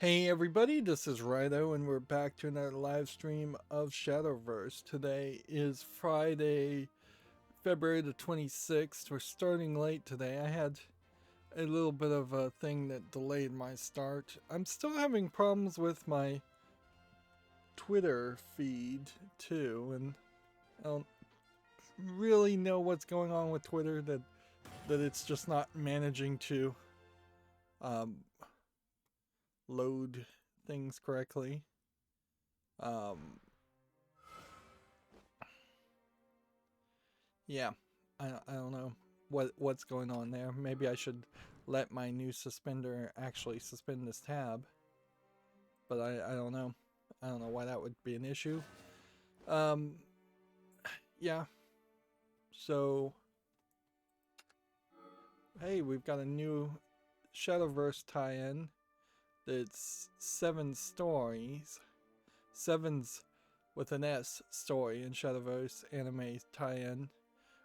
Hey everybody, this is Rydo and we're back to another live stream of Shadowverse. Today is Friday, February the 26th. We're starting late today. I had a little bit of a thing that delayed my start. I'm still having problems with my Twitter feed too, and I don't really know what's going on with Twitter, that it's just not managing to um, load things correctly. Yeah, I don't know what's going on there. Maybe I should let my new suspender actually suspend this tab, but I don't know. I don't know why that would be an issue. Um, yeah. So, hey, we've got a new Shadowverse tie-in. That's 7 stories. Seven's with an S story in Shadowverse anime tie-in,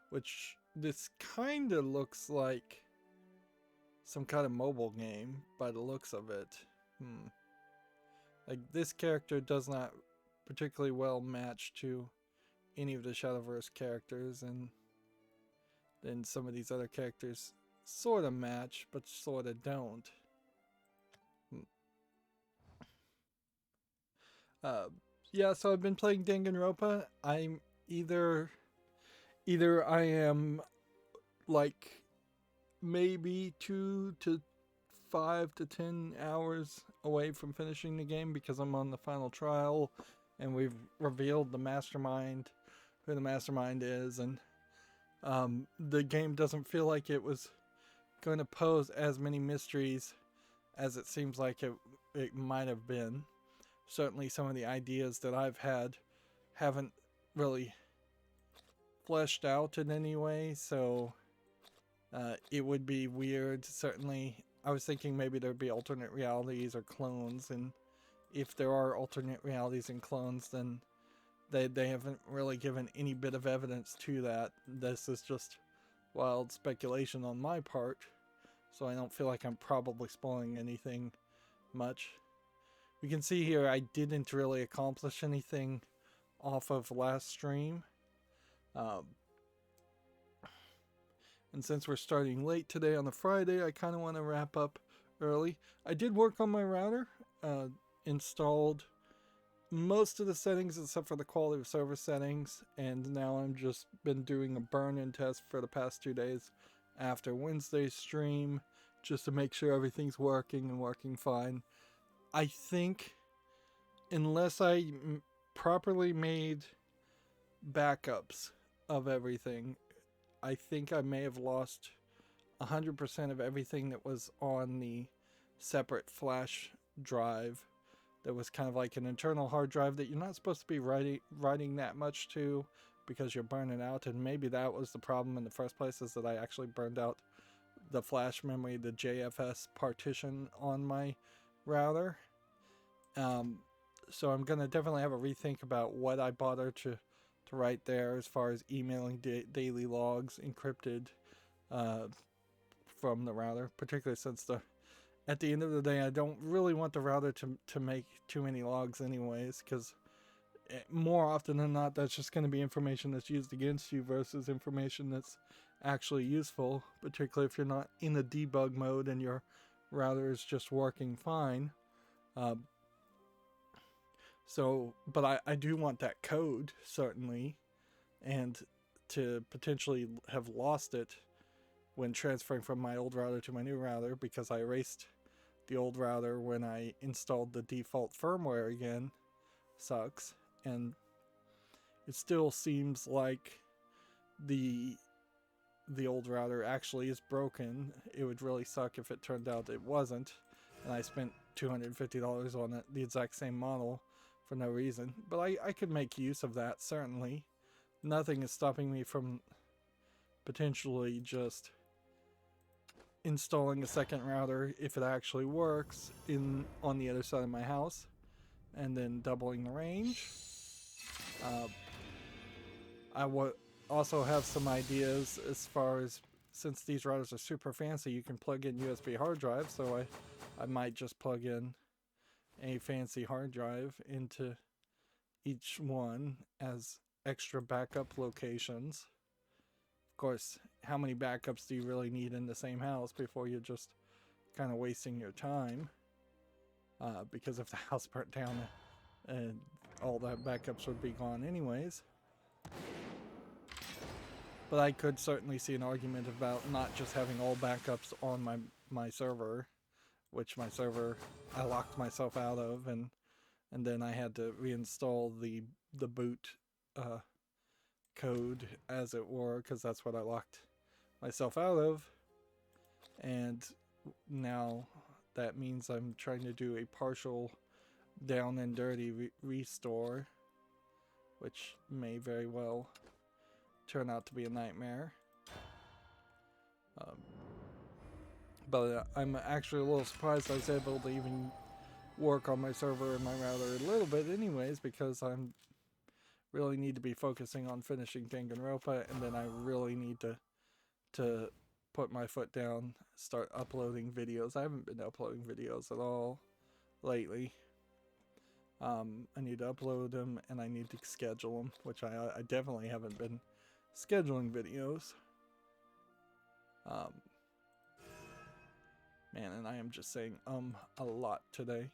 which this kind of looks like some kind of mobile game by the looks of it. Like, this character does not particularly well match to any of the Shadowverse characters, and then some of these other characters sort of match, but sort of don't. Uh, yeah, so I've been playing Danganronpa. I'm either I am like maybe 2 to 5 to 10 hours away from finishing the game because I'm on the final trial and we've revealed the mastermind, who the mastermind is, and the game doesn't feel like it was going to pose as many mysteries as it seems like it might have been. Certainly some of the ideas that I've had haven't really fleshed out in any way, so it would be weird. Certainly, I was thinking maybe there'd be alternate realities or clones, and if there are alternate realities and clones, then they haven't really given any bit of evidence to that. This is just wild speculation on my part, so I don't feel like I'm probably spoiling anything much. You can see here I didn't really accomplish anything off of last stream. And since we're starting late today on the Friday, I kind of want to wrap up early. I did work on my router, installed most of the settings except for the quality of service settings, and now I'm just been doing a burn-in test for the past 2 days after Wednesday's stream, just to make sure everything's working and working fine. I think, unless I properly made backups of everything, I think I may have lost 100% of everything that was on the separate flash drive. That was kind of like an internal hard drive that you're not supposed to be writing that much to because you're burning out, and maybe that was the problem in the first place, is that I actually burned out the flash memory, the JFS partition on my router. So I'm going to definitely have a rethink about what I bother to write there as far as emailing daily logs encrypted from the router, particularly since at the end of the day, I don't really want the router to make too many logs anyways, because more often than not, that's just going to be information that's used against you versus information that's actually useful, particularly if you're not in a debug mode and your router is just working fine. But I do want that code, certainly, and to potentially have lost it when transferring from my old router to my new router, because I erased the old router when I installed the default firmware again. Sucks. And it still seems like the old router actually is broken. It would really suck if it turned out it wasn't, and I spent $250 on it, the exact same model, for no reason. But I could make use of that, certainly. Nothing is stopping me from potentially just installing a second router, if it actually works, on the other side of my house, and then doubling the range. I would also have some ideas as far as, since these routers are super fancy, you can plug in USB hard drives, so I might just plug in a fancy hard drive into each one as extra backup locations. Of course, how many backups do you really need in the same house before you're just kind of wasting your time? Because if the house burnt down, all that backups would be gone anyways. But I could certainly see an argument about not just having all backups on my server, which my server I locked myself out of, and then I had to reinstall the boot code, as it were, because that's what I locked myself out of. And now that means I'm trying to do a partial down and dirty restore, which may very well turn out to be a nightmare. But I'm actually a little surprised I was able to even work on my server and my router a little bit anyways, because I'm really need to be focusing on finishing Danganronpa, and then I really need to put my foot down, start uploading videos. I haven't been uploading videos at all lately. I need to upload them, and I need to schedule them, which I definitely haven't been scheduling videos. Man, and I am just saying a lot today.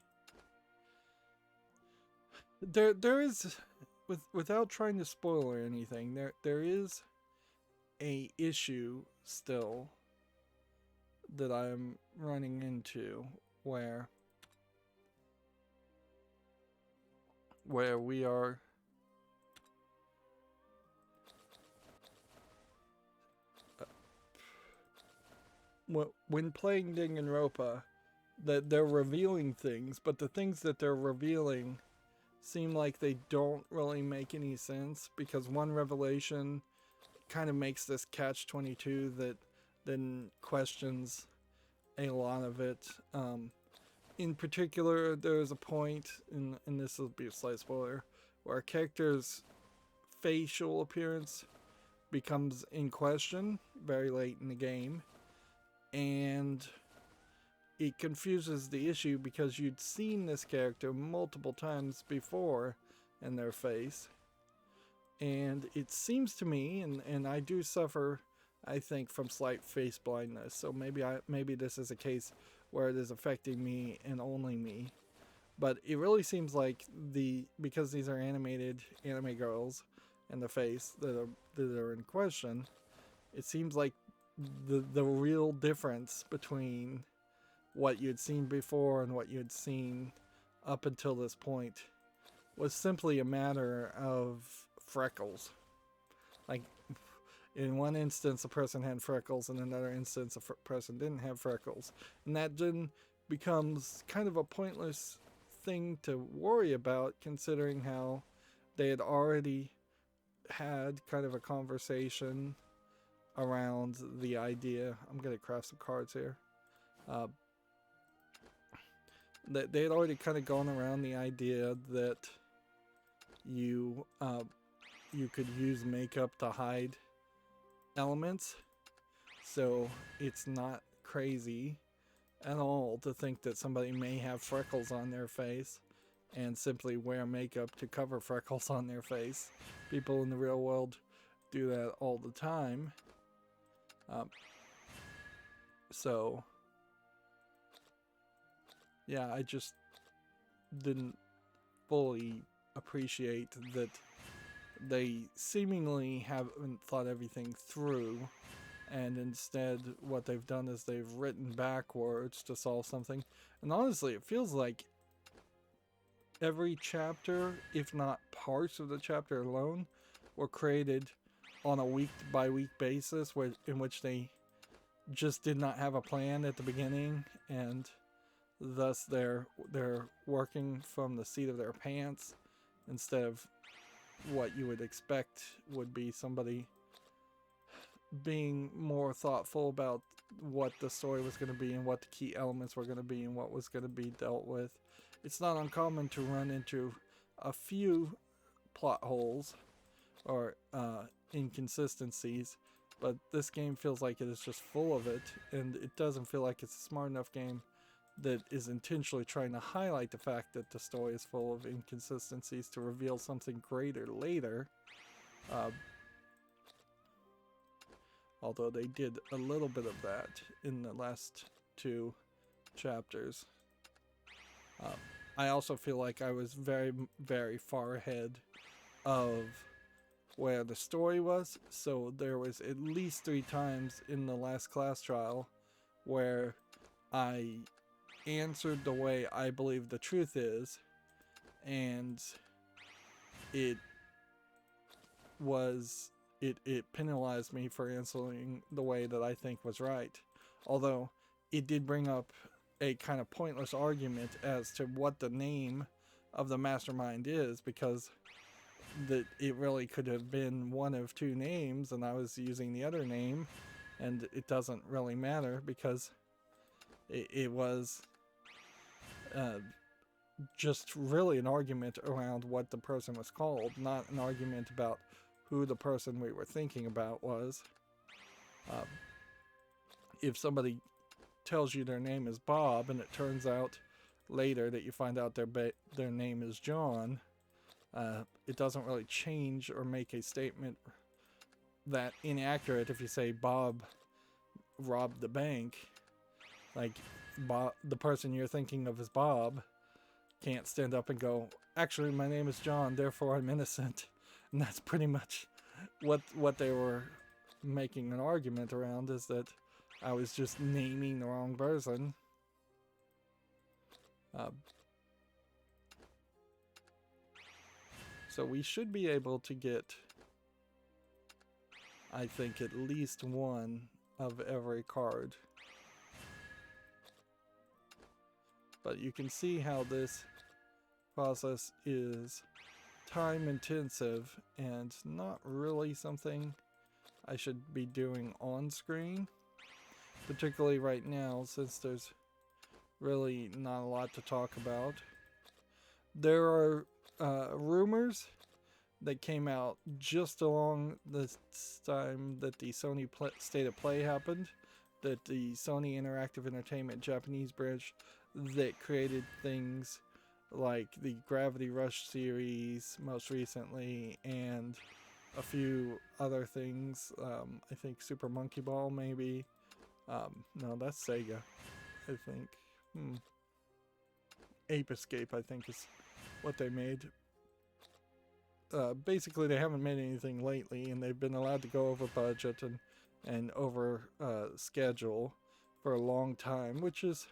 There is, without trying to spoil or anything, there is a issue still that I'm running into where we are when playing Danganronpa, that they're revealing things, but the things that they're revealing seem like they don't really make any sense, because one revelation kind of makes this catch-22 that then questions a lot of it. In particular, there's a point, and this will be a slight spoiler, where a character's facial appearance becomes in question very late in the game, and it confuses the issue because you'd seen this character multiple times before in their face. And it seems to me, and I do suffer, I think, from slight face blindness, so maybe this is a case where it is affecting me and only me. But it really seems like because these are animated anime girls in the face that are in question, it seems like the real difference between what you'd seen before and what you'd seen up until this point was simply a matter of freckles. Like, in one instance a person had freckles, and in another instance a person didn't have freckles, and that then becomes kind of a pointless thing to worry about, considering how they had already had kind of a conversation around the idea. I'm gonna craft some cards here. That they had already kind of gone around the idea that you could use makeup to hide elements, so it's not crazy at all to think that somebody may have freckles on their face and simply wear makeup to cover freckles on their face. People in the real world do that all the time. So yeah, I just didn't fully appreciate that they seemingly haven't thought everything through, and instead what they've done is they've written backwards to solve something. And honestly, it feels like every chapter, if not parts of the chapter alone, were created on a week-by-week basis, in which they just did not have a plan at the beginning, and thus they're working from the seat of their pants instead of what you would expect would be somebody being more thoughtful about what the story was going to be and what the key elements were going to be and what was going to be dealt with. It's not uncommon to run into a few plot holes or inconsistencies, but this game feels like it is just full of it, and it doesn't feel like it's a smart enough game that is intentionally trying to highlight the fact that the story is full of inconsistencies to reveal something greater later. Although they did a little bit of that in the last 2 chapters. I also feel like I was very, very far ahead of where the story was, so there was at least 3 times in the last class trial where I answered the way I believe the truth is, and it penalized me for answering the way that I think was right. Although it did bring up a kind of pointless argument as to what the name of the mastermind is, because it really could have been one of 2 names and I was using the other name, and it doesn't really matter because it was just really an argument around what the person was called, not an argument about who the person we were thinking about was. If somebody tells you their name is Bob and it turns out later that you find out their name is John, it doesn't really change or make a statement that inaccurate if you say Bob robbed the bank. Like, the person you're thinking of as Bob can't stand up and go, actually my name is John, therefore I'm innocent. And that's pretty much what they were making an argument around, is that I was just naming the wrong person. So we should be able to get, I think, at least one of every card. But you can see how this process is time intensive and not really something I should be doing on screen, particularly right now since there's really not a lot to talk about. There are rumors that came out just along this time that the Sony State of Play happened, that the Sony Interactive Entertainment Japanese branch that created things like the Gravity Rush series most recently, and a few other things. I think Super Monkey Ball, maybe. No, that's Sega, I think. Ape Escape, I think, is what they made. Basically, they haven't made anything lately, and they've been allowed to go over budget and over schedule for a long time, which is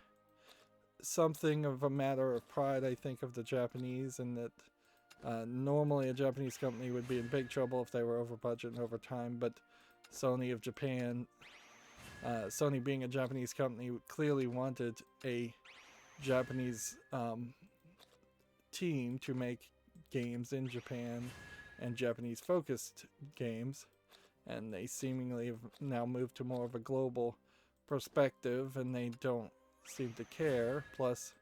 something of a matter of pride, I think, of the Japanese, and that normally a Japanese company would be in big trouble if they were over budget and over time, but Sony of Japan, Sony being a Japanese company, clearly wanted a Japanese team to make games in Japan and Japanese focused games, and they seemingly have now moved to more of a global perspective, and they don't seem to care. Plus,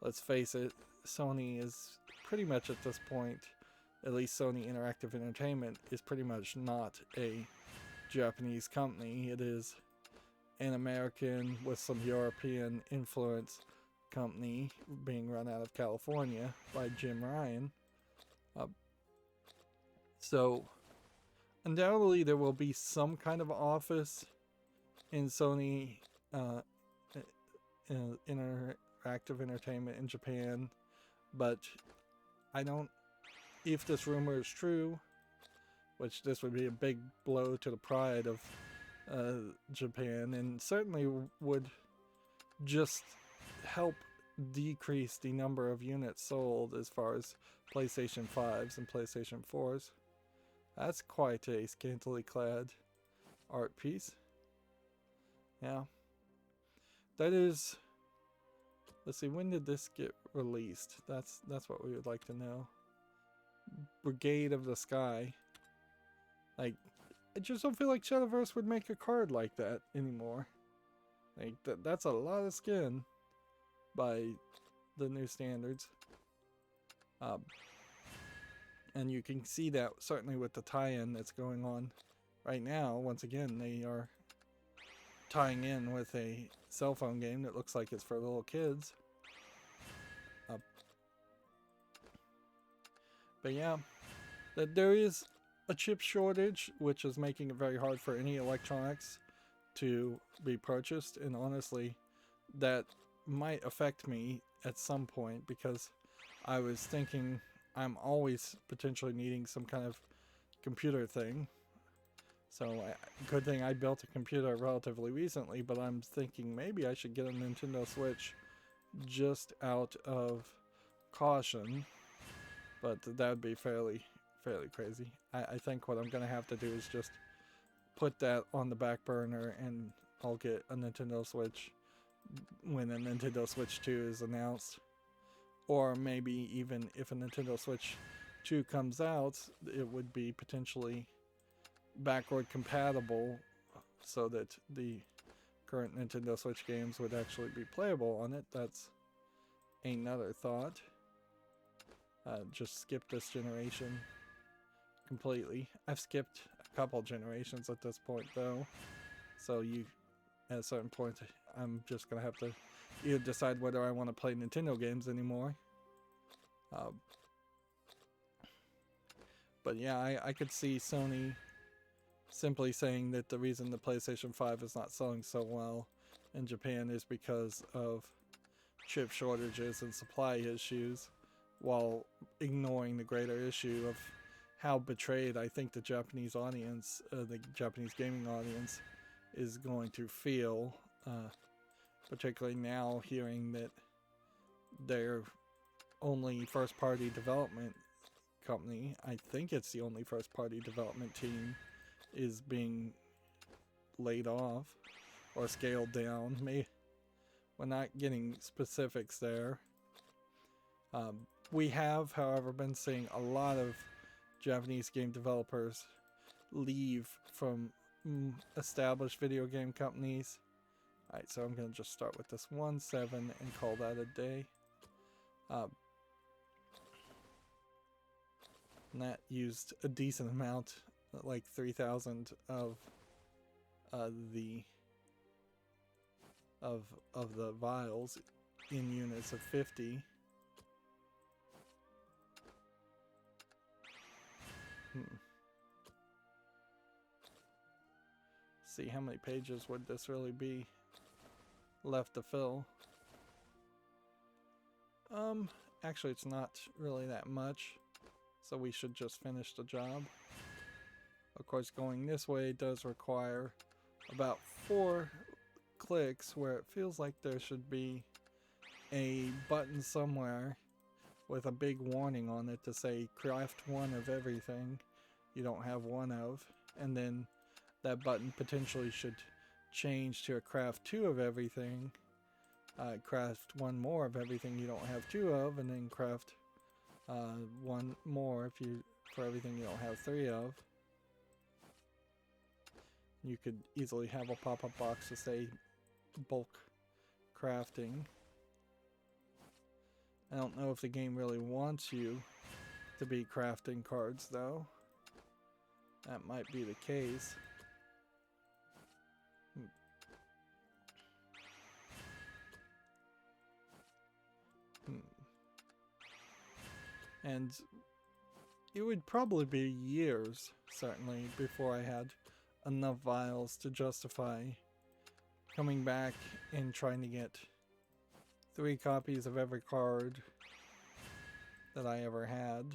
let's face it, Sony is pretty much at this point, at least Sony Interactive Entertainment, is pretty much not a Japanese company. It is an American with some European influence company being run out of California by Jim Ryan. So undoubtedly there will be some kind of office in Sony Interactive Entertainment in Japan, but I don't, if this rumor is true, which this would be a big blow to the pride of Japan, and certainly would just help decrease the number of units sold as far as PlayStation 5s and PlayStation 4s. That's quite a scantily clad art piece. Yeah. That is, let's see, when did this get released? That's what we would like to know. Brigade of the Sky. Like, I just don't feel like Shadowverse would make a card like that anymore. Like, that's a lot of skin by the new standards. And you can see that certainly with the tie-in that's going on right now. Once again, they are tying in with a cell phone game that looks like it's for little kids. But yeah, that there is a chip shortage, which is making it very hard for any electronics to be purchased, and honestly, that might affect me at some point, because I was thinking I'm always potentially needing some kind of computer thing. So good thing I built a computer relatively recently, but I'm thinking maybe I should get a Nintendo Switch just out of caution. But that would be fairly crazy. I think what I'm going to have to do is just put that on the back burner, and I'll get a Nintendo Switch when a Nintendo Switch 2 is announced. Or maybe even if a Nintendo Switch 2 comes out, it would be potentially backward compatible so that the current Nintendo Switch games would actually be playable on it. That's another thought. Just skip this generation completely. I've skipped a couple generations at this point though, so at a certain point I'm just gonna have to either decide whether I want to play Nintendo games anymore. But yeah, I could see Sony simply saying that the reason the PlayStation 5 is not selling so well in Japan is because of chip shortages and supply issues, while ignoring the greater issue of how betrayed I think the Japanese audience, the Japanese gaming audience, is going to feel, particularly now hearing that their only first-party development company, I think it's the only first-party development team, is being laid off or scaled down. We're not getting specifics there. We have, however, been seeing a lot of Japanese game developers leave from established video game companies. Alright, so I'm going to just start with this 1-7 and call that a day. And that used a decent amount, like 3,000 of the vials in units of 50. See, how many pages would this really be left to fill? Actually it's not really that much, so we should just finish the job. Of course, going this way does require about 4 clicks, where it feels like there should be a button somewhere with a big warning on it to say craft 1 of everything you don't have 1 of, and then that button potentially should change to a craft 2 of everything, craft 1 more of everything you don't have 2 of, and then craft 1 more for everything you don't have 3 of. You could easily have a pop-up box to say bulk crafting. I don't know if the game really wants you to be crafting cards though. That might be the case. And it would probably be years, certainly, before I had enough vials to justify coming back and trying to get 3 copies of every card that I ever had.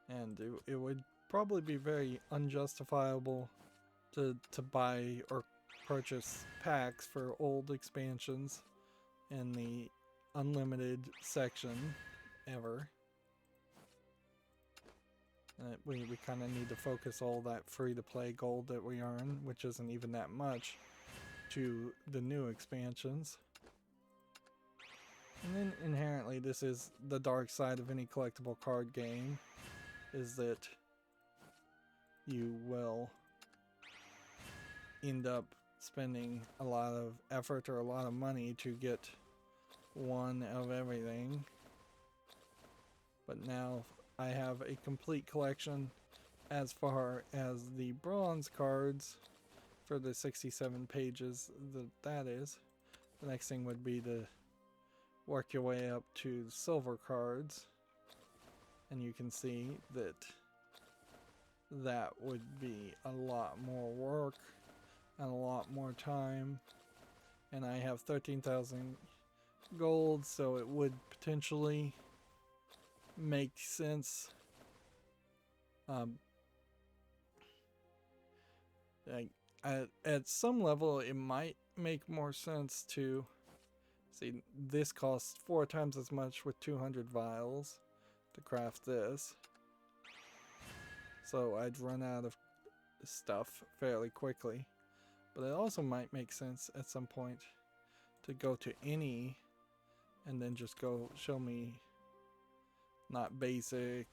And it would probably be very unjustifiable to buy or purchase packs for old expansions in the unlimited section ever. We kind of need to focus all that free-to-play gold that we earn, which isn't even that much, to the new expansions. And then inherently this is the dark side of any collectible card game, is that you will end up spending a lot of effort or a lot of money to get 1 of everything. But now I have a complete collection as far as the bronze cards for the 67 pages that is, the next thing would be to work your way up to the silver cards, and you can see that that would be a lot more work and a lot more time, and I have 13,000 gold, so it would potentially make sense. Like at some level it might make more sense to see, this costs 4 times as much with 200 vials to craft this, so I'd run out of stuff fairly quickly. But it also might make sense at some point to go to any and then just go show me not basic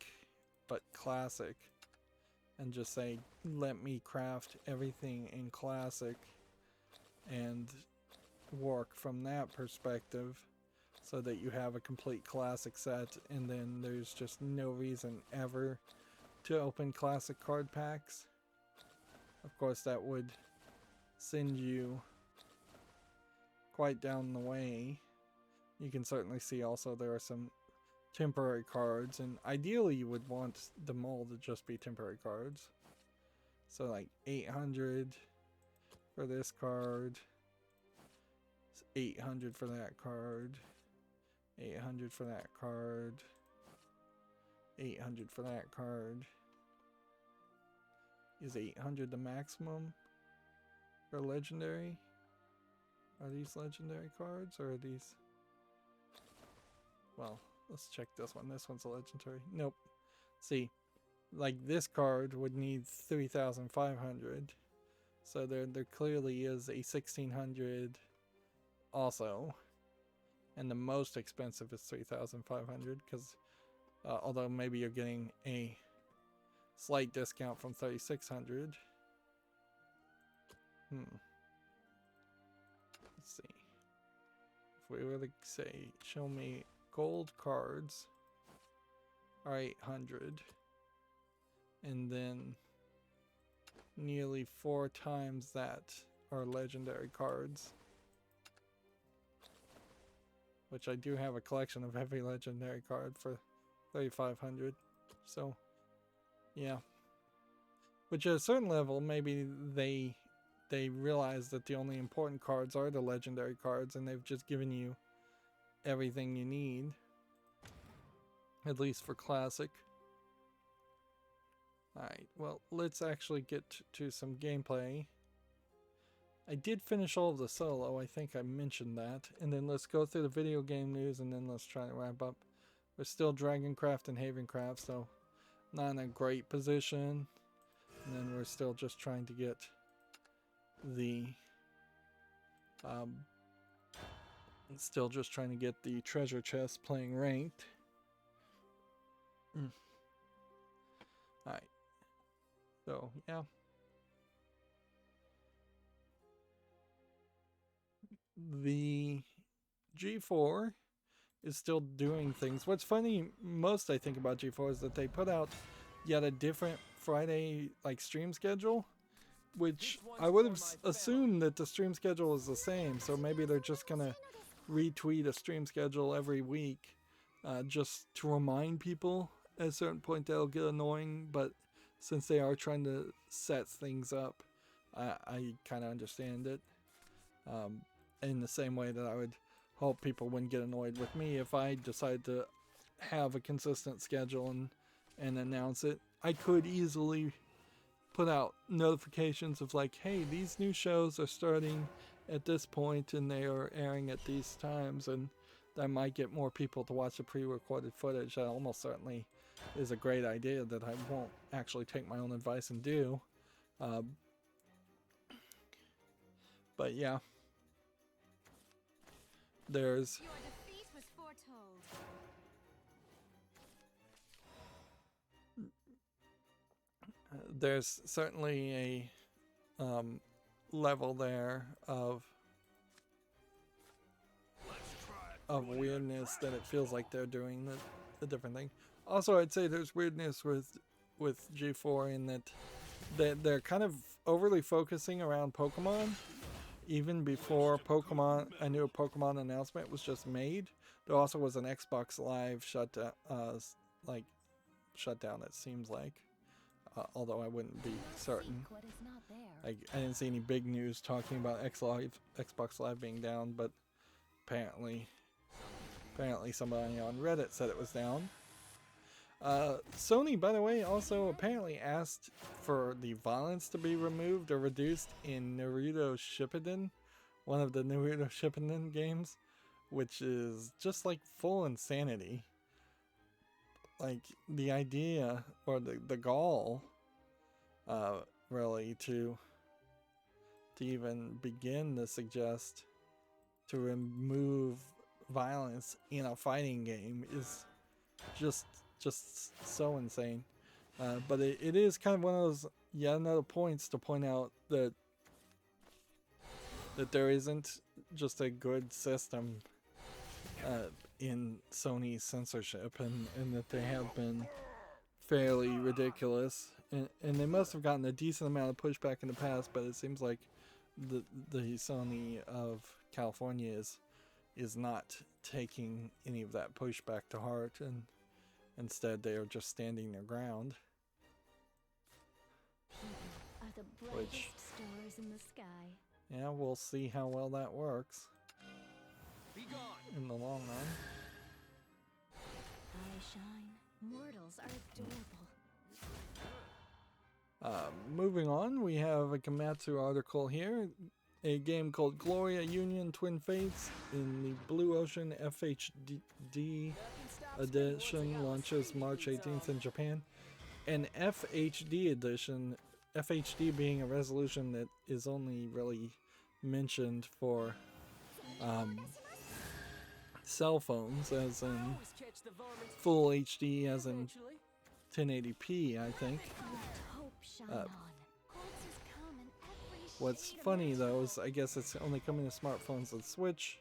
but classic, and just say let me craft everything in classic and work from that perspective, so that you have a complete classic set, and then there's just no reason ever to open classic card packs. Of course that would send you quite down the way. You can certainly see also there are some temporary cards, and ideally you would want them all to just be temporary cards. So like 800 for this card, 800 for that card, 800 for that card, 800 for that card. Is 800 the maximum for legendary? Are these legendary cards, or are these... Well, let's check this one. This one's a legendary. Nope. See, like this card would need 3,500. So there clearly is a 1,600 also. And the most expensive is 3,500, because although maybe you're getting a slight discount from 3,600. Let's see. If we were to say, show me gold cards are 800, and then nearly 4 times that are legendary cards, which I do have a collection of every legendary card for 3,500. So yeah, which at a certain level maybe they realize that the only important cards are the legendary cards, and they've just given you everything you need, at least for classic. Alright, well, let's actually get to some gameplay. I did finish all of the solo, I think I mentioned that, and then let's go through the video game news, and then let's try to wrap up. We're still Dragoncraft and Havencraft, so not in a great position, and then we're still just trying to get the treasure chest playing ranked. Alright, so yeah, the G4 is still doing things. What's funny most, I think, about G4 is that they put out yet a different Friday like stream schedule, which I would have assumed that the stream schedule is the same, so maybe they're just gonna retweet a stream schedule every week just to remind people. At a certain point that'll get annoying, but since they are trying to set things up, I kind of understand it. In the same way that I would hope people wouldn't get annoyed with me if I decide to have a consistent schedule and announce it. I could easily put out notifications of like, hey, these new shows are starting at this point and they are airing at these times, and that might get more people to watch the pre-recorded footage. That almost certainly is a great idea that I won't actually take my own advice and do. But yeah, there's certainly a level there of weirdness that it feels like they're doing the different thing. Also, I'd say there's weirdness with with G4 in that they're kind of overly focusing around Pokemon. Even before a new Pokemon announcement was just made, there also was an Xbox Live shutdown. Shutdown. It seems like, although I wouldn't be certain. I didn't see any big news talking about Xbox Live being down, but apparently somebody on Reddit said it was down. Sony, by the way, also apparently asked for the violence to be removed or reduced in Naruto Shippuden, one of the Naruto Shippuden games, which is just like full insanity. Like the idea or the gall, really, to even begin to suggest to remove violence in a fighting game is just so insane. But it is kind of one of those yet another points to point out that there isn't just a good system in Sony's censorship, and that they have been fairly ridiculous, and they must have gotten a decent amount of pushback in the past, but it seems like the Sony of California is not taking any of that pushback to heart, and instead they are just standing their ground. Are the brightest stars in the sky. Yeah, we'll see how well that works in the long run. I shine. Mortals are adorable. Moving on, we have a Komatsu article here. A game called Gloria Union Twin Fates in the Blue Ocean FHD edition launches March 18th in Japan. An FHD edition, FHD being a resolution that is only really mentioned for cell phones, as in full HD, as in 1080p, I think. What's funny though is I guess it's only coming to smartphones and Switch,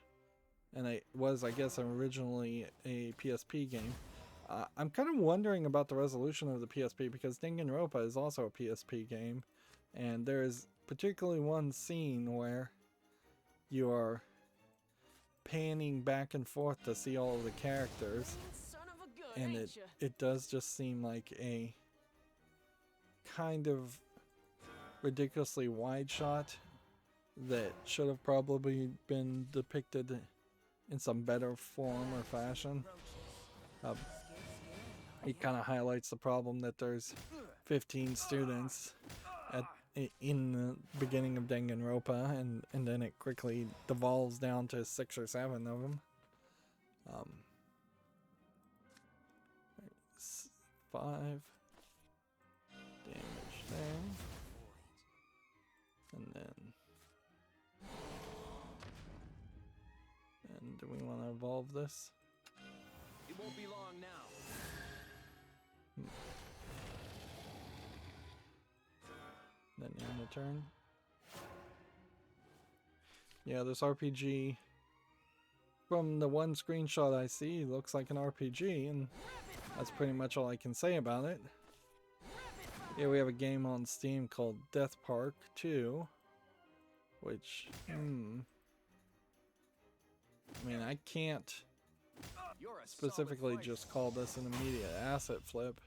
and it was, I guess, originally a PSP game. I'm kind of wondering about the resolution of the PSP, because Danganronpa is also a PSP game, and there's particularly one scene where you are panning back and forth to see all of the characters, and it does just seem like a kind of ridiculously wide shot that should have probably been depicted in some better form or fashion. It kind of highlights the problem that there's 15 students in the beginning of Danganronpa, and then it quickly devolves down to 6 or 7 of them. 5 damage there. And do we want to evolve this? It won't be long now. Then end the turn. Yeah, this RPG, from the one screenshot I see, looks like an RPG, and that's pretty much all I can say about it. Here we have a game on Steam called Death Park 2, which, I mean, I can't specifically just call this an immediate asset flip.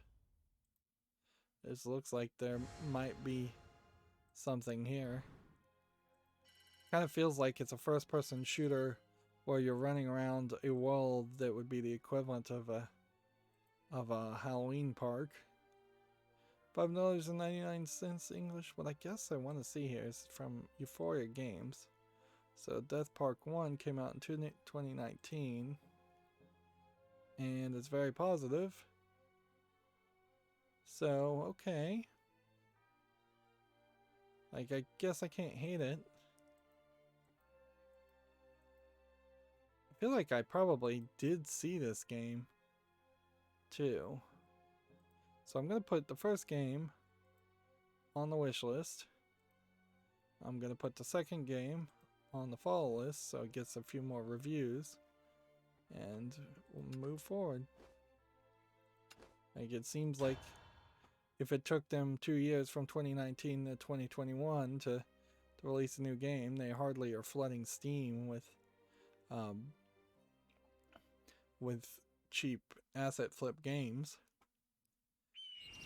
This looks like there might be something here. Kind of feels like it's a first-person shooter where you're running around a world that would be the equivalent of a Halloween park. $5.99 English. What I guess I want to see here is from Euphoria Games. So Death Park 1 came out in 2019, and it's very positive. So, okay. Like, I guess I can't hate it. I feel like I probably did see this game too. So I'm going to put the first game on the wish list. I'm going to put the second game on the follow list so it gets a few more reviews. And we'll move forward. Like, it seems like if it took them 2 years from 2019 to 2021 to release a new game, they hardly are flooding Steam with cheap asset flip games.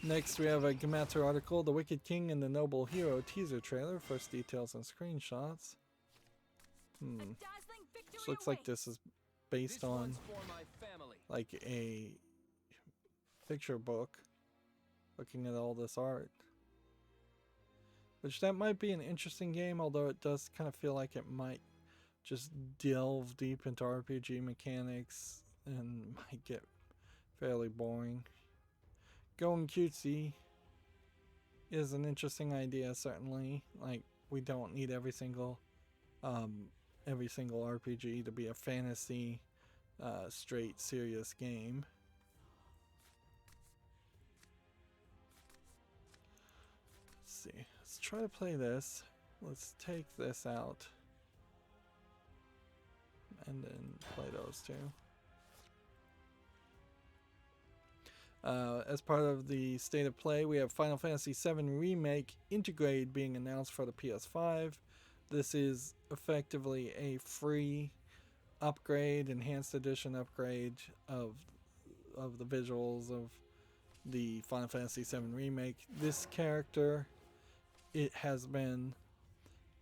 Next, we have a Gematsu article, The Wicked King and the Noble Hero teaser trailer. First details and screenshots. This looks like this is based on like a picture book. Looking at all this art. Which that might be an interesting game, although it does kind of feel like it might just delve deep into RPG mechanics and might get fairly boring. Going cutesy is an interesting idea, certainly. Like, we don't need every single RPG to be a fantasy, straight, serious game. Let's see. Let's try to play this. Let's take this out. And then play those two. As part of the state of play, we have Final Fantasy VII Remake Integrate being announced for the PS5. This is effectively a free upgrade, enhanced edition upgrade of the visuals of the Final Fantasy VII Remake. This character, it has been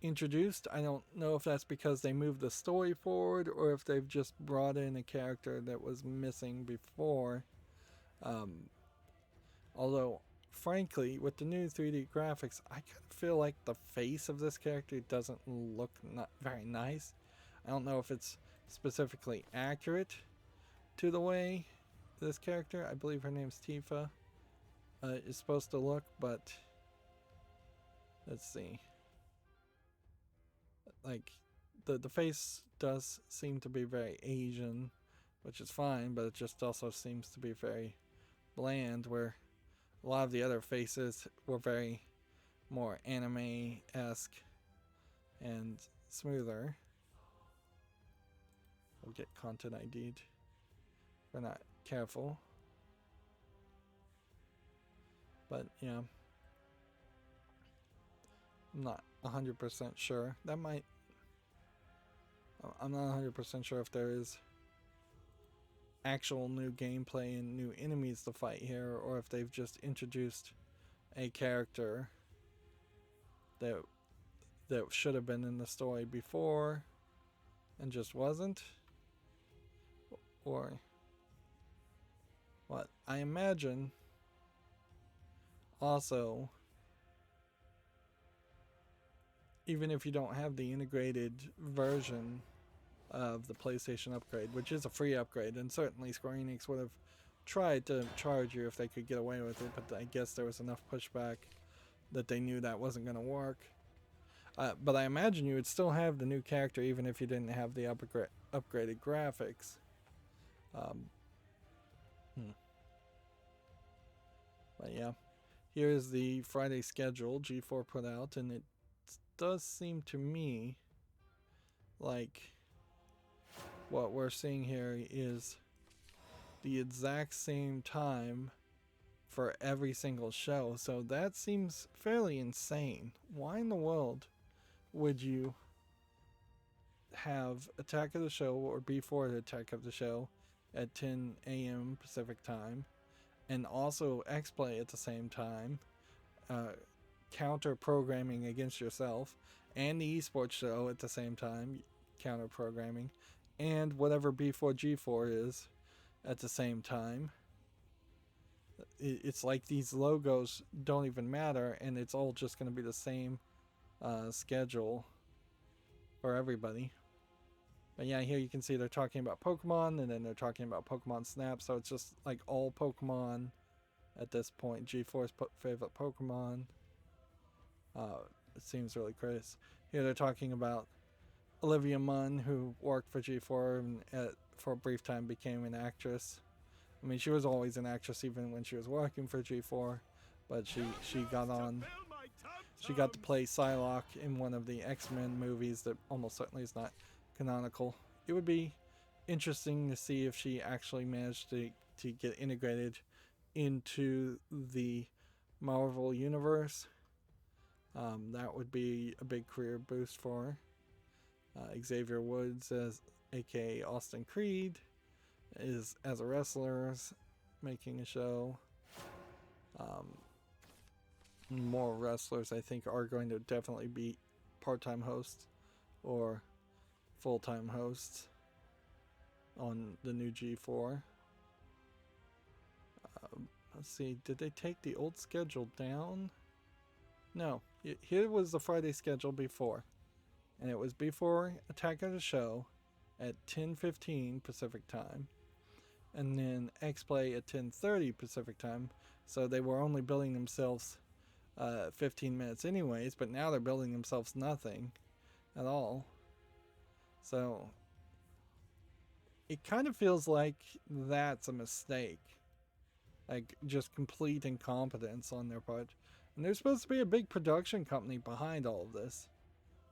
introduced. I don't know if that's because they moved the story forward or if they've just brought in a character that was missing before. Although, frankly, with the new 3D graphics, I kind of feel like the face of this character doesn't look not very nice. I don't know if it's specifically accurate to the way this character, I believe her name's Tifa, is supposed to look, but let's see. Like, the face does seem to be very Asian, which is fine, but it just also seems to be very bland, where a lot of the other faces were very more anime-esque and smoother. We'll get content ID'd if we're not careful. But yeah, I'm not 100% sure. That might... I'm not 100% sure if there is actual new gameplay and new enemies to fight here, or if they've just introduced a character that should have been in the story before and just wasn't, or what. I imagine also, even if you don't have the integrated version of the PlayStation upgrade, which is a free upgrade, and certainly Square Enix would have tried to charge you if they could get away with it, but I guess there was enough pushback that they knew that wasn't going to work. But I imagine you would still have the new character even if you didn't have the upgraded graphics. But yeah, here's the Friday schedule G4 put out, and it does seem to me like what we're seeing here is the exact same time for every single show. So that seems fairly insane. Why in the world would you have Attack of the Show or before the Attack of the Show at 10 a.m. Pacific time, and also X-Play at the same time, counter programming against yourself, and the esports show at the same time, counter programming, and whatever B4 G4 is at the same time? It's like these logos don't even matter, and it's all just going to be the same schedule for everybody. But yeah, here you can see they're talking about Pokemon, and then they're talking about Pokemon Snap, so it's just like all Pokemon at this point. G4's favorite Pokemon. It seems really crazy. Here they're talking about Olivia Munn, who worked for G4 and for a brief time became an actress. I mean, she was always an actress even when she was working for G4, but she got on. She got to play Psylocke in one of the X-Men movies that almost certainly is not canonical. It would be interesting to see if she actually managed to get integrated into the Marvel Universe. That would be a big career boost for her. Xavier Woods, as aka Austin Creed, is as a wrestler making a show. More wrestlers, I think, are going to definitely be part-time hosts or full-time hosts on the new G4. Let's see, did they take the old schedule down? No, here was the Friday schedule before, and it was before Attack of the Show at 10:15 Pacific time, and then X-Play at 10:30 Pacific time. So they were only building themselves 15 minutes anyways, but now they're building themselves nothing at all. So it kind of feels like that's a mistake, like just complete incompetence on their part. And there's supposed to be a big production company behind all of this,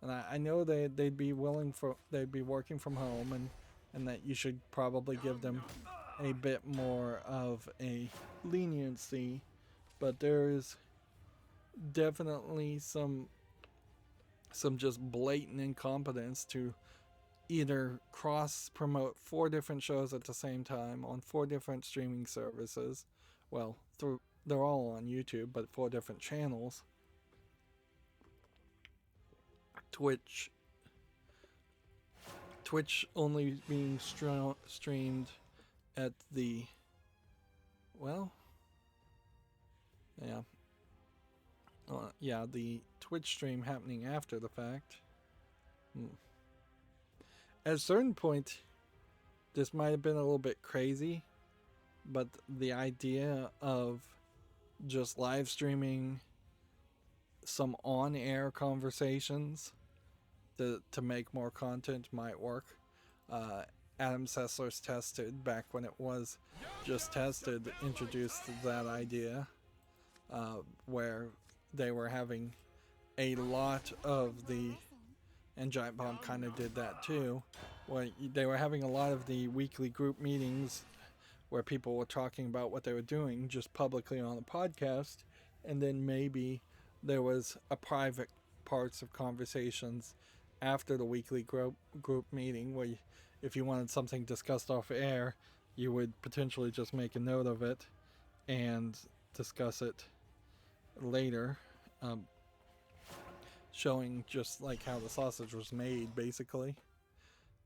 and I know they'd be working from home, and that you should probably give them a bit more of a leniency, but there's definitely some just blatant incompetence to either cross promote 4 different shows at the same time on 4 different streaming services. Well, they're all on YouTube, but 4 different channels. Twitch only being streamed at the, well, the Twitch stream happening after the fact. At a certain point, this might have been a little bit crazy, but the idea of just live streaming some on-air conversations to make more content might work. Adam Sessler's Tested, back when it was just tested, introduced that idea, where they were having a lot of the, and Giant Bomb kind of did that too, where they were having a lot of the weekly group meetings where people were talking about what they were doing just publicly on the podcast, and then maybe there was a private parts of conversations after the weekly group meeting where if you wanted something discussed off air, you would potentially just make a note of it and discuss it later, showing just like how the sausage was made, basically.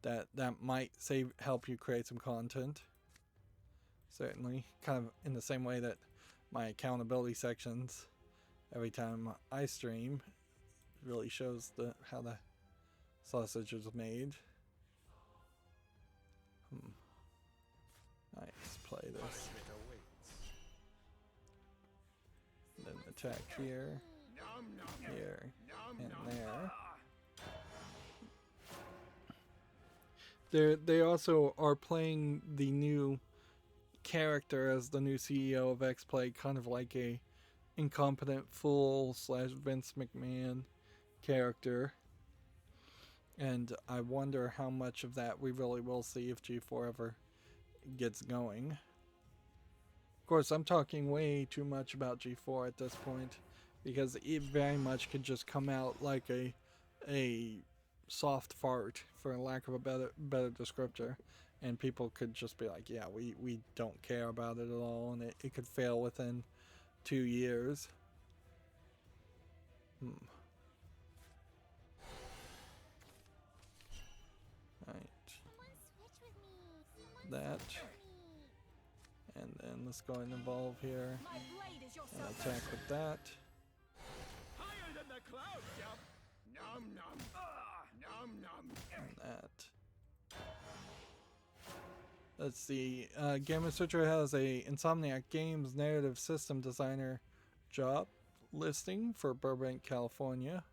That might help you create some content. Certainly, kind of in the same way that my accountability sections, every time I stream, really shows how the sausage is made. Alright, let's play this. Then attack here, and there. They also are playing the new character as the new CEO of X-Play, kind of like a incompetent fool / Vince McMahon character. And I wonder how much of that we really will see if G4 ever gets going. Of course, I'm talking way too much about G4 at this point, because it very much could just come out like a soft fart, for lack of a better descriptor, and people could just be like, yeah, we don't care about it at all, and it could fail within 2 years. Right. That. And then let's go and evolve here. And attack with that. Higher than the clouds, yup. Nom nom. Nom nom. And that. Let's see. Game Researcher has a Insomniac Games narrative system designer job listing for Burbank, California.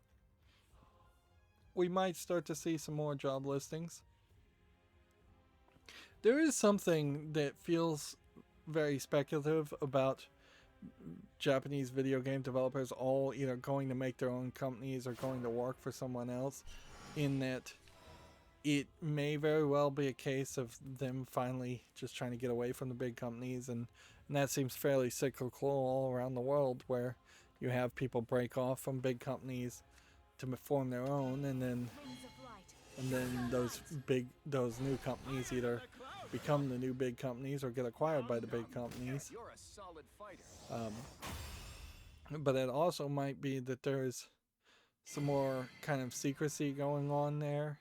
We might start to see some more job listings. There is something that feels very speculative about Japanese video game developers all either going to make their own companies or going to work for someone else, in that it may very well be a case of them finally just trying to get away from the big companies, and that seems fairly cyclical all around the world, where you have people break off from big companies to form their own, and then those new companies either become the new big companies or get acquired by the big companies. You're a solid fighter. But it also might be that there's some more kind of secrecy going on there,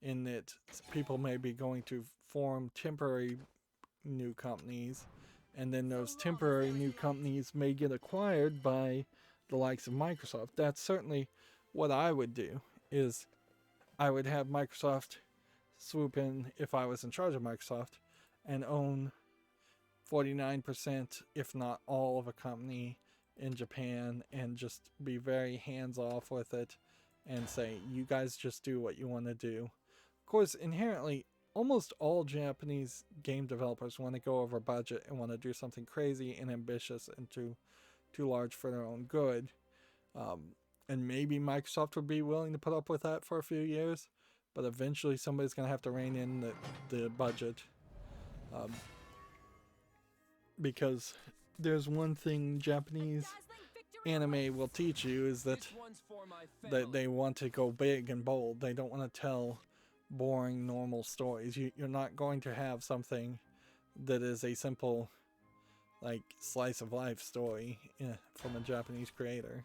in that people may be going to form temporary new companies, and then those temporary new companies may get acquired by the likes of Microsoft. That's certainly what I would do, is I would have Microsoft swoop in, if I was in charge of Microsoft, and own 49%, if not all, of a company in Japan, and just be very hands-off with it and say, you guys just do what you want to do. Of course, inherently, almost all Japanese game developers want to go over budget and want to do something crazy and ambitious and too large for their own good. And maybe Microsoft would be willing to put up with that for a few years, but eventually somebody's going to have to rein in the budget. Because there's one thing Japanese anime will teach you, is that they want to go big and bold. They don't want to tell boring normal stories. You're not going to have something that is a simple, like, slice of life story from a Japanese creator,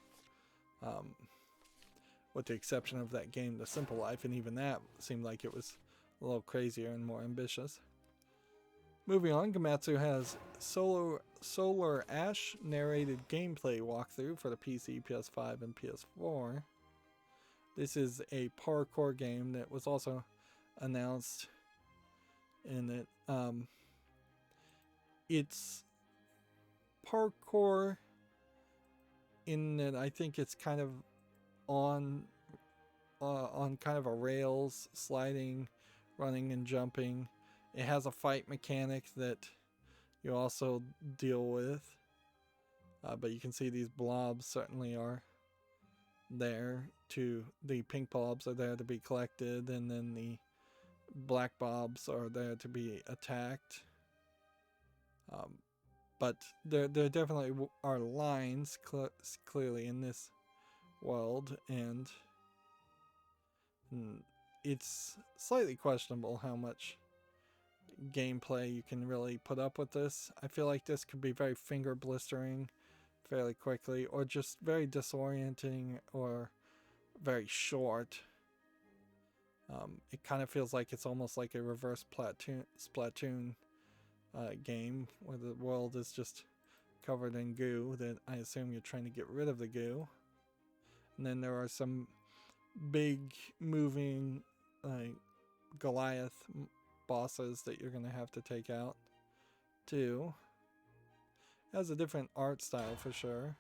with the exception of that game The Simple Life, and even that seemed like it was a little crazier and more ambitious. Moving on, Gamatsu has Solar Ash narrated gameplay walkthrough for the PC, PS5, and PS4. This is a parkour game that was also announced in it. It's parkour in that I think it's kind of on kind of a rails, sliding, running, and jumping. It has a fight mechanic that you also deal with, but you can see these blobs certainly are there to, the pink blobs are there to be collected, and then the black blobs are there to be attacked. But there definitely are lines clearly in this world, and it's slightly questionable how much gameplay you can really put up with this. I feel like this could be very finger blistering fairly quickly, or just very disorienting, or very short. It kind of feels like it's almost like a reverse Splatoon game, where the world is just covered in goo that I assume you're trying to get rid of the goo. And then there are some big moving Goliath bosses that you're going to have to take out too. It has a different art style for sure.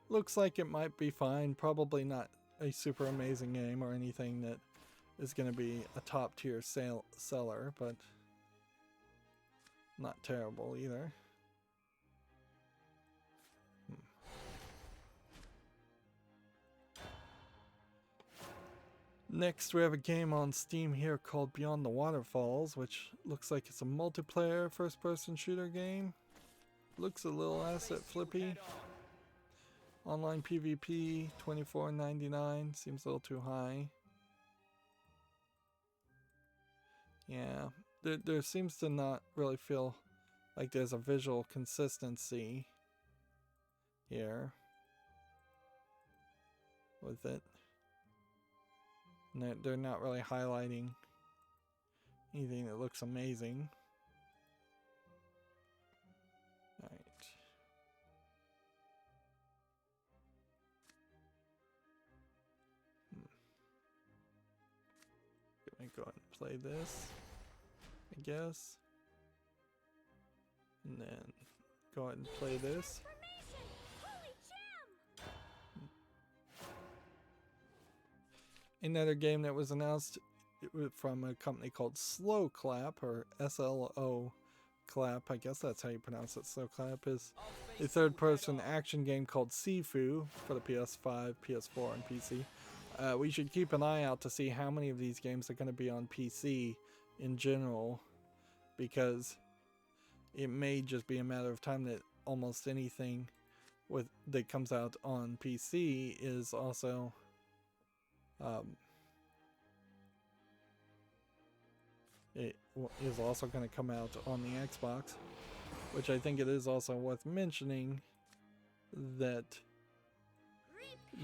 Looks like it might be fine. Probably not a super amazing game or anything that is going to be a top tier seller, but not terrible either. Next, we have a game on Steam here called Beyond the Waterfalls, which looks like it's a multiplayer first-person shooter game. Looks a little asset flippy. Online PvP, $24.99, seems a little too high. Yeah, there seems to not really feel like there's a visual consistency here with it. And they're not really highlighting anything that looks amazing. Alright. Gonna go ahead and play this, I guess. And then go ahead and play this. Another game that was announced from a company called Slow Clap, or SLO Clap, I guess that's how you pronounce it. Slow Clap is a third-person action game called Sifu for the PS5, PS4, and PC. We should keep an eye out to see how many of these games are going to be on PC in general, because it may just be a matter of time that almost anything that comes out on PC is also it is also going to come out on the Xbox, which I think it is also worth mentioning that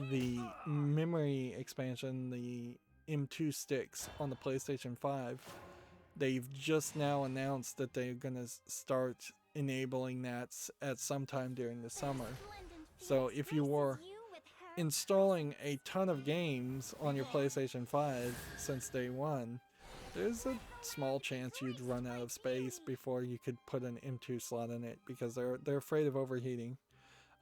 the memory expansion, the M2 sticks on the PlayStation 5, they've just now announced that they're going to start enabling that at some time during the summer. So if you were installing a ton of games on your PlayStation 5 since day one, there's a small chance you'd run out of space before you could put an M2 slot in it, because they're afraid of overheating.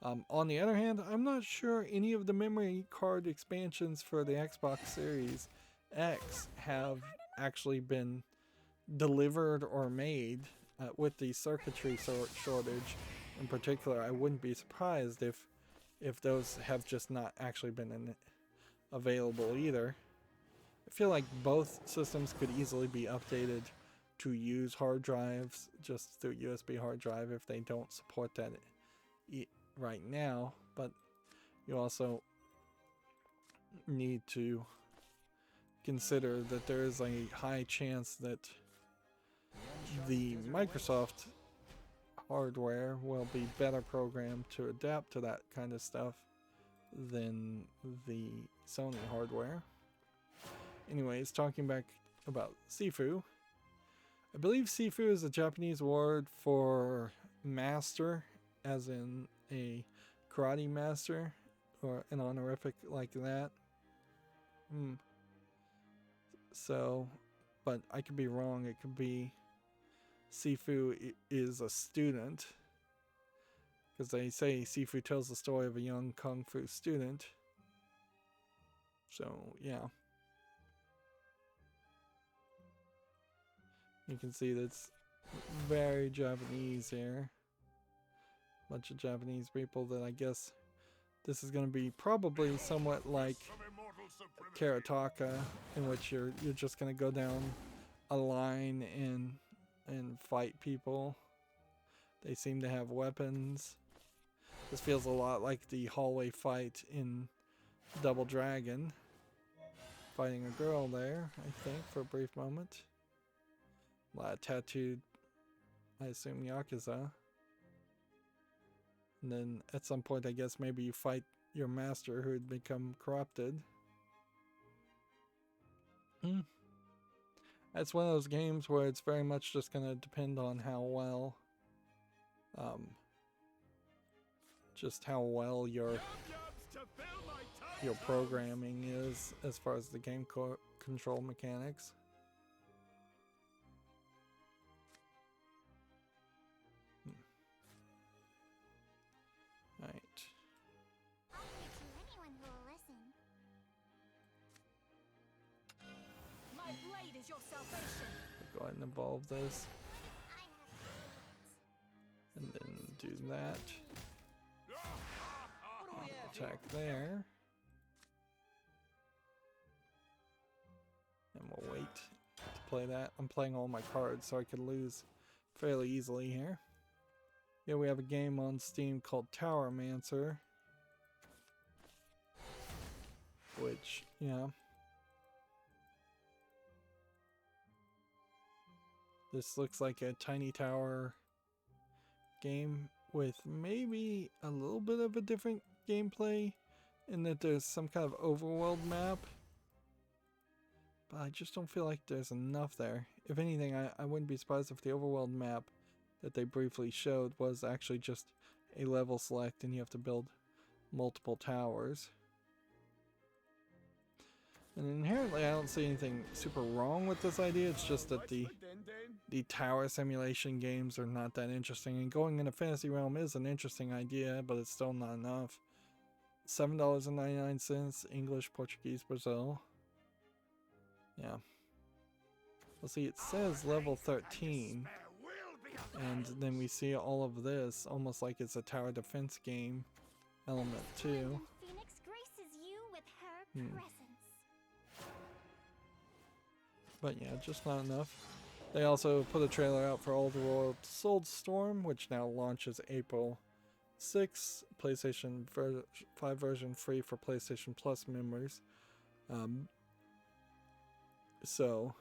On the other hand, I'm not sure any of the memory card expansions for the Xbox Series X have actually been delivered or made. With the circuitry shortage in particular, I wouldn't be surprised if those have just not actually been available either. I feel like both systems could easily be updated to use hard drives just through USB hard drive if they don't support that right now, but you also need to consider that there is a high chance that the Microsoft hardware will be better programmed to adapt to that kind of stuff than the Sony hardware. Anyways, talking back about Sifu, I believe Sifu is a Japanese word for master, as in a karate master, or an honorific like that. So, but I could be wrong. It could be Sifu is a student, because they say Sifu tells the story of a young kung fu student. So, yeah. You can see that's very Japanese here. Bunch of Japanese people that I guess this is going to be probably somewhat like Karataka, in which you're just going to go down a line and fight people. They seem to have weapons. This feels a lot like the hallway fight in Double Dragon. Fighting a girl there, I think, for a brief moment. A lot of tattooed, I assume, Yakuza. And then at some point, I guess maybe you fight your master who had become corrupted. That's one of those games where it's very much just going to depend on how well, just how well your programming is as far as the game control mechanics. Right. I'll get you anyone who will listen. My blade is your salvation. Go ahead and evolve this. And then do that. Attack there. And we'll wait to play that. I'm playing all my cards so I could lose fairly easily here. Here we have a game on Steam called Towermancer, which, yeah, this looks like a tiny tower game with maybe a little bit of a different gameplay in that there's some kind of overworld map, but I just don't feel like there's enough there. If anything, I wouldn't be surprised if the overworld map that they briefly showed was actually just a level select and you have to build multiple towers. And inherently I don't see anything super wrong with this idea. It's just that the tower simulation games are not that interesting, and going in a fantasy realm is an interesting idea, but it's still not enough. $7.99, English, Portuguese, Brazil. Yeah. Well, see, it says level 13. And then we see all of this, almost like it's a tower defense game element too. Phoenix graces you with her presence. But yeah, just not enough. They also put a trailer out for Old World Soulstorm, which now launches April 6th. PlayStation 5 version free for PlayStation Plus members. So,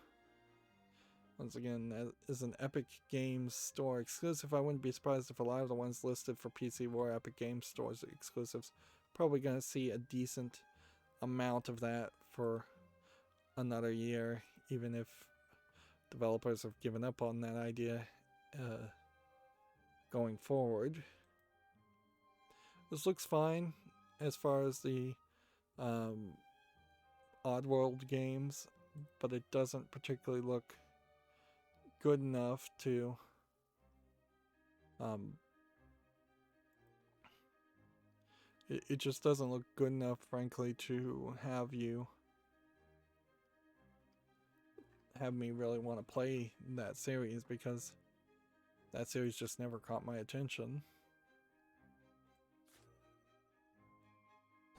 once again, that is an Epic Games Store exclusive. I wouldn't be surprised if a lot of the ones listed for PC were Epic Games Store's exclusives. Probably going to see a decent amount of that for another year, even if developers have given up on that idea going forward. This looks fine as far as the Oddworld games, but it doesn't particularly look good enough to it just doesn't look good enough, frankly, to have me really want to play that series, because that series just never caught my attention.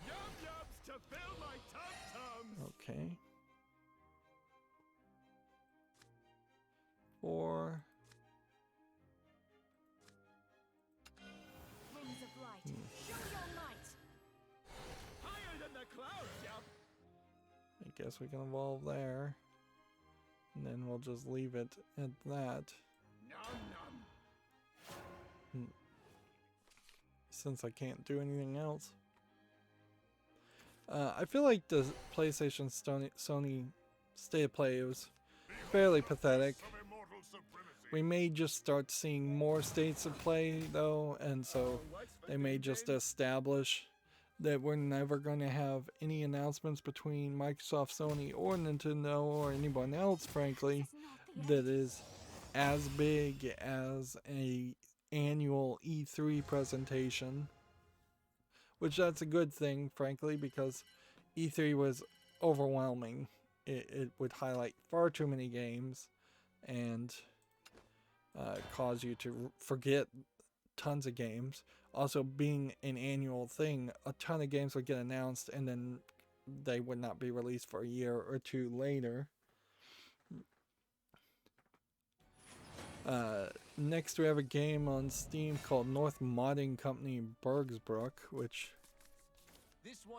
Yum yums to fill my tum-tums. Okay. 4. Wings of light, show your might. Higher than the clouds, yup. I guess we can evolve there. And then we'll just leave it at that. Nom nom. Since I can't do anything else. I feel like the PlayStation Sony State of Play was fairly pathetic. We may just start seeing more states of play though, and so they may just establish that we're never going to have any announcements between Microsoft, Sony, or Nintendo, or anyone else, frankly, that is as big as a annual E3 presentation. Which that's a good thing, frankly, because E3 was overwhelming. It would highlight far too many games and cause you to forget tons of games. Also, being an annual thing, a ton of games would get announced and then they would not be released for a year or two later. Next we have a game on Steam called North Modding Company Bergsbrook, which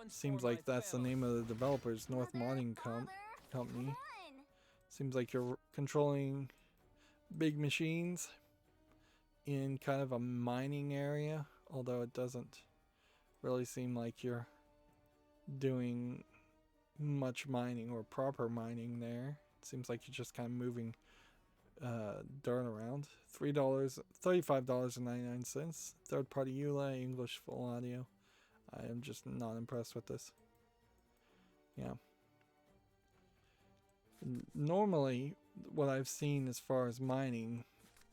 seems like that's the name of the developers, North Modding Company. Seems like you're controlling big machines in kind of a mining area, although it doesn't really seem like you're doing much mining or proper mining there. It seems like you're just kind of moving dirt around. $35.99. Third party EULA, English full audio. I am just not impressed with this. Yeah. Normally, what I've seen as far as mining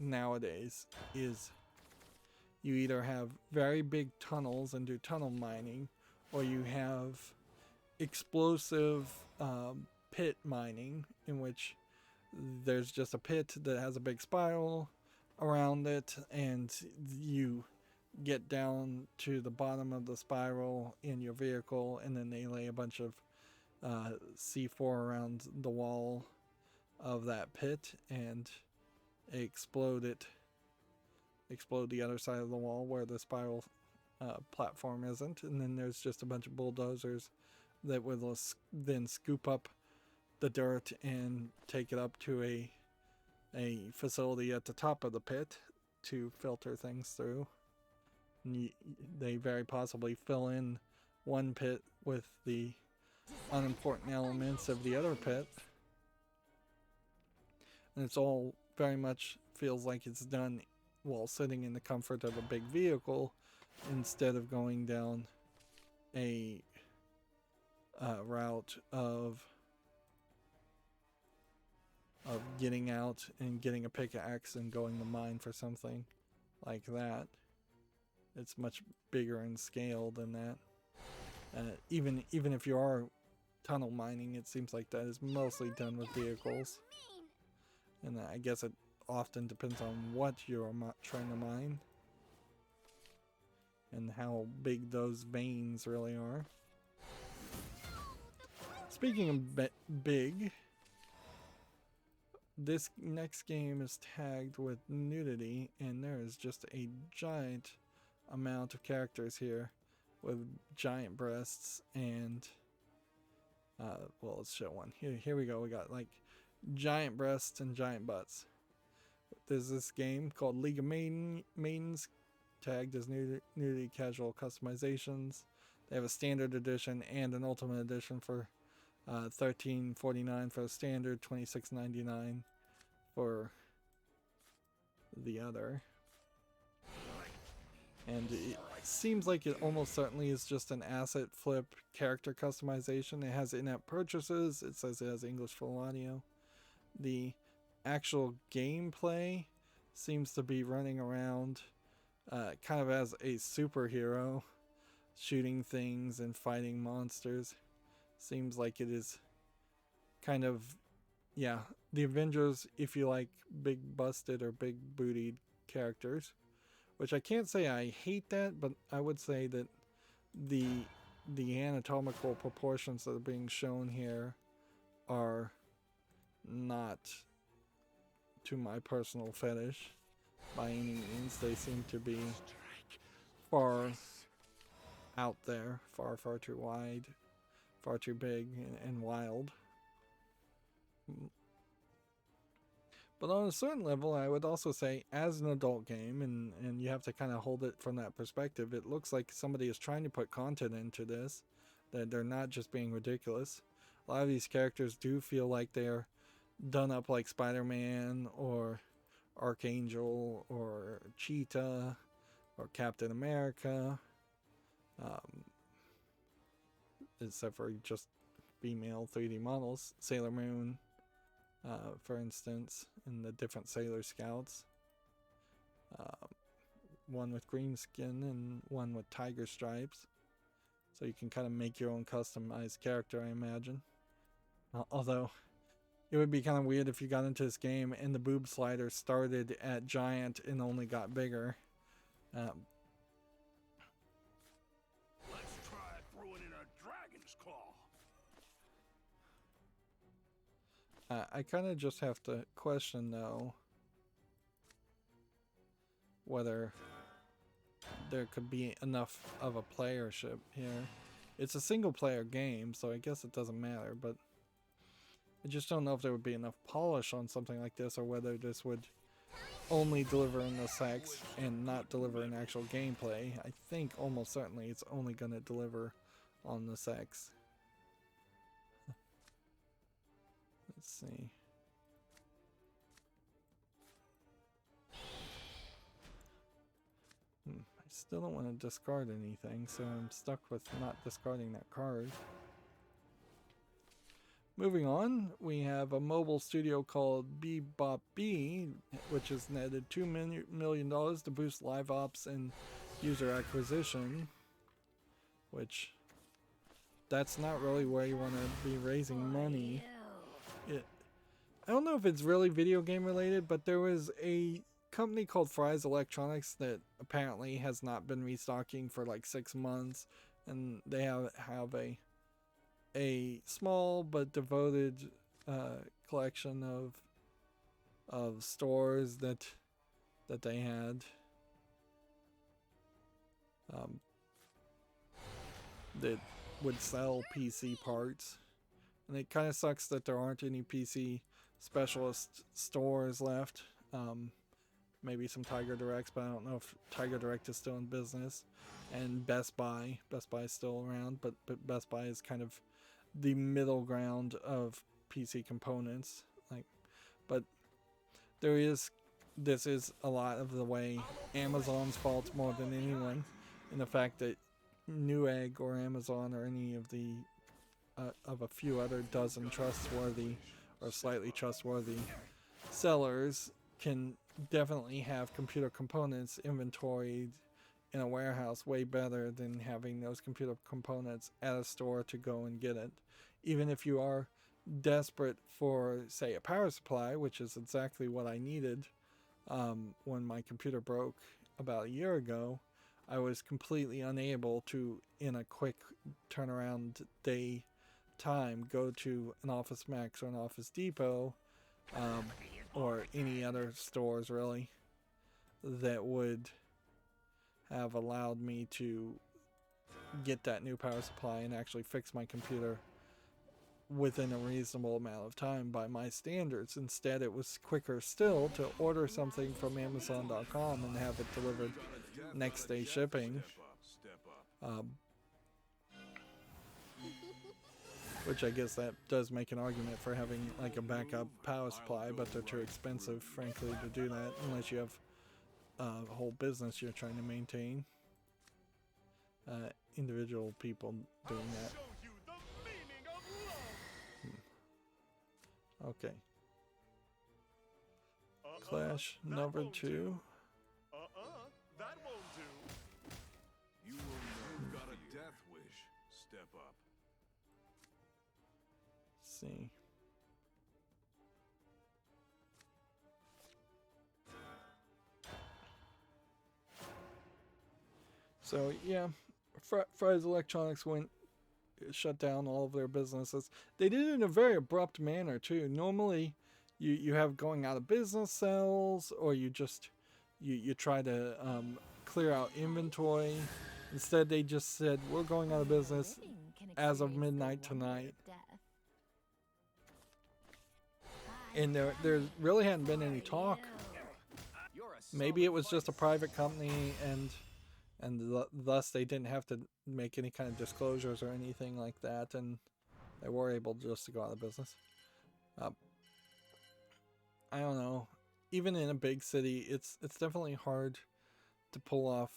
nowadays is you either have very big tunnels and do tunnel mining, or you have explosive pit mining, in which there's just a pit that has a big spiral around it, and you get down to the bottom of the spiral in your vehicle, and then they lay a bunch of C4 around the wall of that pit and explode the other side of the wall where the spiral platform isn't, and then there's just a bunch of bulldozers that will then scoop up the dirt and take it up to a facility at the top of the pit to filter things through. And they very possibly fill in one pit with the unimportant elements of the other pit. And it's all very much feels like it's done while sitting in the comfort of a big vehicle, instead of going down a route of getting out and getting a pickaxe and going to mine for something like that. It's much bigger in scale than that. Even if you are tunnel mining, it seems like that is mostly done with vehicles. And I guess it often depends on what you're trying to mine and how big those veins really are. Speaking of big, this next game is tagged with nudity, and there is just a giant amount of characters here with giant breasts and well, let's show one. Here we go. We got like giant breasts and giant butts. There's this game called League of Maidens, tagged as nudity casual customizations. They have a standard edition and an ultimate edition for $13.49 for the standard, $26.99 for the other. And it seems like it almost certainly is just an asset flip character customization. It has in-app purchases. It says it has English full audio. The actual gameplay seems to be running around kind of as a superhero, shooting things and fighting monsters. Seems like it is kind of, yeah, the Avengers if you like big busted or big bootied characters. Which I can't say I hate that, but I would say that the anatomical proportions that are being shown here are not to my personal fetish by any means. They seem to be far out there, far too wide, far too big and wild. But on a certain level, I would also say, as an adult game, and you have to kind of hold it from that perspective, it looks like somebody is trying to put content into this, that they're not just being ridiculous. A lot of these characters do feel like they're done up like Spider-Man, or Archangel, or Cheetah, or Captain America, except for just female 3D models, Sailor Moon, for instance, in the different Sailor Scouts. One with green skin and one with tiger stripes. So you can kind of make your own customized character, I imagine. Although, it would be kind of weird if you got into this game and the boob slider started at giant and only got bigger. Let's try throwing in a dragon's claw. I kind of just have to question, though, whether there could be enough of a playership here. It's a single player game, so I guess it doesn't matter, but I just don't know if there would be enough polish on something like this, or whether this would only deliver in the sex and not deliver in actual gameplay. I think almost certainly it's only going to deliver on the sex. Let's see. I still don't want to discard anything, so I'm stuck with not discarding that card. Moving on, we have a mobile studio called Bebop B, which has netted $2 million to boost live ops and user acquisition, which that's not really where you want to be raising money. I don't know if it's really video game related, but there was a company called Fry's Electronics that apparently has not been restocking for like 6 months, and they have a small but devoted collection of stores that they had that would sell PC parts. And it kind of sucks that there aren't any PC specialist stores left. Maybe some Tiger Directs, but I don't know if Tiger Direct is still in business. And Best Buy is still around, but Best Buy is kind of the middle ground of PC components. But this is a lot of the way Amazon's fault more than anyone, in the fact that Newegg or Amazon or any of the of a few other dozen trustworthy or slightly trustworthy sellers can definitely have computer components inventoried in a warehouse way better than having those computer components at a store to go and get it. Even if you are desperate for, say, a power supply, which is exactly what I needed when my computer broke about a year ago, I was completely unable to, in a quick turnaround day time, go to an Office Max or an Office Depot, or any other stores really that would have allowed me to get that new power supply and actually fix my computer within a reasonable amount of time by my standards. Instead, it was quicker still to order something from Amazon.com and have it delivered next day shipping. Which I guess that does make an argument for having like a backup power supply, but they're too expensive, frankly, to do that unless you have a whole business you're trying to maintain. Individual people doing that. Okay. Clash number 2. That won't do. You will know you've got a death wish. Step up. See. So yeah, Fry's Electronics shut down all of their businesses. They did it in a very abrupt manner too. Normally, you have going out of business sales, or you just you try to clear out inventory. Instead, they just said we're going out of business as of midnight tonight. And there really hadn't been any talk. Maybe it was just a private company, and thus they didn't have to make any kind of disclosures or anything like that, and they were able just to go out of business. I don't know. Even in a big city, it's definitely hard to pull off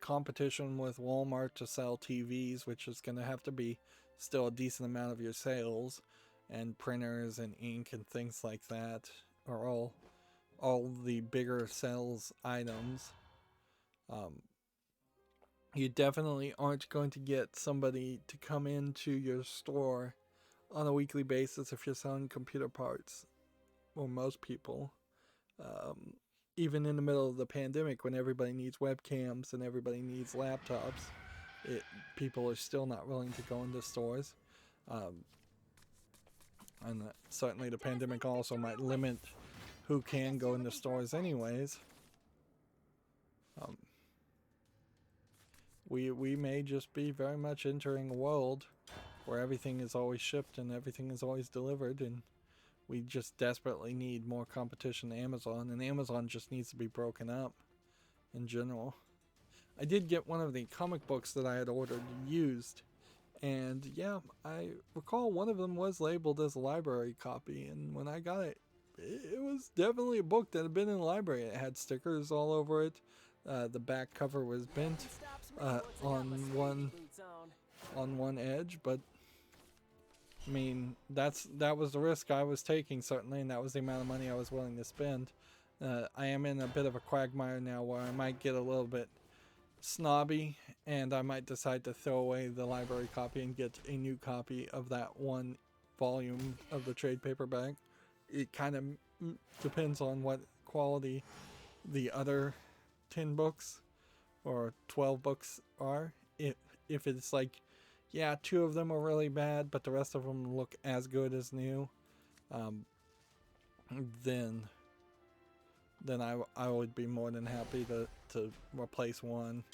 competition with Walmart to sell TVs, which is going to have to be still a decent amount of your sales, and printers and ink and things like that are all the bigger sales items. You definitely aren't going to get somebody to come into your store on a weekly basis if you're selling computer parts. Well, most people. Even in the middle of the pandemic, when everybody needs webcams and everybody needs laptops, people are still not willing to go into stores. And certainly the pandemic also might limit who can go into stores anyways. We may just be very much entering a world where everything is always shipped and everything is always delivered, and we just desperately need more competition to Amazon, and Amazon just needs to be broken up in general. I did get one of the comic books that I had ordered used, and yeah, I recall one of them was labeled as a library copy, and when I got it, it was definitely a book that had been in the library. It had stickers all over it. The back cover was bent on one edge, but I mean, that was the risk I was taking, certainly, and that was the amount of money I was willing to spend. I am in a bit of a quagmire now where I might get a little bit snobby, and I might decide to throw away the library copy and get a new copy of that one volume of the trade paperback. It kind of depends on what quality the other 10 books or 12 books are. If it's like, yeah, 2 of them are really bad, but the rest of them look as good as new, then I would be more than happy to replace one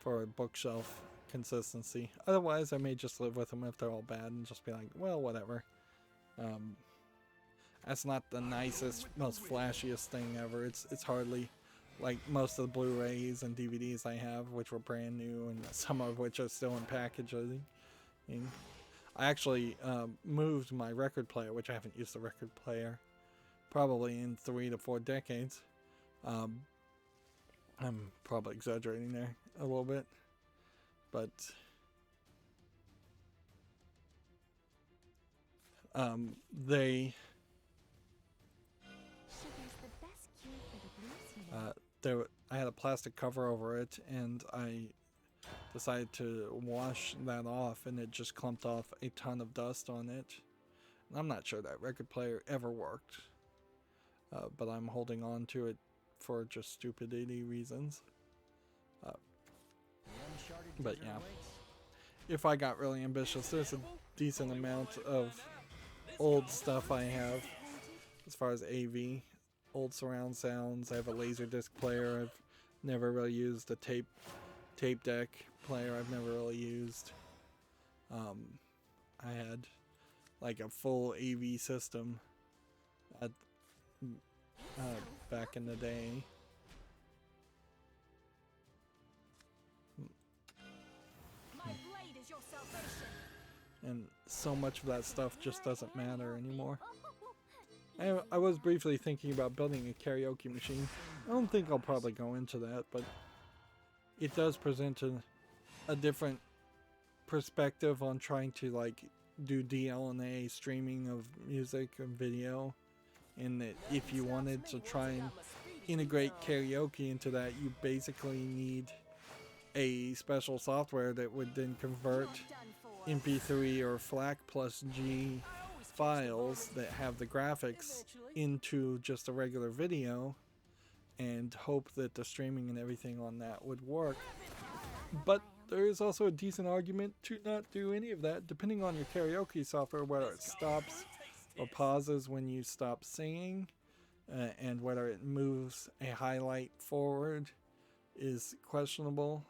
for a bookshelf consistency. Otherwise, I may just live with them if they're all bad and just be like, well, whatever. That's not the nicest, most flashiest thing ever. It's hardly like most of the Blu-rays and DVDs I have, which were brand new, and some of which are still in packaging. I actually moved my record player, which I haven't used the record player probably in 3 to 4 decades. I'm probably exaggerating there a little bit, but I had a plastic cover over it, and I decided to wash that off, and it just clumped off a ton of dust on it. And I'm not sure that record player ever worked. but I'm holding on to it for just stupidity reasons. But yeah, if I got really ambitious, there's a decent amount of old stuff I have as far as AV, old surround sounds. I have a Laserdisc player I've never really used, a tape deck player I've never really used. I had like a full AV system at, back in the day. My blade is your salvation. And so much of that stuff just doesn't matter anymore. I was briefly thinking about building a karaoke machine. I don't think I'll probably go into that, but it does present a different perspective on trying to like do DLNA streaming of music and video. And that if you wanted to try and integrate karaoke into that, you basically need a special software that would then convert MP3 or FLAC plus G files that have the graphics into just a regular video and hope that the streaming and everything on that would work. But there is also a decent argument to not do any of that, depending on your karaoke software, whether it stops or pauses when you stop singing, and whether it moves a highlight forward is questionable.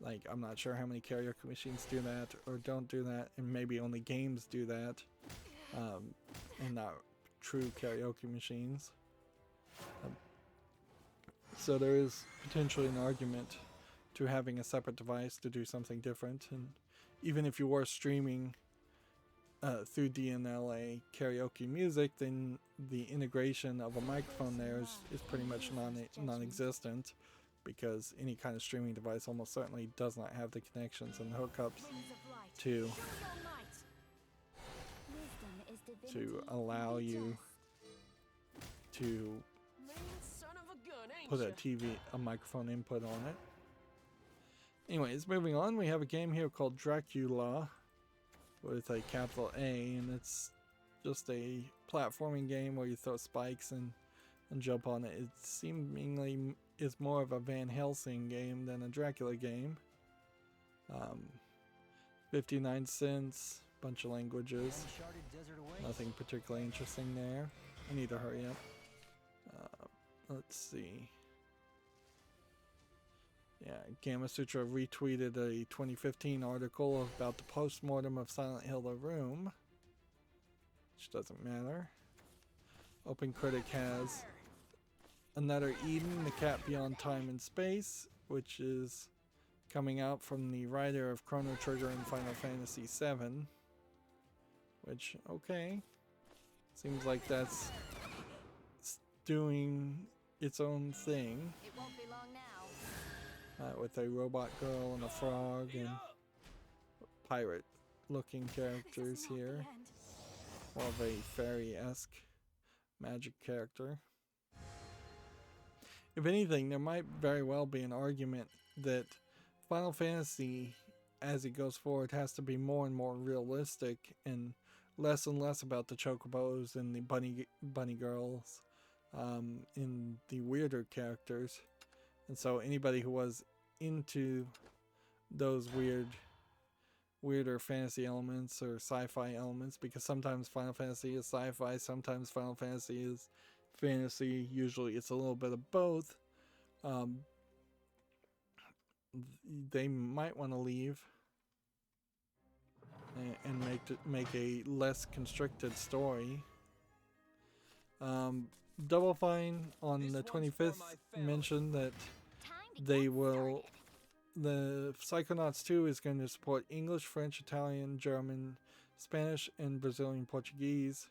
Like, I'm not sure how many karaoke machines do that or don't do that, and maybe only games do that, and not true karaoke machines. So there is potentially an argument to having a separate device to do something different, and even if you were streaming through DNLA karaoke music, then the integration of a microphone there is pretty much non-existent, because any kind of streaming device almost certainly does not have the connections and hookups to allow you to put a microphone input on it. Anyways, moving on, we have a game here called Dracula with a capital A, and it's just a platforming game where you throw spikes and jump on it. It seemingly is more of a Van Helsing game than a Dracula game. 59 cents, bunch of languages, nothing particularly interesting there. I need to hurry up. Let's see. Yeah, Gamma Sutra retweeted a 2015 article about the post-mortem of Silent Hill The Room, which doesn't matter. OpenCritic has Another Eden, The Cat Beyond Time and Space, which is coming out from the writer of Chrono Trigger and Final Fantasy VII, which, okay, seems like that's doing its own thing. It won't be long now. With a robot girl and a frog and pirate looking characters here. More of a fairy-esque magic character. If anything, there might very well be an argument that Final Fantasy, as it goes forward, has to be more and more realistic and less about the chocobos and the bunny girls, and the weirder characters. And so anybody who was into those weirder fantasy elements or sci-fi elements, because sometimes Final Fantasy is sci-fi, sometimes Final Fantasy is fantasy, usually it's a little bit of both, they might want to leave and make a less constricted story. Double Fine on the 25th mentioned that the Psychonauts 2 is going to support English, French, Italian, German, Spanish, and Brazilian Portuguese.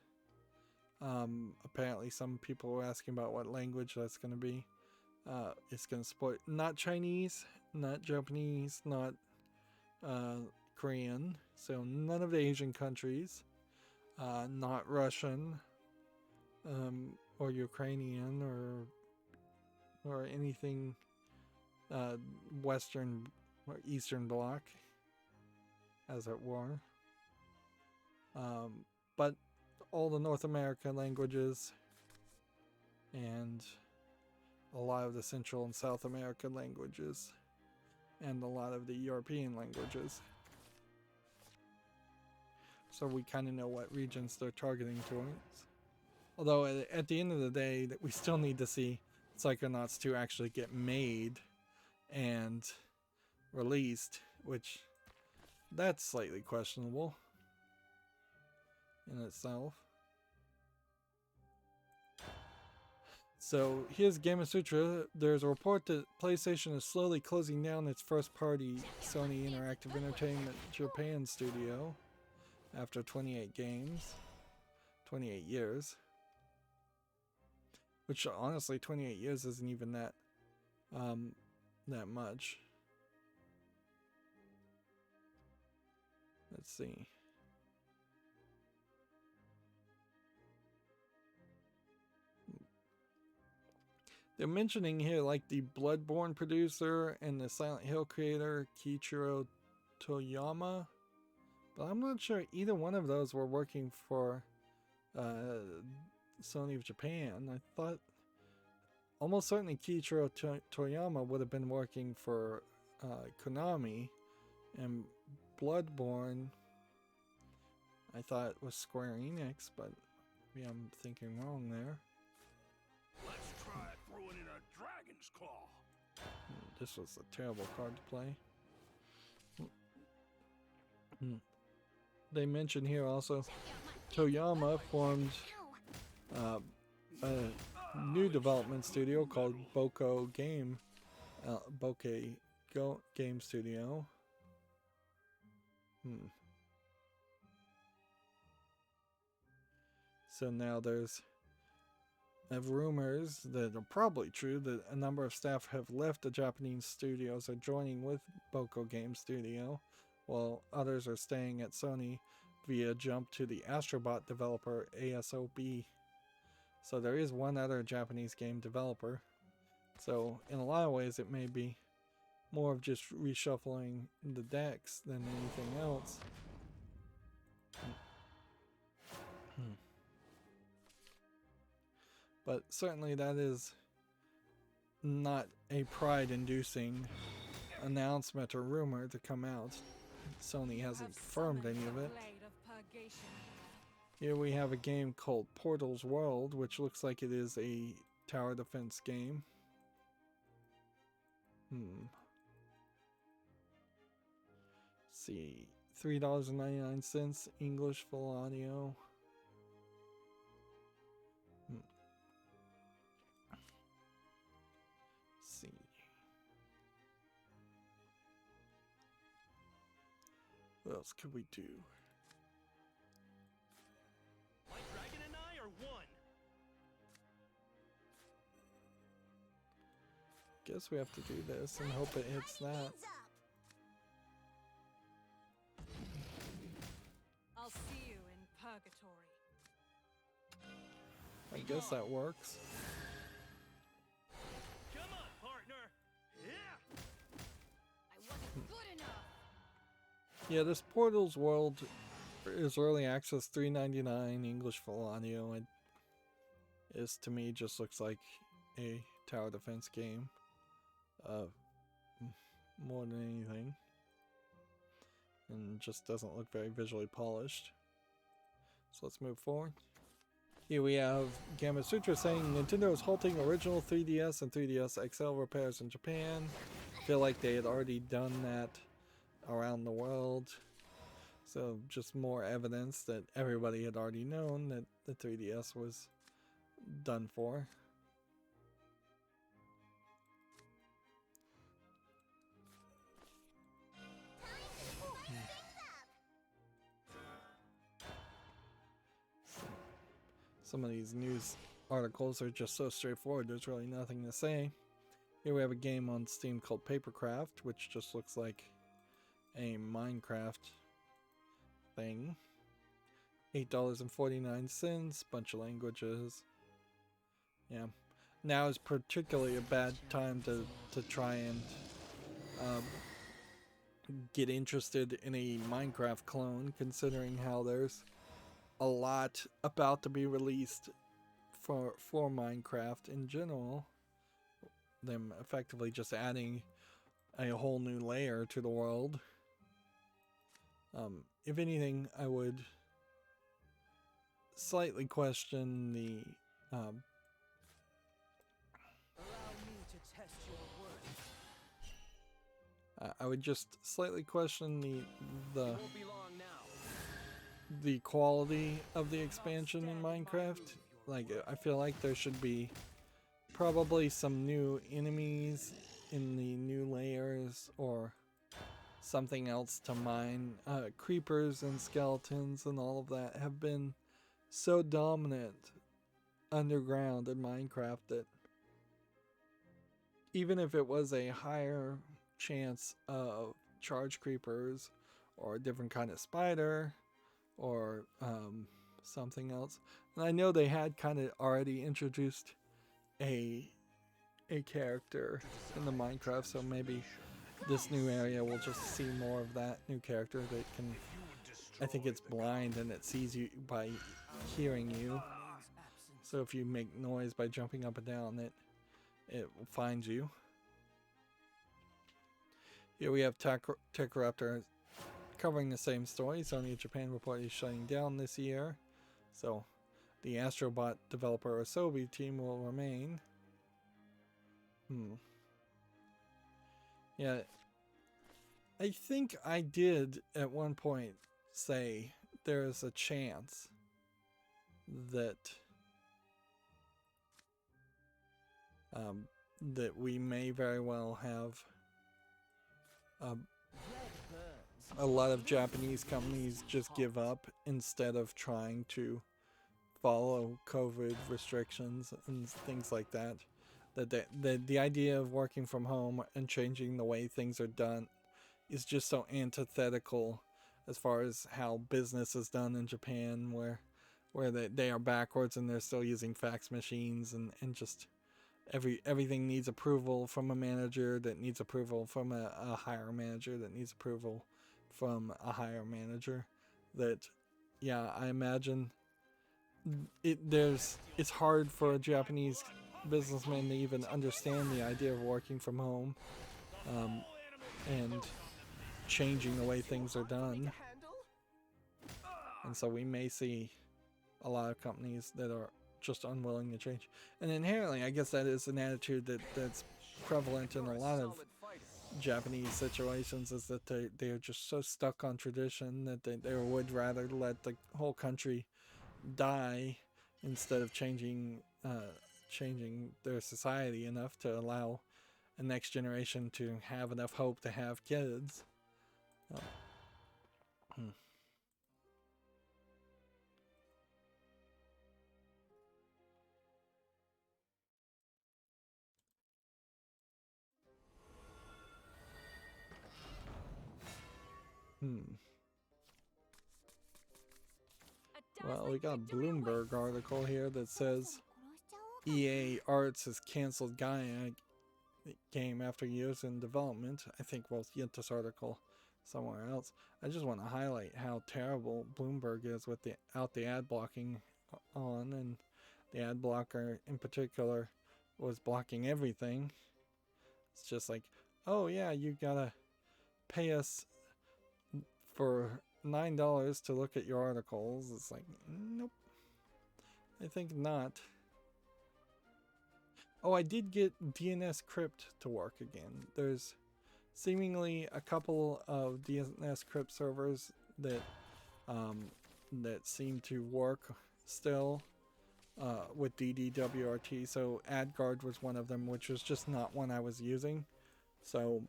Apparently some people were asking about what language that's going to be. It's going to support not Chinese, not Japanese, not Korean, so none of the Asian countries, not Russian, or Ukrainian, or anything Western or Eastern Bloc, as it were. But all the North American languages, and a lot of the Central and South American languages, and a lot of the European languages. So we kind of know what regions they're targeting towards. Although at the end of the day, that we still need to see Psychonauts 2 actually get made and released, which that's slightly questionable in itself. So here's Gamma Sutra. There's a report that PlayStation is slowly closing down its first-party Sony Interactive Entertainment Japan studio after 28 games, 28 years. Which honestly, 28 years isn't even that much. Let's see. They're mentioning here like the Bloodborne producer and the Silent Hill creator Kiichiro Toyama, but I'm not sure either one of those were working for Sony of Japan. I thought almost certainly Kiichiro Toyama would have been working for Konami, and Bloodborne I thought was Square Enix, but maybe I'm thinking wrong there. Let's try throwing in a dragon's claw. This was a terrible card to play. They mention here also Toyama formed a new development studio called Bokeh Game Studio. So now there's rumors that are probably true that a number of staff have left the Japanese studios are joining with Bokeh Game Studio, while others are staying at Sony via jump to the Astrobot developer ASOB. So there is one other Japanese game developer. So in a lot of ways it may be more of just reshuffling the decks than anything else. But certainly that is not a pride-inducing announcement or rumor to come out. Sony hasn't confirmed any of it. Here we have a game called Portal's World, which looks like it is a tower defense game. See, $3.99 English full audio. See. What else could we do? My dragon and I are one. Guess we have to do this and hope it hits that. I'll see you in purgatory. I guess that works. Come on, partner. Yeah. I wasn't good enough. Yeah, this Portal's World is early access, $3.99 English full audio. It is, to me, just looks like a tower defense game. More than anything. And just doesn't look very visually polished. So let's move forward. Here we have Gamma Sutra saying Nintendo is halting original 3DS and 3DS XL repairs in Japan. I feel like they had already done that around the world. So just more evidence that everybody had already known that the 3DS was done for. Some of these news articles are just so straightforward, there's really nothing to say. Here we have a game on Steam called Papercraft, which just looks like a Minecraft thing. $8.49, bunch of languages. Yeah. Now is particularly a bad time to try and get interested in a Minecraft clone, considering how there's a lot about to be released for Minecraft in general. Them effectively just adding a whole new layer to the world. If anything, I would slightly question the Allow me to test your worth. I would just slightly question It won't be long now. the quality of the expansion in Minecraft. Like, I feel like there should be probably some new enemies in the new layers or something else to mine. Creepers and skeletons and all of that have been so dominant underground in Minecraft that even if it was a higher chance of charge creepers or a different kind of spider or something else, and I know they had kind of already introduced a character in the Minecraft, so maybe this new area will just see more of that new character that can, I think it's blind and it sees you by hearing you, so if you make noise by jumping up and down, it will find you. Here we have Techraptor covering the same story. Sony Japan reportedly shutting down this year, so the Astrobot developer Asobi team will remain. Yeah, I think I did at one point say there's a chance that that we may very well have a lot of Japanese companies just give up instead of trying to follow COVID restrictions and things like that. That the idea of working from home and changing the way things are done is just so antithetical as far as how business is done in Japan, where they are backwards and they're still using fax machines and just everything needs approval from a manager that needs approval from a higher manager that needs approval from a higher manager. That, yeah, I imagine it's hard for a Japanese businessman to even understand the idea of working from home and changing the way things are done. And so we may see a lot of companies that are just unwilling to change. And inherently, I guess that is an attitude that's prevalent in a lot of Japanese situations, is that they are just so stuck on tradition that they would rather let the whole country die instead of changing their society enough to allow a next generation to have enough hope to have kids. Well, we got a Bloomberg article here that says EA Arts has canceled Gaia game after years in development. I think we'll get this article somewhere else. I just want to highlight how terrible Bloomberg is without the ad blocking on, and the ad blocker in particular was blocking everything. It's just like, oh yeah, you gotta pay us for $9 to look at your articles. It's like, nope, I think not. Oh, I did get DNS Crypt to work again. There's seemingly a couple of DNS Crypt servers that seem to work still with DDWRT. So AdGuard was one of them, which was just not one I was using. So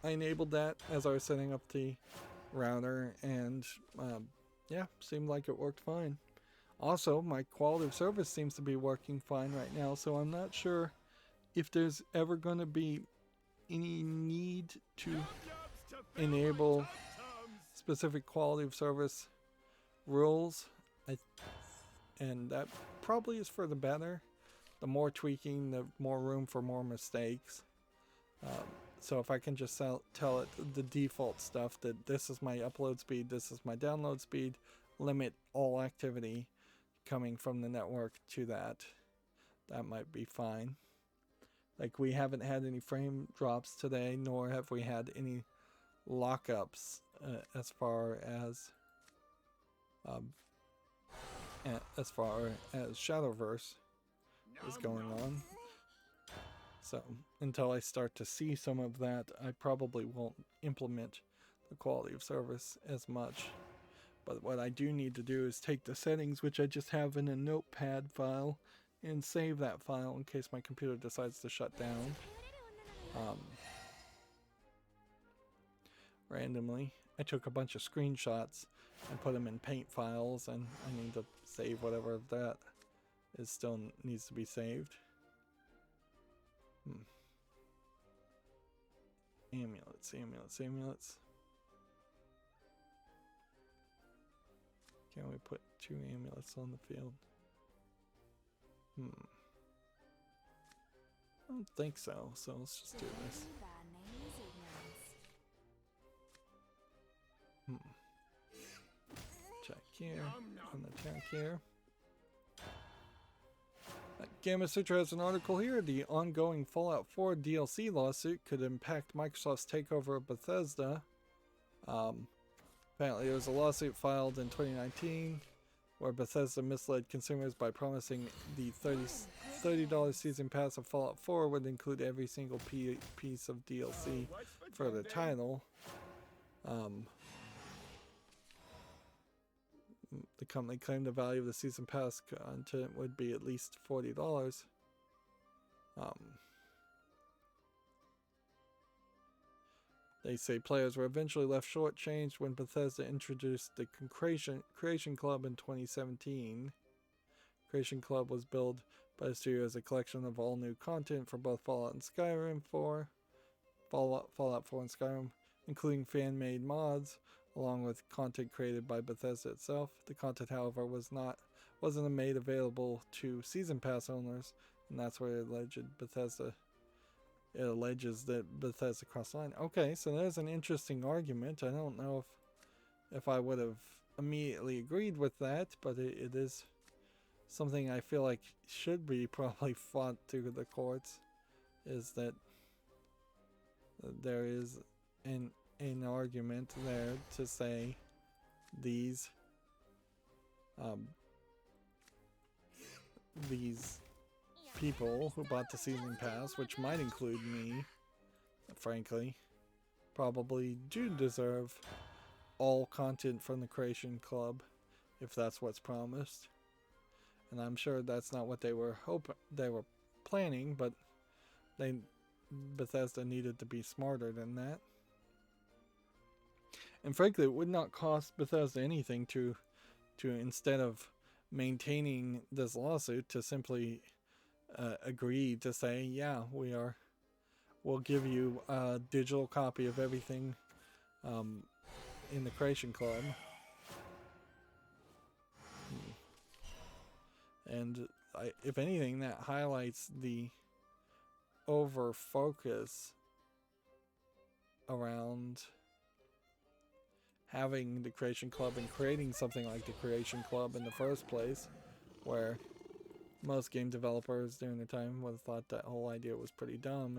I enabled that as I was setting up the router, and yeah, seemed like it worked fine. Also, my quality of service seems to be working fine right now, so I'm not sure if there's ever going to be any need to enable specific quality of service rules. And that probably is for the better. The more tweaking, the more room for more mistakes. So if I can just tell it the default stuff, that this is my upload speed, this is my download speed, limit all activity, coming from the network to that. That might be fine. Like, we haven't had any frame drops today, nor have we had any lockups as far as Shadowverse is going on. So until I start to see some of that, I probably won't implement the quality of service as much. But what I do need to do is take the settings, which I just have in a notepad file, and save that file in case my computer decides to shut down randomly. I took a bunch of screenshots and put them in paint files, and I need to save whatever of that is still needs to be saved. Amulets, amulets, amulets. Can we put 2 amulets on the field? I don't think so, so let's just do this. Check here, on the check here. Gamma Sutra has an article here. The ongoing Fallout 4 DLC lawsuit could impact Microsoft's takeover of Bethesda. Apparently there was a lawsuit filed in 2019 where Bethesda misled consumers by promising the $30 season pass of Fallout 4 would include every single piece of DLC for the title. The company claimed the value of the season pass content would be at least $40. They say players were eventually left shortchanged when Bethesda introduced the Creation Club in 2017. Creation Club was billed by the studio as a collection of all new content for both Fallout and Skyrim Fallout 4 and Skyrim, including fan-made mods, along with content created by Bethesda itself. The content, however, wasn't made available to Season Pass owners, and that's where it alleges that Bethesda crossed the line. Okay, so there's an interesting argument. I don't know if I would have immediately agreed with that, but it is something I feel like should be probably fought through the courts, is that there is an argument there to say these people who bought the season pass, which might include me, frankly, probably do deserve all content from the Creation Club if that's what's promised. And I'm sure that's not what they were planning, but Bethesda needed to be smarter than that. And frankly, it would not cost Bethesda anything to instead of maintaining this lawsuit, to simply agree to say, yeah, we'll give you a digital copy of everything in the Creation Club. And if anything, that highlights the over focus around having the Creation Club and creating something like the Creation Club in the first place, where most game developers during the time would have thought that whole idea was pretty dumb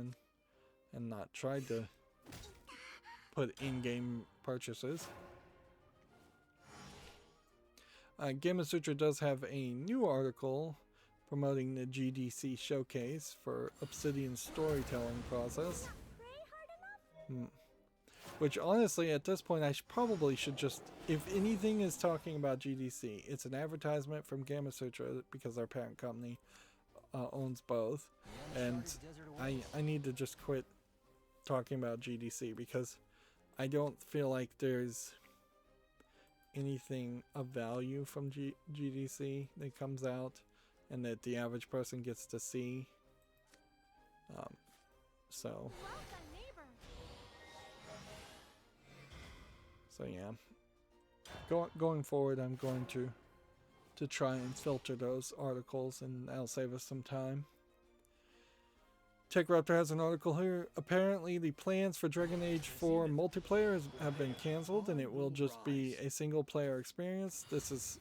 and not tried to put in-game purchases. Gamma Sutra does have a new article promoting the GDC showcase for Obsidian's storytelling process. Which honestly, at this point, I probably should just, if anything is talking about GDC, it's an advertisement from Gamma Sutra because our parent company owns both. And I need to just quit talking about GDC because I don't feel like there's anything of value from GDC that comes out and that the average person gets to see. So yeah, going forward, I'm going to try and filter those articles, and that'll save us some time. TechRaptor has an article here. Apparently, the plans for Dragon Age 4 multiplayer have been canceled, and it will just be a single-player experience. This is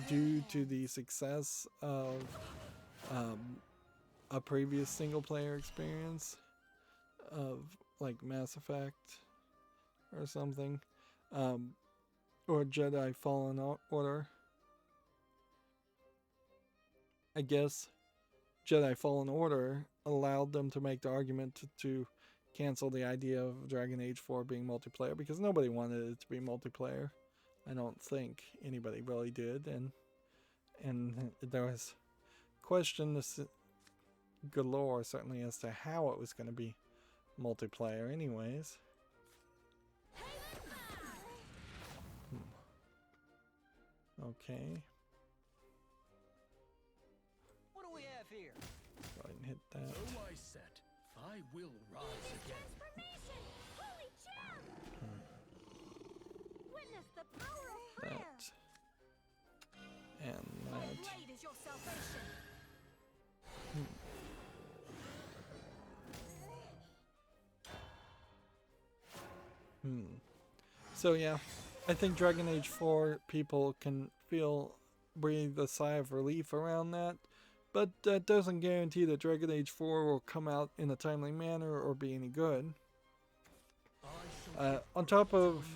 due to the success of a previous single player experience of like Mass Effect or something, or Jedi Fallen Order. I guess Jedi Fallen Order allowed them to make the argument to cancel the idea of Dragon Age 4 being multiplayer, because nobody wanted it to be multiplayer. I don't think anybody really did, and there was questions galore certainly as to how it was going to be multiplayer anyways. Okay. What do we have here? Go ahead and hit that. So I set. I will rise again. Transformation! Holy jump! Witness the power of prayer! That. And My that. blade is your salvation! So yeah, I think Dragon Age 4 people can breathe a sigh of relief around that, but that doesn't guarantee that Dragon Age 4 will come out in a timely manner or be any good. On top of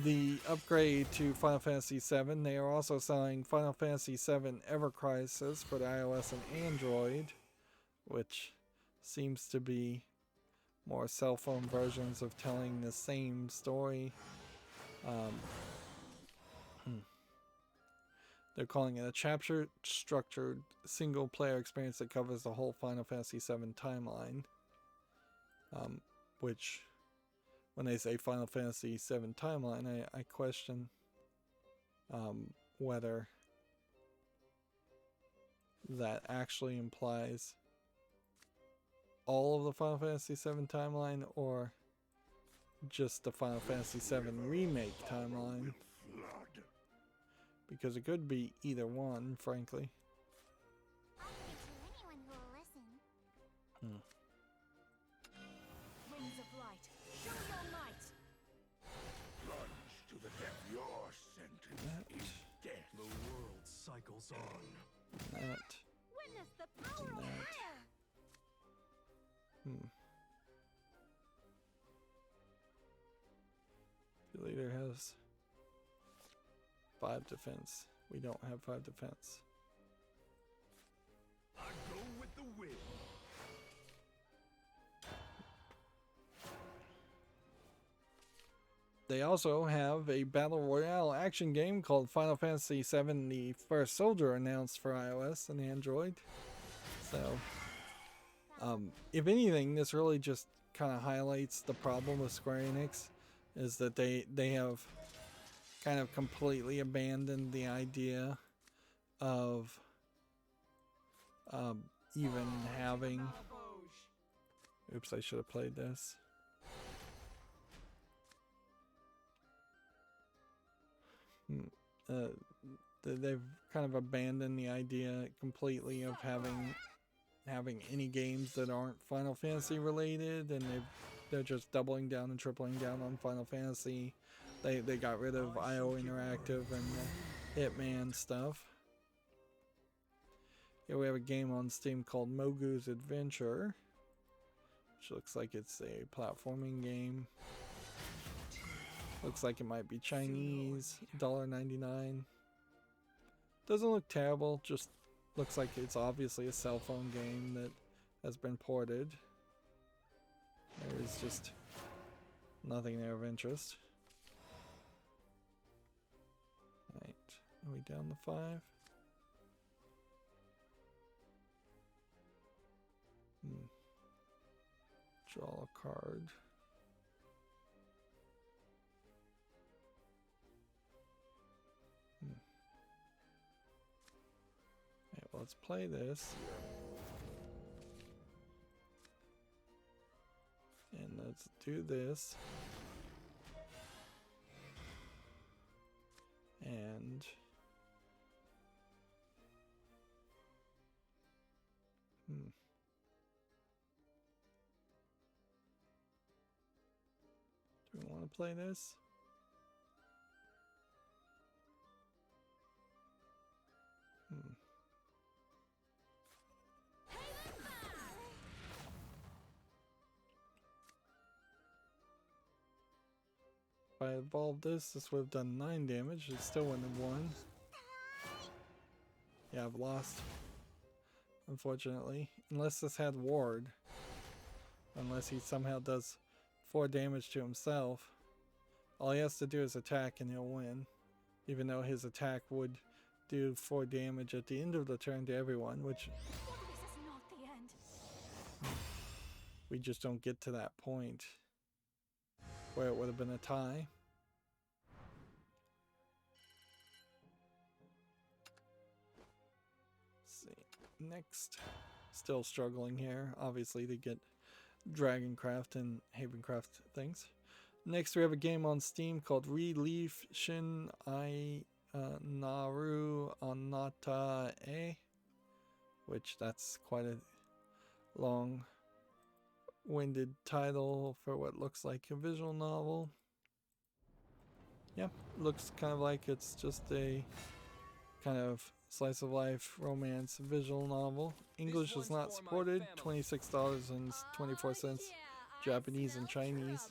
the upgrade to Final Fantasy VII, they are also selling Final Fantasy VII Ever Crisis for the iOS and Android, which seems to be more cell phone versions of telling the same story. They're calling it a chapter-structured single-player experience that covers the whole Final Fantasy VII timeline. Which, when they say Final Fantasy VII timeline, I question whether that actually implies all of the Final Fantasy VII timeline, or just the Final Fantasy VII Remake timeline. Because it could be either one, frankly. I'll give it to anyone who will listen. Wings of light, show your might! Plunge to the depth. Your sentence is death. The world cycles on. That. Witness the power of That. prayer! The leader has 5 defense. We don't have 5 defense. I go with the wind. They also have a Battle Royale action game called Final Fantasy VII The First Soldier announced for iOS and Android. So, if anything, this really just kind of highlights the problem with Square Enix, is that they have kind of completely abandoned the idea of even having... Oops, I should have played this. They've kind of abandoned the idea completely of having any games that aren't Final Fantasy related, and they're just doubling down and tripling down on Final Fantasy. They got rid of IO Interactive and the Hitman stuff. Here we have a game on Steam called Mogu's Adventure, which looks like it's a platforming game. Looks like it might be Chinese, $1.99. Doesn't look terrible, just looks like it's obviously a cell phone game that has been ported. There's just nothing there of interest. Right, are we down to 5? Draw a card. Alright, well, let's play this. And let's do this. And do we want to play this? I evolved this would have done 9 damage. It still wouldn't have won. Yeah, I've lost. Unfortunately. Unless this had ward. Unless he somehow does 4 damage to himself. All he has to do is attack and he'll win. Even though his attack would do 4 damage at the end of the turn to everyone, which This is not the end. we just don't get to that point where it would have been a tie. Let's see. Next, still struggling here, obviously, to get Dragoncraft and Havencraft things. Next, we have a game on Steam called Relief Shin I Naru Anata E, which that's quite a long-winded title for what looks like a visual novel. Yeah, looks kind of like it's just a kind of slice of life romance visual novel. English is not supported, $26.24, Japanese and Chinese,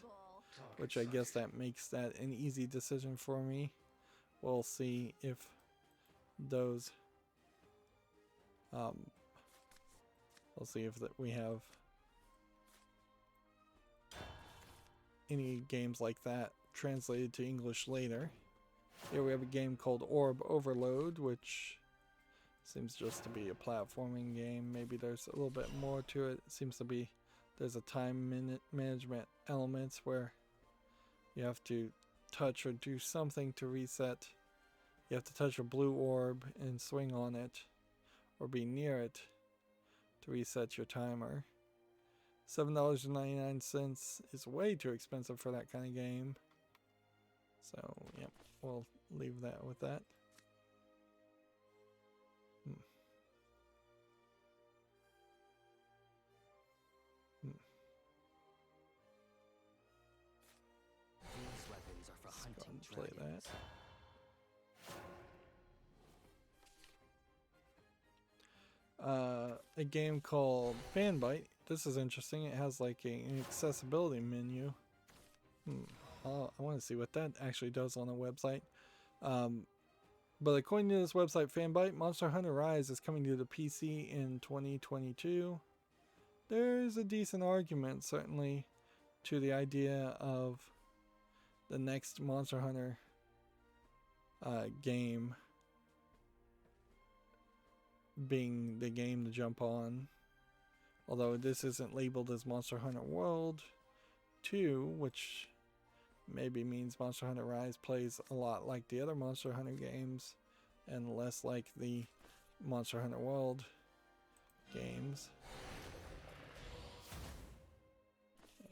which I guess that makes that an easy decision for me. We'll see if those we'll see if we have any games like that translated to English later. Here we have a game called Orb Overload, which seems just to be a platforming game. Maybe there's a little bit more to it. It seems to be there's a time management element where you have to touch or do something to reset. You have to touch a blue orb and swing on it or be near it to reset your timer. $7.99 is way too expensive for that kind of game. So, yep, we'll leave that with that. These weapons are for hunting Play dragons. that. A game called Fanbyte. This is interesting. It has like an accessibility menu. I want to see what that actually does on a website. But according to this website, Fanbyte, Monster Hunter Rise is coming to the PC in 2022. There's a decent argument, certainly, to the idea of the next Monster Hunter game being the game to jump on. Although this isn't labeled as Monster Hunter World 2, which maybe means Monster Hunter Rise plays a lot like the other Monster Hunter games and less like the Monster Hunter World games.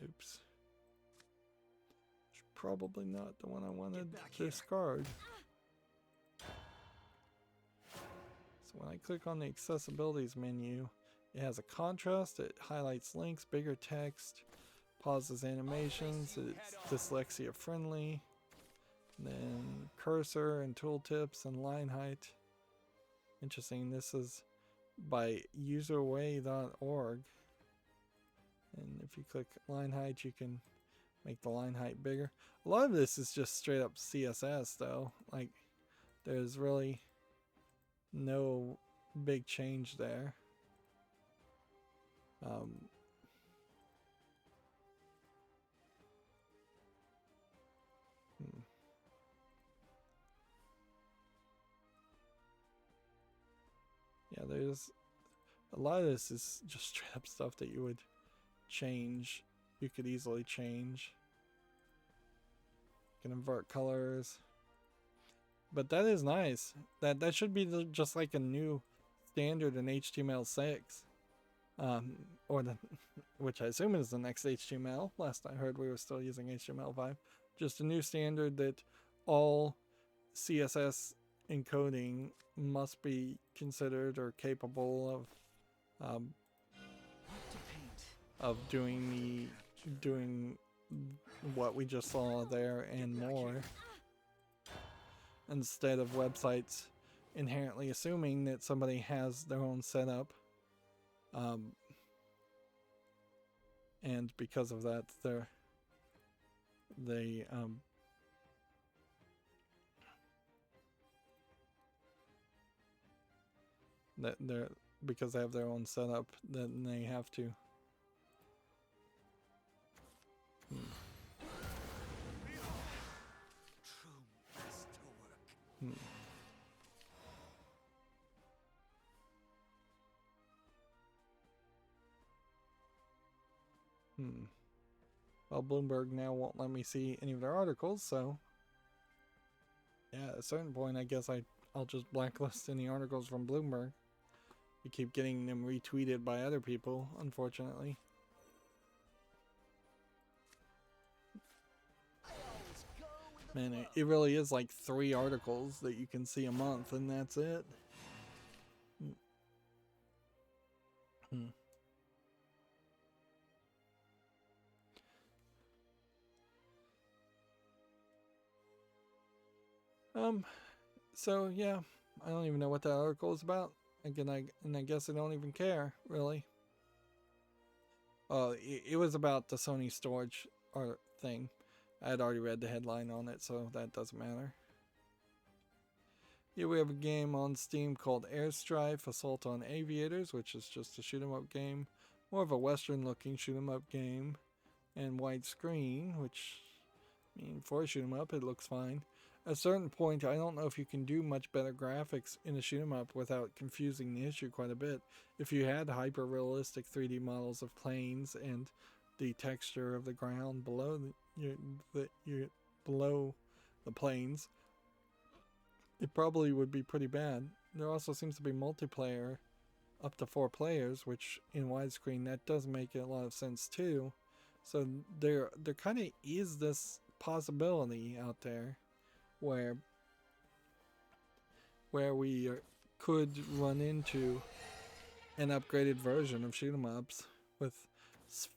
Oops. Probably not the one I wanted to discard. So when I click on the Accessibilities menu, it has a contrast, it highlights links, bigger text, pauses animations, it's dyslexia friendly, and then cursor and tooltips and line height. Interesting, this is by userway.org. And if you click line height, you can make the line height bigger. A lot of this is just straight up CSS though. Like, there's really no big change there. Yeah, there's a lot of this is just straight up stuff that you would change. You could easily change. You can invert colors. But that is nice. That should be just like a new standard in HTML6. Or the, which I assume is the next HTML. Last I heard we were still using HTML5. Just a new standard that all CSS encoding must be considered or capable of doing what we just saw there and more, instead of websites inherently assuming that somebody has their own setup, and because of that they that they're because they have their own setup, then they have to. True masterwork. Well, Bloomberg now won't let me see any of their articles, so yeah, at a certain point, I guess I'll just blacklist any articles from Bloomberg. We keep getting them retweeted by other people, unfortunately. Man, it really is like 3 articles that you can see a month, and that's it. So yeah, I don't even know what that article is about. Again, I guess I don't even care, really. It was about the Sony storage thing. I had already read the headline on it, so that doesn't matter. Here we have a game on Steam called Strife Assault on Aviators, which is just a shoot 'em up game. More of a Western looking shoot 'em up game. And widescreen, which, I mean, for a shoot 'em up, it looks fine. At a certain point, I don't know if you can do much better graphics in a shoot 'em up without confusing the issue quite a bit. If you had hyper realistic 3D models of planes and the texture of the ground below below the planes, it probably would be pretty bad. There also seems to be multiplayer up to 4 players, which in widescreen that does make a lot of sense too. So there kind of is this possibility out there where we could run into an upgraded version of shoot 'em ups with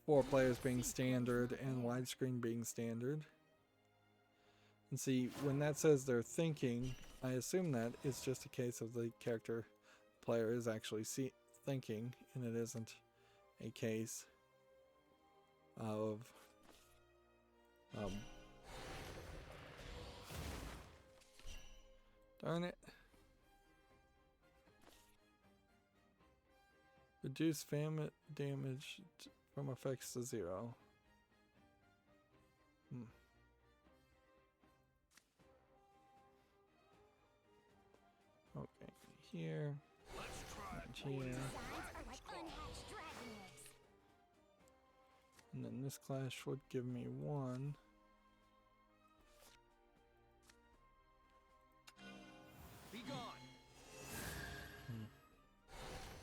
4 players being standard and widescreen being standard. And see, when that says they're thinking, I assume that it's just a case of the character player is actually thinking, and it isn't a case of darn it. Reduce fan damage from effects to 0. Okay, here. And here. And then this clash would give me 1. Be gone.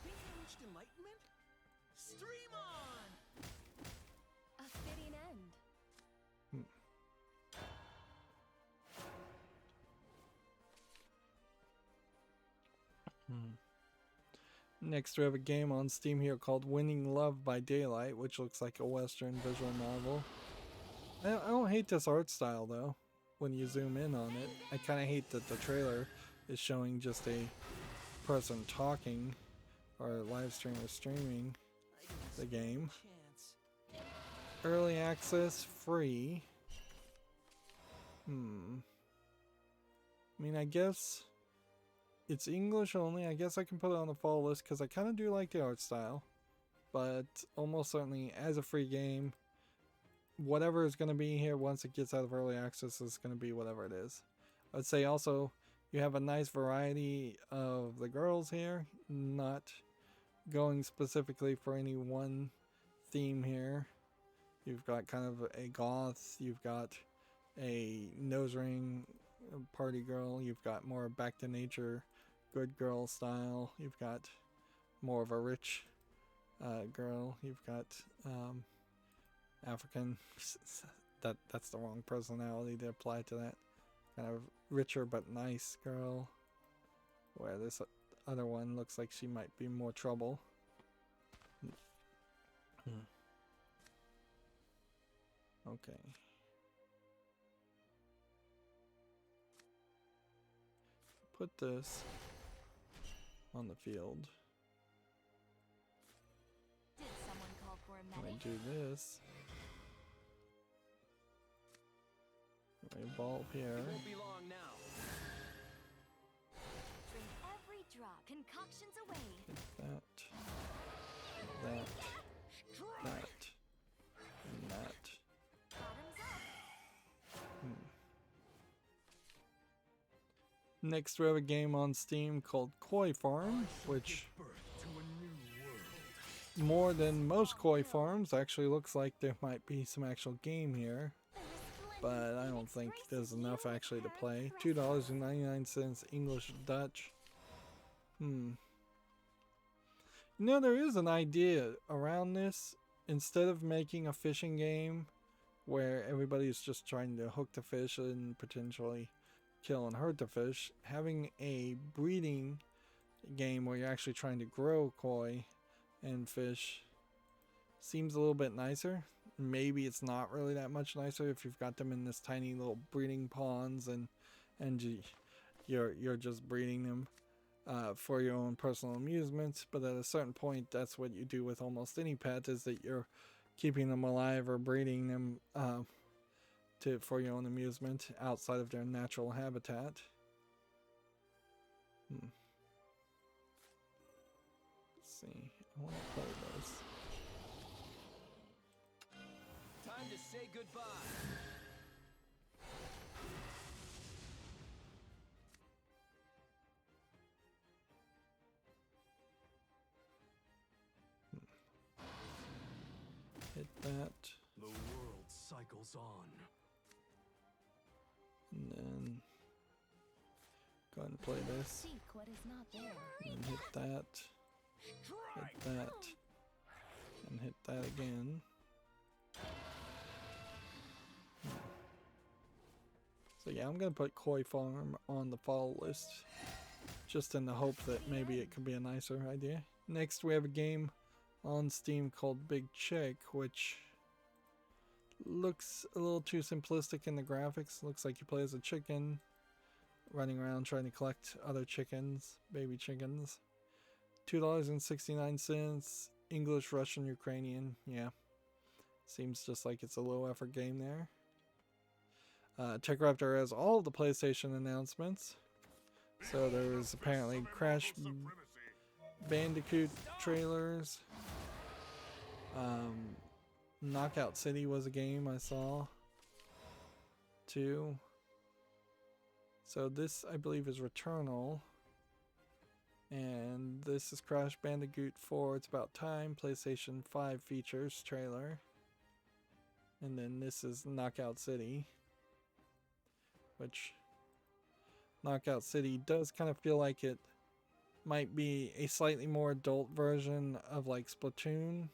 We reached enlightenment? Stream on! A fitting end. Next, we have a game on Steam here called Winning Love by Daylight, which looks like a Western visual novel. I don't hate this art style, though, when you zoom in on it. I kind of hate that the trailer is showing just a person talking, or a live streamer streaming the game. Early access, free. I mean, I guess it's English only. I guess I can put it on the fall list because I kind of do like the art style. But almost certainly, as a free game, whatever is going to be here once it gets out of early access is going to be whatever it is. I'd say also, you have a nice variety of the girls here. Not going specifically for any one theme here. You've got kind of a goth. You've got a nose ring party girl. You've got more back to nature good girl style. You've got more of a rich girl. You've got African. That's the wrong personality to apply to that. Kind of richer but nice girl. Where this other one looks like she might be more trouble. Okay. Put this on the field. Did someone call for a Let me medic? do this. Let me evolve here. It won't be long now. Drink every drop. Concoctions away. Next, we have a game on Steam called Koi Farm, which, Birth to a new world. more than most koi farms, actually looks like there might be some actual game here. But I don't think there's enough actually to play. $2.99 English Dutch. You know, there is an idea around this. Instead of making a fishing game where everybody's just trying to hook the fish and potentially kill and hurt the fish, having a breeding game where you're actually trying to grow koi and fish seems a little bit nicer. Maybe it's not really that much nicer if you've got them in this tiny little breeding ponds and you're just breeding them for your own personal amusement. But at a certain point, that's what you do with almost any pet, is that you're keeping them alive or breeding them for your own amusement outside of their natural habitat. Let's see. I want to play this. Time to say goodbye. Hit that. The world cycles on. And then go ahead and play this. Seek what is not there. And hit that. Hit that. And hit that again. So yeah, I'm gonna put Koi Farm on the fall list, just in the hope that maybe it could be a nicer idea. Next, we have a game on Steam called Big Chick, which looks a little too simplistic in the graphics. Looks like you play as a chicken, running around trying to collect other chickens, baby chickens. $2.69, English, Russian, Ukrainian. Yeah, seems just like it's a low effort game there. TechRaptor has all of the PlayStation announcements. So there was apparently Crash Bandicoot trailers. Knockout City was a game I saw too. So this, I believe, is Returnal. And this is Crash Bandicoot 4, It's About Time, PlayStation 5 features trailer. And then this is Knockout City, which Knockout City does kind of feel like it might be a slightly more adult version of like Splatoon.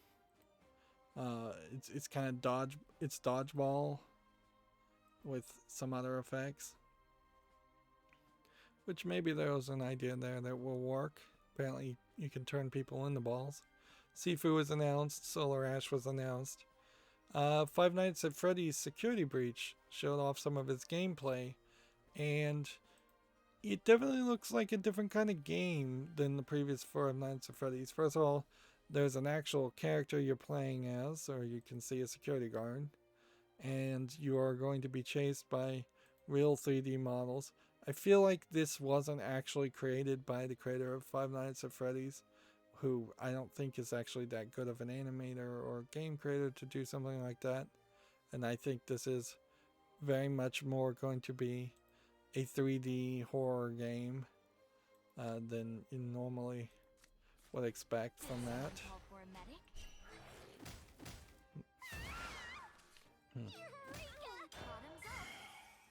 It's kind of dodgeball with some other effects, which maybe there was an idea there that will work. Apparently you can turn people into balls. Sifu was announced, Solar Ash was announced. Five Nights at Freddy's Security Breach showed off some of its gameplay, and it definitely looks like a different kind of game than the previous Five Nights at Freddy's. First of all, there's an actual character you're playing as, or you can see a security guard, and you are going to be chased by real 3D models. I feel like this wasn't actually created by the creator of Five Nights at Freddy's, who I don't think is actually that good of an animator or game creator to do something like that. And I think this is very much more going to be a 3D horror game than you normally would expect from that. Call for a medic. Bottoms up.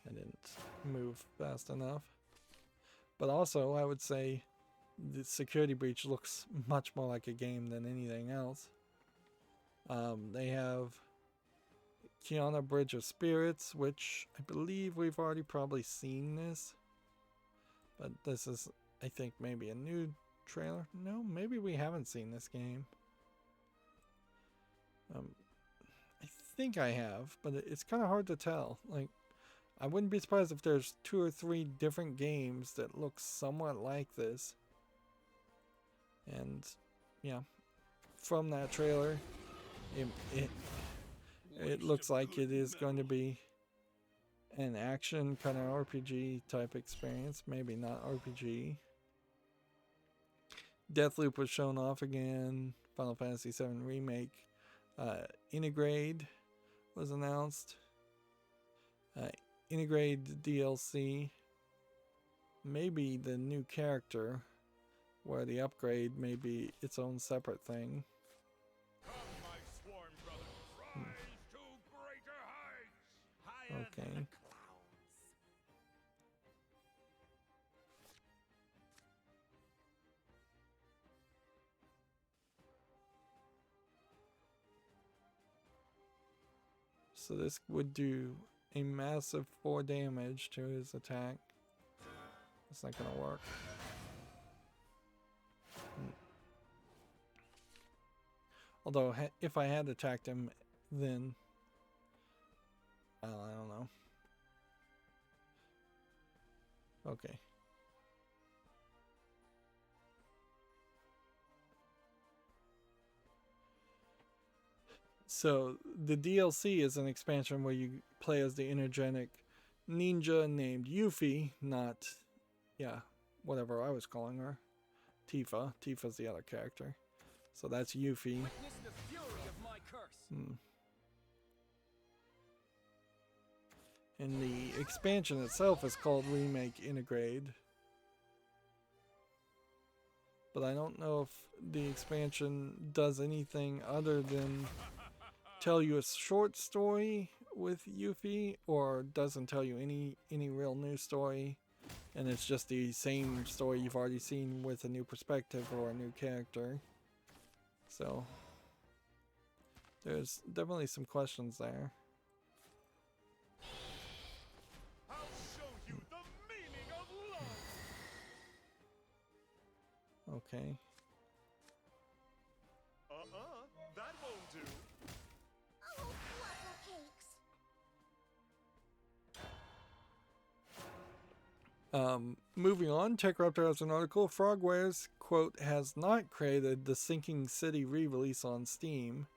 I didn't move fast enough. But also, I would say the Security Breach looks much more like a game than anything else. They have Kiana Bridge of Spirits, which I believe we've already probably seen this. But this is, I think, maybe a new trailer. No, maybe we haven't seen this game. I think I have, but it's kind of hard to tell. Like, I wouldn't be surprised if there's 2 or 3 different games that look somewhat like this. And yeah, from that trailer, it looks like it is going to be an action kind of RPG type experience. Maybe not RPG. Deathloop was shown off again. Final Fantasy VII Remake. Integrate was announced. Integrate DLC. maybe the new character, where the upgrade may be its own separate thing. Come, my sworn brothers, rise to greater heights. Higher Okay. than the clouds. So this would do a massive 4 damage to his attack. It's not gonna work. Although, if I had attacked him, then I don't know. Okay. So the DLC is an expansion where you play as the energetic ninja named Yuffie, not, yeah, whatever I was calling her. Tifa. Tifa's the other character. So that's Yuffie. Witness the fury of my curse. And the expansion itself is called Remake Integrate. But I don't know if the expansion does anything other than tell you a short story with Yuffie, or doesn't tell you any real new story, and it's just the same story you've already seen with a new perspective or a new character. So there's definitely some questions there. I'll show you the meaning of love. Okay. That won't do. Oh, waffle cakes. Moving on, TechRaptor has an article. Frogwares, quote, has not created the Sinking City re-release on Steam.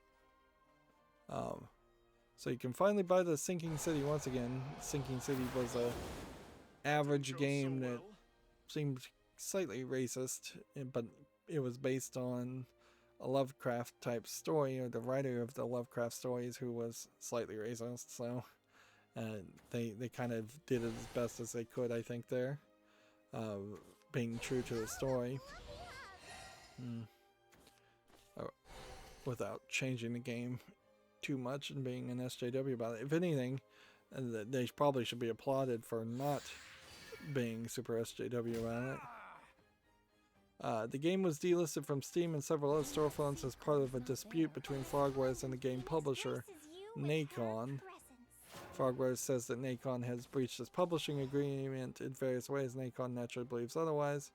So you can finally buy the Sinking City once again. Sinking City was a average game that seemed slightly racist, but it was based on a Lovecraft type story, or the writer of the Lovecraft stories who was slightly racist, so they kind of did it as best as they could, I think, there, being true to the story, without changing the game too much and being an SJW about it. If anything, they probably should be applauded for not being super SJW about it. The game was delisted from Steam and several other storefronts as part of a dispute between Frogwares and the game publisher, Nacon. Frogwares says that Nacon has breached its publishing agreement in various ways. Nacon naturally believes otherwise.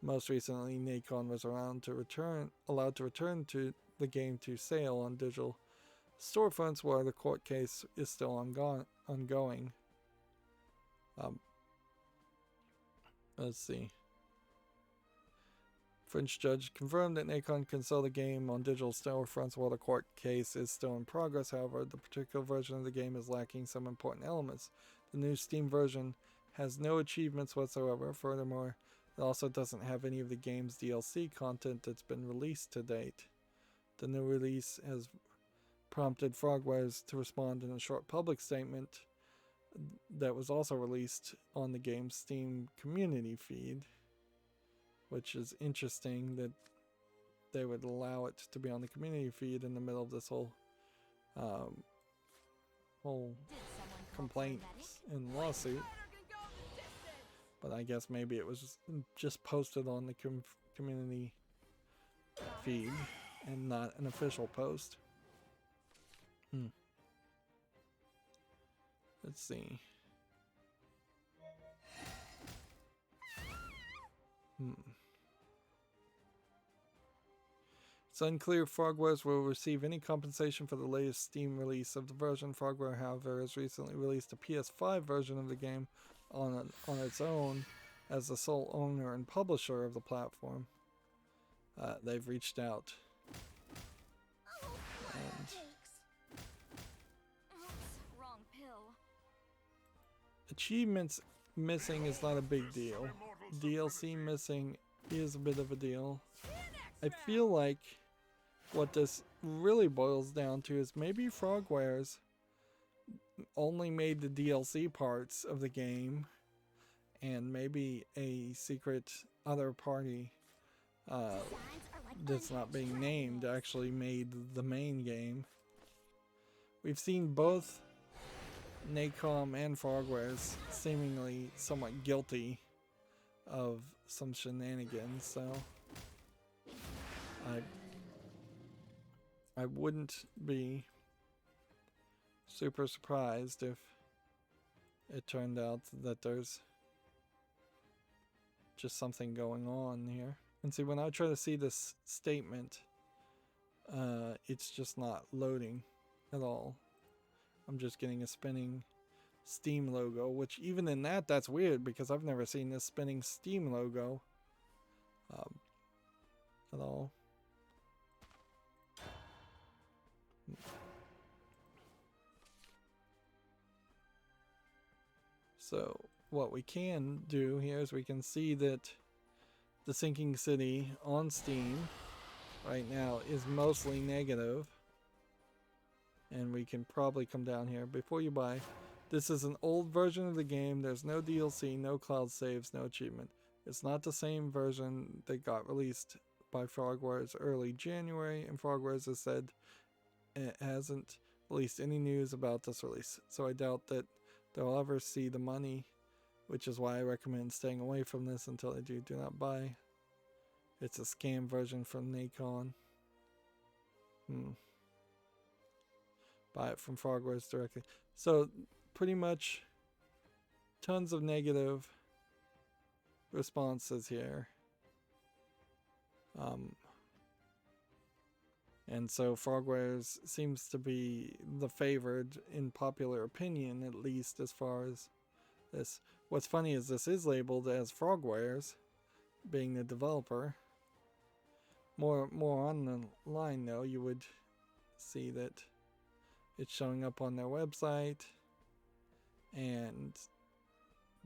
Most recently, Nacon was allowed to return to the game to sale on digital storefronts, where the court case is still ongoing. Let's see. French judge confirmed that Nacon can sell the game on digital storefronts while the court case is still in progress. However, the particular version of the game is lacking some important elements. The new Steam version has no achievements whatsoever. Furthermore, it also doesn't have any of the game's DLC content that's been released to date. The new release has prompted Frogwares to respond in a short public statement that was also released on the game's Steam community feed, which is interesting that they would allow it to be on the community feed in the middle of this whole complaints and lawsuit. But I guess maybe it was just posted on the community feed and not an official post. Let's see. It's unclear if Frogwares will receive any compensation for the latest Steam release of the version. Frogware, however, has recently released a PS5 version of the game on its own as the sole owner and publisher of the platform. They've reached out. And Wrong pill. achievements missing is not a big deal. DLC missing is a bit of a deal. I feel like what this really boils down to is maybe Frogwares only made the DLC parts of the game and maybe a secret other party that's not being named actually made the main game. We've seen both Nacom and Frogwares seemingly somewhat guilty of some shenanigans, so I wouldn't be super surprised if it turned out that there's just something going on here. And see, when I try to see this statement, it's just not loading at all. I'm just getting a spinning Steam logo, which even in that, that's weird because I've never seen this spinning Steam logo at all. So what we can do here is we can see that the Sinking City on Steam right now is mostly negative. And we can probably come down here. Before you buy, this is an old version of the game. There's no DLC, no cloud saves, no achievement. It's not the same version that got released by Frogwares early January, and Frogwares has said it hasn't released any news about this release. So I doubt that they'll ever see the money, which is why I recommend staying away from this until they do not buy. It's a scam version from Nacon. Buy it from Frogwares directly. So pretty much tons of negative responses here. And so Frogwares seems to be the favored in popular opinion, at least as far as this. What's funny is this is labeled as Frogwares, being the developer. More on the line though, you would see that it's showing up on their website, and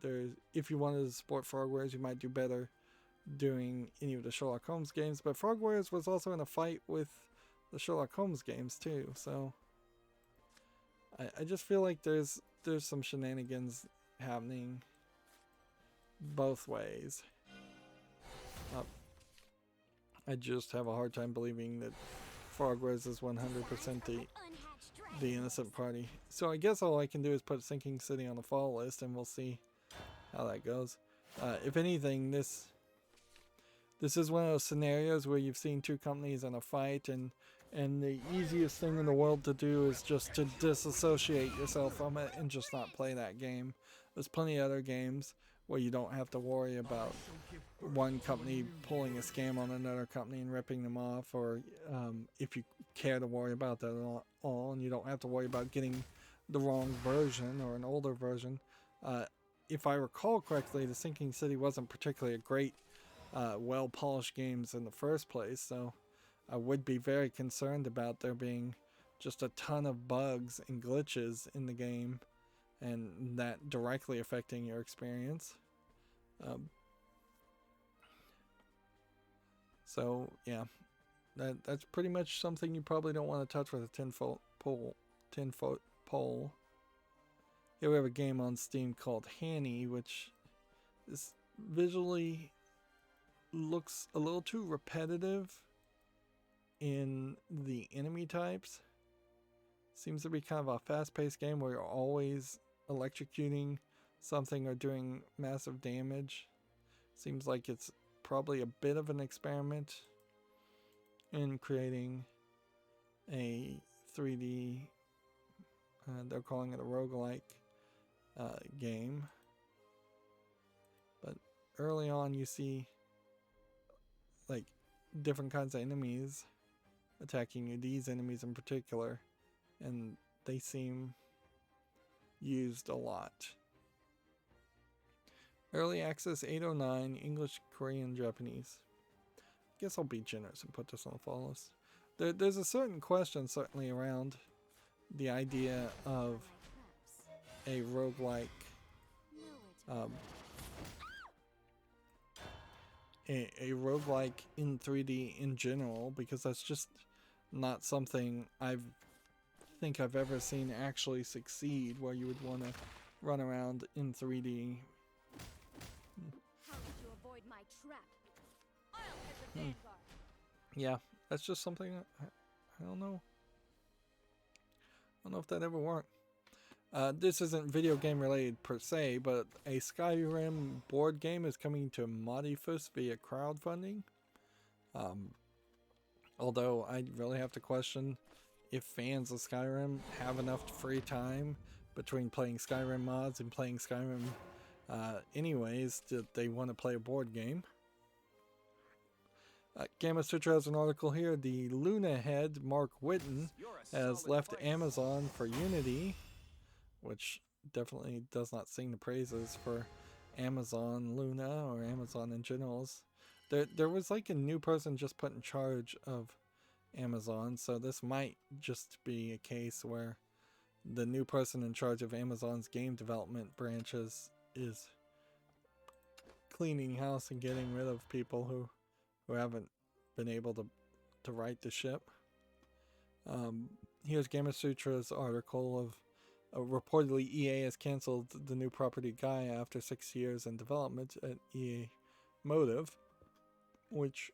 there's, if you wanted to support Frogwares, you might do better doing any of the Sherlock Holmes games. But Frogwares was also in a fight with the Sherlock Holmes games too, so I just feel like there's some shenanigans happening both ways. I just have a hard time believing that Frogwares is 100% the innocent party. So I guess all I can do is put Sinking City on the fall list, and we'll see how that goes. If anything, this is one of those scenarios where you've seen two companies in a fight, and the easiest thing in the world to do is just to disassociate yourself from it and just not play that game. There's plenty of other games where you don't have to worry about one company pulling a scam on another company and ripping them off, or if you care to worry about that at all, and you don't have to worry about getting the wrong version or an older version. If I recall correctly, the Sinking City wasn't particularly a great, well-polished games in the first place, so I would be very concerned about there being just a ton of bugs and glitches in the game, and that directly affecting your experience. So yeah, that's pretty much something you probably don't want to touch with a 10-foot pole. Here we have a game on Steam called Hanny, which is visually looks a little too repetitive in the enemy types. Seems to be kind of a fast-paced game where you're always electrocuting something or doing massive damage. Seems like it's probably a bit of an experiment in creating a 3D, they're calling it a roguelike game. But early on you see like different kinds of enemies attacking you, these enemies in particular, and they seem used a lot. Early access 809, English, Korean, Japanese. Guess I'll be generous and put this on the fall list. There's a certain question certainly around the idea of a roguelike, a roguelike in 3D in general, because that's just not something I think I've ever seen actually succeed, where you would want to run around in 3D I'll head the vanguard. Yeah, that's just something I don't know. I don't know if that ever worked. This isn't video game related per se, but a Skyrim board game is coming to Modifus via crowdfunding. Although I really have to question if fans of Skyrim have enough free time between playing Skyrim mods and playing Skyrim anyways that they want to play a board game. Gamma Sutra has an article here. The Luna head, Mark Whitten, has left Amazon for Unity, which definitely does not sing the praises for Amazon Luna or Amazon in general. There was like a new person just put in charge of Amazon, so this might just be a case where the new person in charge of Amazon's game development branches is cleaning house and getting rid of people who haven't been able to right the ship. Here's Gamma Sutra's article of reportedly EA has canceled the new property Gaia after 6 years in development at EA Motive, which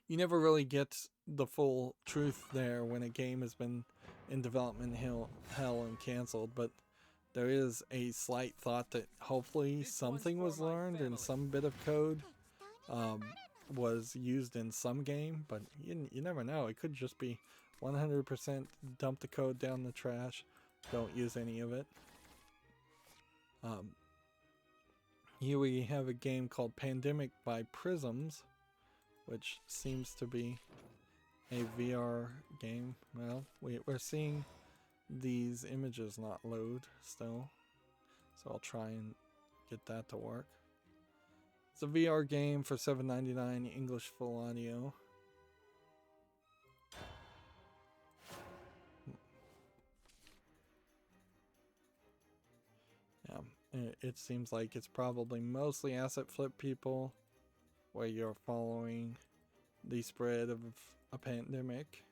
you never really get the full truth there when a game has been in development hell and canceled, but there is a slight thought that hopefully something was learned and some bit of code was used in some game, but you never know. It could just be 100% dump the code down the trash, don't use any of it. Here we have a game called Pandemic by Prisms, which seems to be a VR game. Well, we're seeing these images not load still, so I'll try and get that to work. It's a VR game for $7.99, English full audio. Yeah, it seems like it's probably mostly asset flip people, where you're following the spread of a pandemic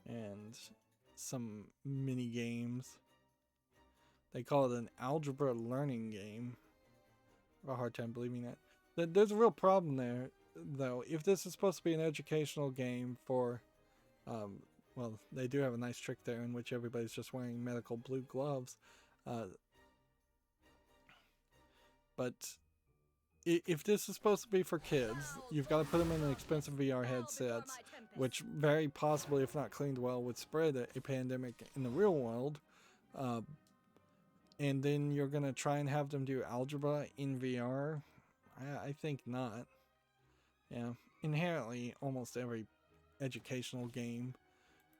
and some mini games. They call it an algebra learning game. I have a hard time believing that. There's a real problem there, though. If this is supposed to be an educational game for, well, they do have a nice trick there in which everybody's just wearing medical blue gloves. But if this is supposed to be for kids, you've got to put them in an expensive VR headsets, which very possibly, if not cleaned well, would spread a pandemic in the real world. And then you're going to try and have them do algebra in VR? I think not. Yeah, inherently, almost every educational game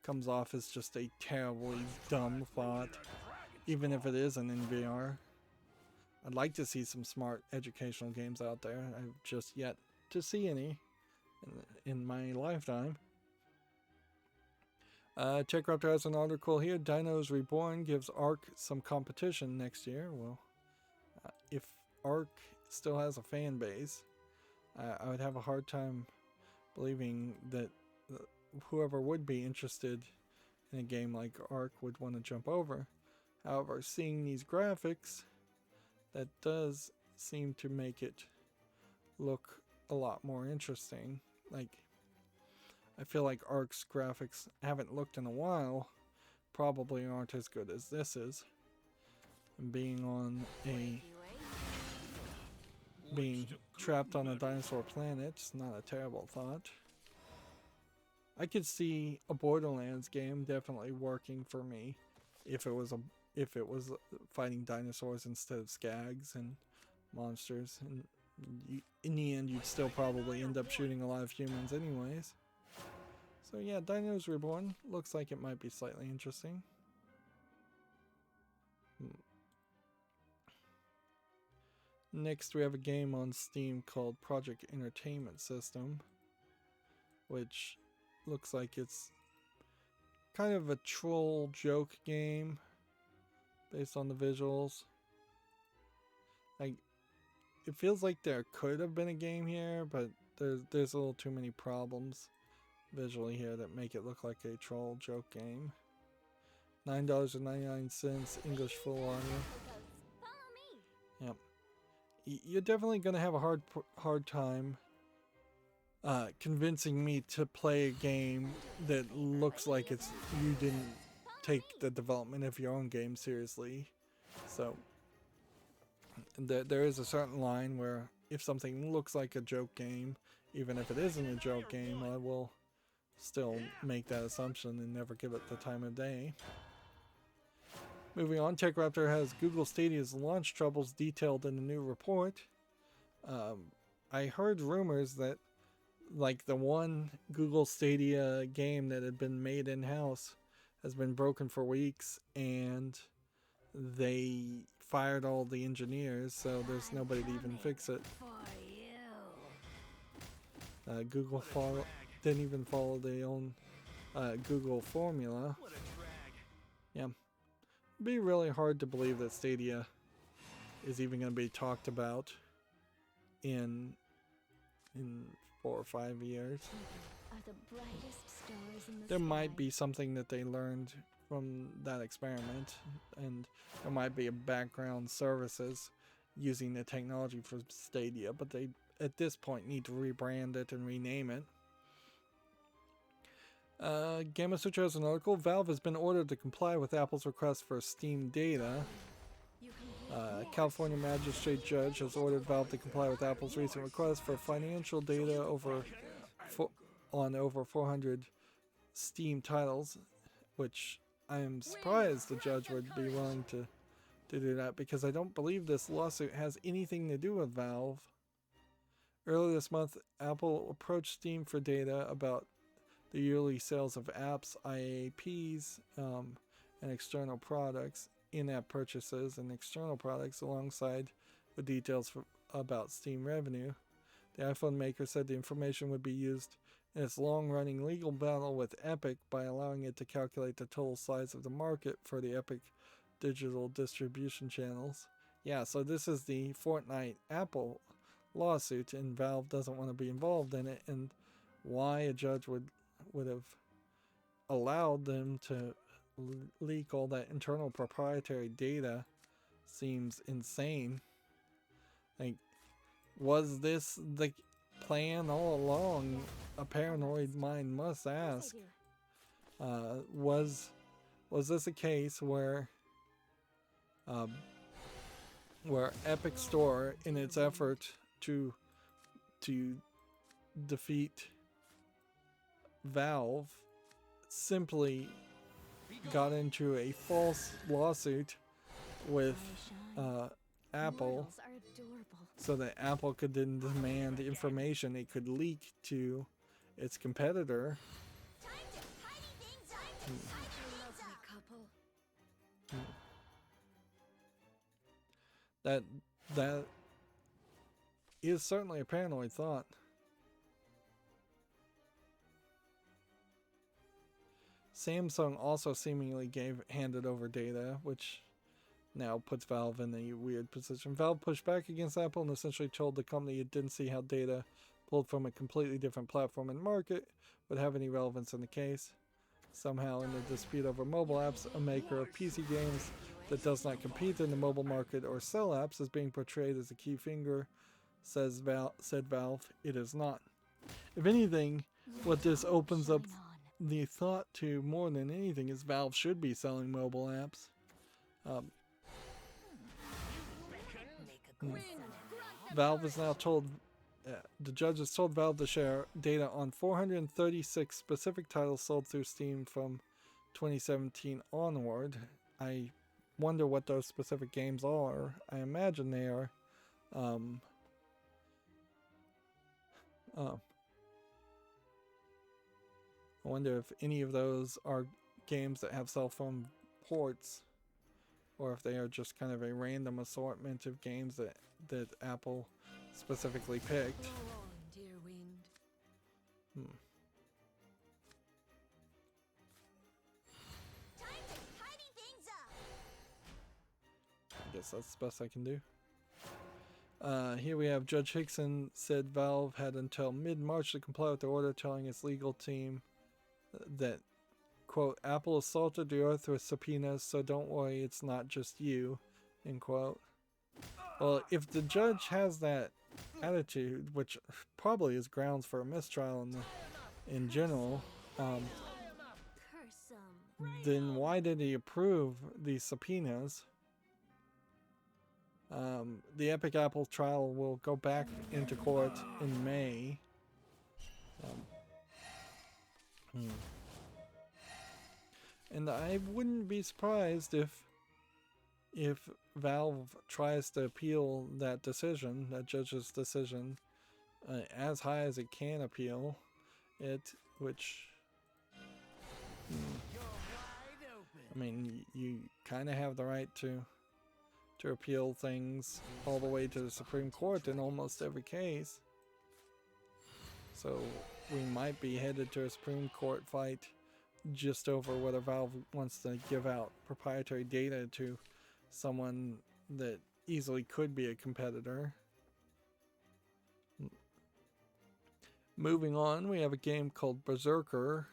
comes off as just a terribly dumb thought, even if it isn't in VR. I'd like to see some smart educational games out there. I've just yet to see any in my lifetime. TechRaptor has an article here. Dinos Reborn gives Ark some competition next year. Well, if Ark still has a fan base, I would have a hard time believing that whoever would be interested in a game like Ark would want to jump over. However, seeing these graphics, that does seem to make it look a lot more interesting. Like, I feel like Ark's graphics haven't looked in a while, probably aren't as good as this is. And being trapped on a dinosaur planet is not a terrible thought. I could see a Borderlands game definitely working for me if it was fighting dinosaurs instead of skags and monsters, and in the end you'd still probably end up shooting a lot of humans anyways. So yeah, Dinos Reborn looks like it might be slightly interesting. Next we have a game on Steam called Project Entertainment System, which looks like it's kind of a troll joke game based on the visuals. Like, it feels like there could have been a game here, but there's a little too many problems visually here that make it look like a troll joke game. $9.99, English full audio. Yep. you're definitely going to have a hard time convincing me to play a game that looks like you didn't take the development of your own game seriously. So there is a certain line where if something looks like a joke game, even if it isn't a joke game, I will still make that assumption and never give it the time of day. Moving on, TechRaptor has Google Stadia's launch troubles detailed in a new report. I heard rumors that like the one Google Stadia game that had been made in-house has been broken for weeks, and they fired all the engineers, so there's nobody to even fix it. Google didn't even follow their own Google formula. Yeah. It'd be really hard to believe that Stadia is even going to be talked about in 4 or 5 years. There might be something that they learned from that experiment, and there might be a background services using the technology for Stadia, but they at this point need to rebrand it and rename it. Gamma Sutra has an article. Valve has been ordered to comply with Apple's request for Steam data. California magistrate judge has ordered Valve to comply with Apple's recent request for financial data on over 400 Steam titles, which I am surprised the judge would be willing to do that, because I don't believe this lawsuit has anything to do with Valve. Earlier this month, Apple approached Steam for data about the yearly sales of apps, IAPs, and external products, in-app purchases, and external products, alongside with details about Steam revenue. The iPhone maker said the information would be used in its long-running legal battle with Epic by allowing it to calculate the total size of the market for the Epic digital distribution channels. Yeah, so this is the Fortnite Apple lawsuit, and Valve doesn't want to be involved in it, and why a judge would have allowed them to leak all that internal proprietary data seems insane. Like, was this the plan all along? A paranoid mind must ask. Was this a case where Epic Store, in its effort to defeat Valve, simply got into a false lawsuit with Apple so that Apple could then demand the information it could leak to its competitor? That is certainly a paranoid thought. Samsung also seemingly handed over data, which now puts Valve in a weird position. Valve pushed back against Apple and essentially told the company it didn't see how data pulled from a completely different platform and market would have any relevance in the case. Somehow, in the dispute over mobile apps, a maker of PC games that does not compete in the mobile market or sell apps is being portrayed as a key finger, said Valve. It is not. If anything, what this opens up the thought to more than anything is Valve should be selling mobile apps. Valve is now told, the judge has told Valve to share data on 436 specific titles sold through Steam from 2017 onward. I wonder what those specific games are. I imagine they are I wonder if any of those are games that have cell phone ports, or if they are just kind of a random assortment of games that Apple specifically picked. I guess that's the best I can do. Here we have Judge Hickson said Valve had until mid-March to comply with the order, telling its legal team that, quote, Apple assaulted the earth with subpoenas, so don't worry, it's not just you, end quote. Well, if the judge has that attitude, which probably is grounds for a mistrial in general, Curse 'em. then why did he approve these subpoenas? The Epic Apple trial will go back into court in May. And I wouldn't be surprised if Valve tries to appeal that decision, that judge's decision, as high as it can appeal it, which I mean, you kind of have the right to appeal things all the way to the Supreme Court in almost every case. So we might be headed to a Supreme Court fight just over whether Valve wants to give out proprietary data to someone that easily could be a competitor. Moving on, we have a game called Berserker,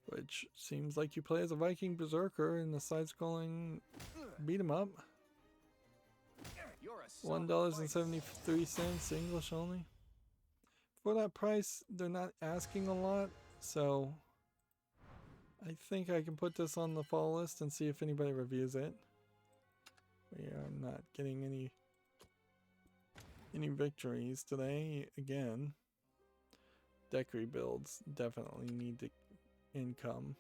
which seems like you play as a Viking Berserker in the side-scrolling beat-em-up. $1.73 English only. For that price, they're not asking a lot, so I think I can put this on the fall list and see if anybody reviews it. We are not getting any victories today again. Deck rebuilds definitely need to income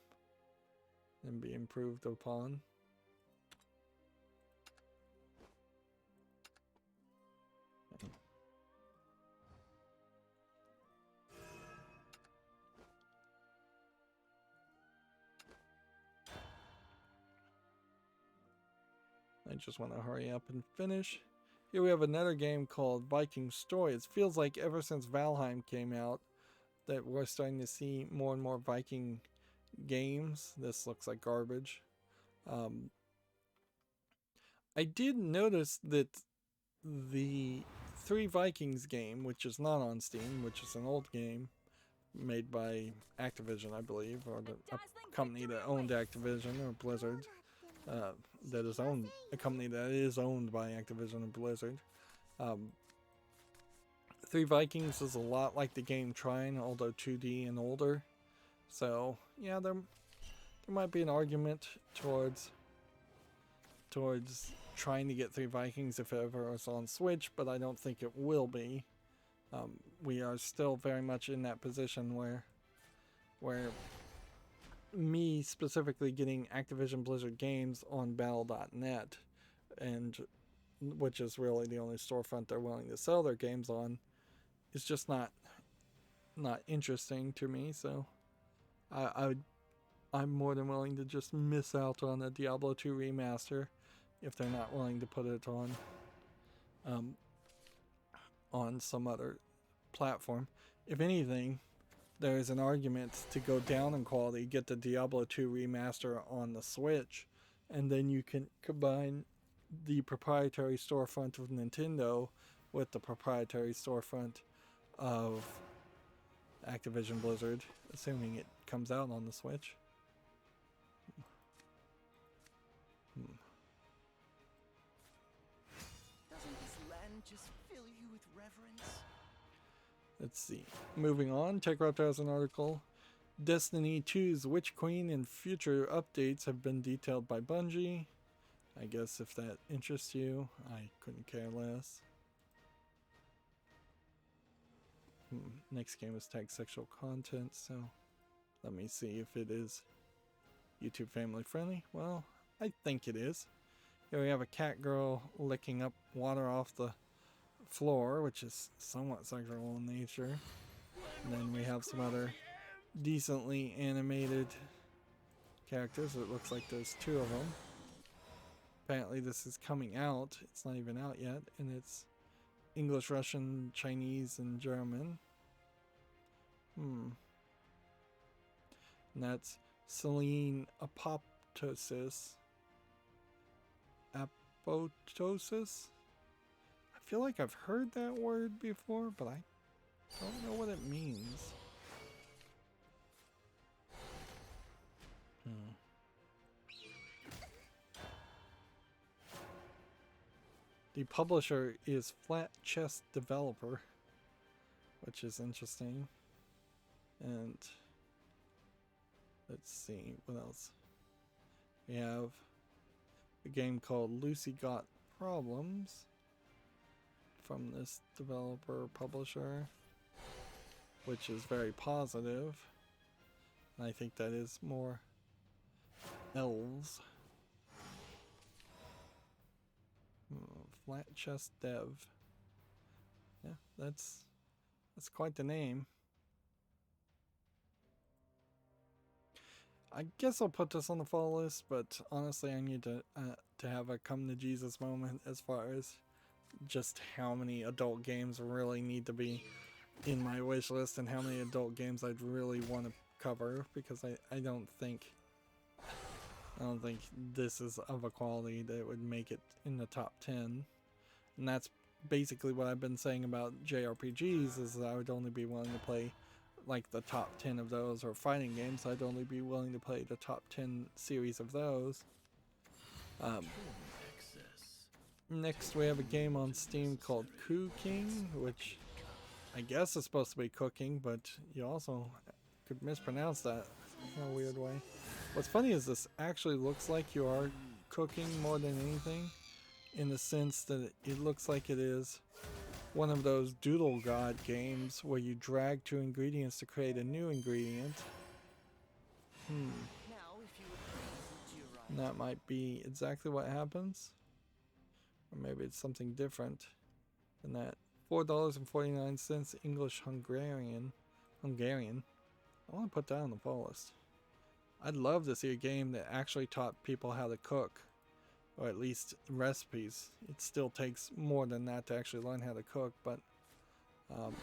and be improved upon. I just want to hurry up and finish. Here we have another game called Viking Story. It feels like ever since Valheim came out that we're starting to see more and more Viking games. This looks like garbage. I did notice that the Three Vikings game, which is not on Steam, which is an old game made by Activision, I believe, or a company that owned Activision or Blizzard. That is owned, a company that is owned by Activision and Blizzard. Three Vikings is a lot like the game Trine, although 2D and older. So yeah, there might be an argument towards trying to get Three Vikings if it ever is on Switch, but I don't think it will be. We are still very much in that position where me specifically getting Activision Blizzard games on Battle.net, and which is really the only storefront they're willing to sell their games on, is just not interesting to me. So I'm more than willing to just miss out on a Diablo 2 remaster if they're not willing to put it on some other platform. If anything, there is an argument to go down in quality, get the Diablo 2 remaster on the Switch, and then you can combine the proprietary storefront of Nintendo with the proprietary storefront of Activision Blizzard, assuming it comes out on the Switch. Doesn't this land just fill you with reverence? Let's see. Moving on, TechRaptor has an article. Destiny 2's Witch Queen and future updates have been detailed by Bungie. I guess if that interests you, I couldn't care less. Next game is tagged sexual content, so let me see if it is YouTube family friendly. Well, I think it is. Here we have a cat girl licking up water off the floor, which is somewhat sexual in nature. And then we have some other decently animated characters. It looks like there's two of them. Apparently this is coming out. It's not even out yet, and it's English, Russian, Chinese, and German. And that's Celine Apoptosis. Apoptosis? I feel like I've heard that word before, but I don't know what it means. The publisher is Flat Chest Developer, which is interesting. And let's see, what else? We have a game called Lucy Got Problems from this developer publisher, which is very positive. And I think that is more elves. Flat Chest Dev. Yeah, that's quite the name. I guess I'll put this on the fall list, but honestly, I need to have a come to Jesus moment as far as just how many adult games really need to be in my wish list and how many adult games I'd really want to cover, because I don't think this is of a quality that would make it in the top 10. And that's basically what I've been saying about JRPGs, is that I would only be willing to play like the top 10 of those, or fighting games, I'd only be willing to play the top 10 series of those. Next we have a game on Steam called Coup King, which I guess is supposed to be cooking, but you also could mispronounce that in a weird way. What's funny is this actually looks like you are cooking more than anything, in the sense that it looks like it is one of those Doodle God games where you drag two ingredients to create a new ingredient. Now, if you would please, Jirai. That might be exactly what happens. Or maybe it's something different than that. $4.49 English Hungarian. I want to put that on the fall list. I'd love to see a game that actually taught people how to cook, or at least recipes. It still takes more than that to actually learn how to cook, but My sword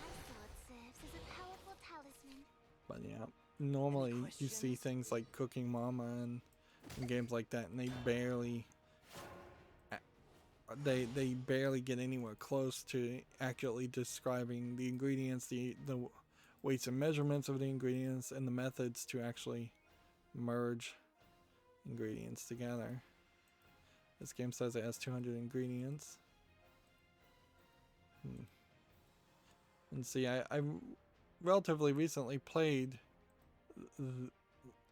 serves as a powerful talisman. but yeah, normally you see things like Cooking Mama and games like that, and they barely get anywhere close to accurately describing the ingredients, the weights and measurements of the ingredients, and the methods to actually merge ingredients together. This game says it has 200 ingredients. And see, I relatively recently played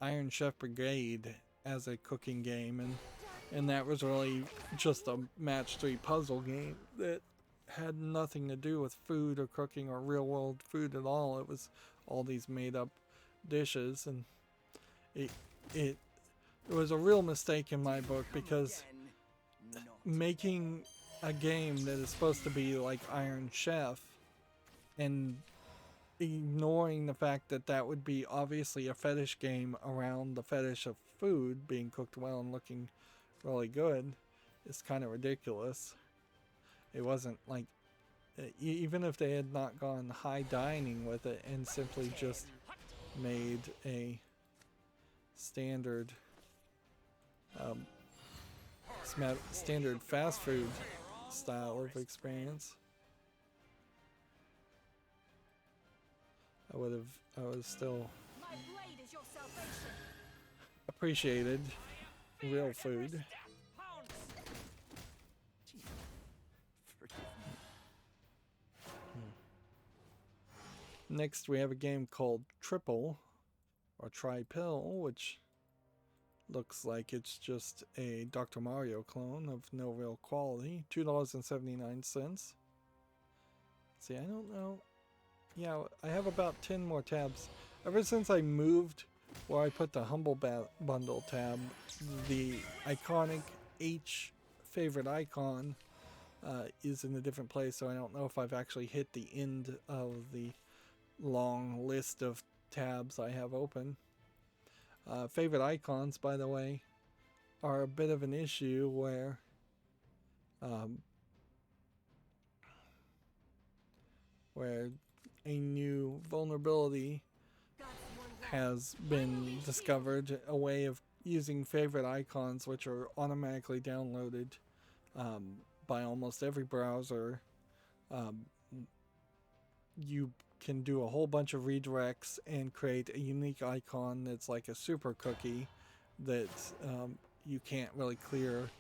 Iron Chef Brigade as a cooking game, and that was really just a match 3 puzzle game that had nothing to do with food or cooking or real world food at all. It was all these made up dishes, and it was a real mistake in my book, because making a game that is supposed to be like Iron Chef and ignoring the fact that that would be obviously a fetish game around the fetish of food being cooked well and looking really good is kind of ridiculous. It wasn't like, even if they had not gone high dining with it and simply just made a standard standard fast food style of experience, I would have still My blade is your salvation. appreciated real food. Forgive me. Next we have a game called Triple or Tri-Pill, which looks like it's just a Dr. Mario clone of no real quality. $2.79. See, I don't know. Yeah, I have about 10 more tabs. Ever since I moved where I put the Humble Bundle tab, the iconic H favorite icon is in a different place, so I don't know if I've actually hit the end of the long list of tabs I have open. Favorite icons, by the way, are a bit of an issue where a new vulnerability has been discovered, a way of using favorite icons which are automatically downloaded by almost every browser. You can do a whole bunch of redirects and create a unique icon that's like a super cookie that you can't really clear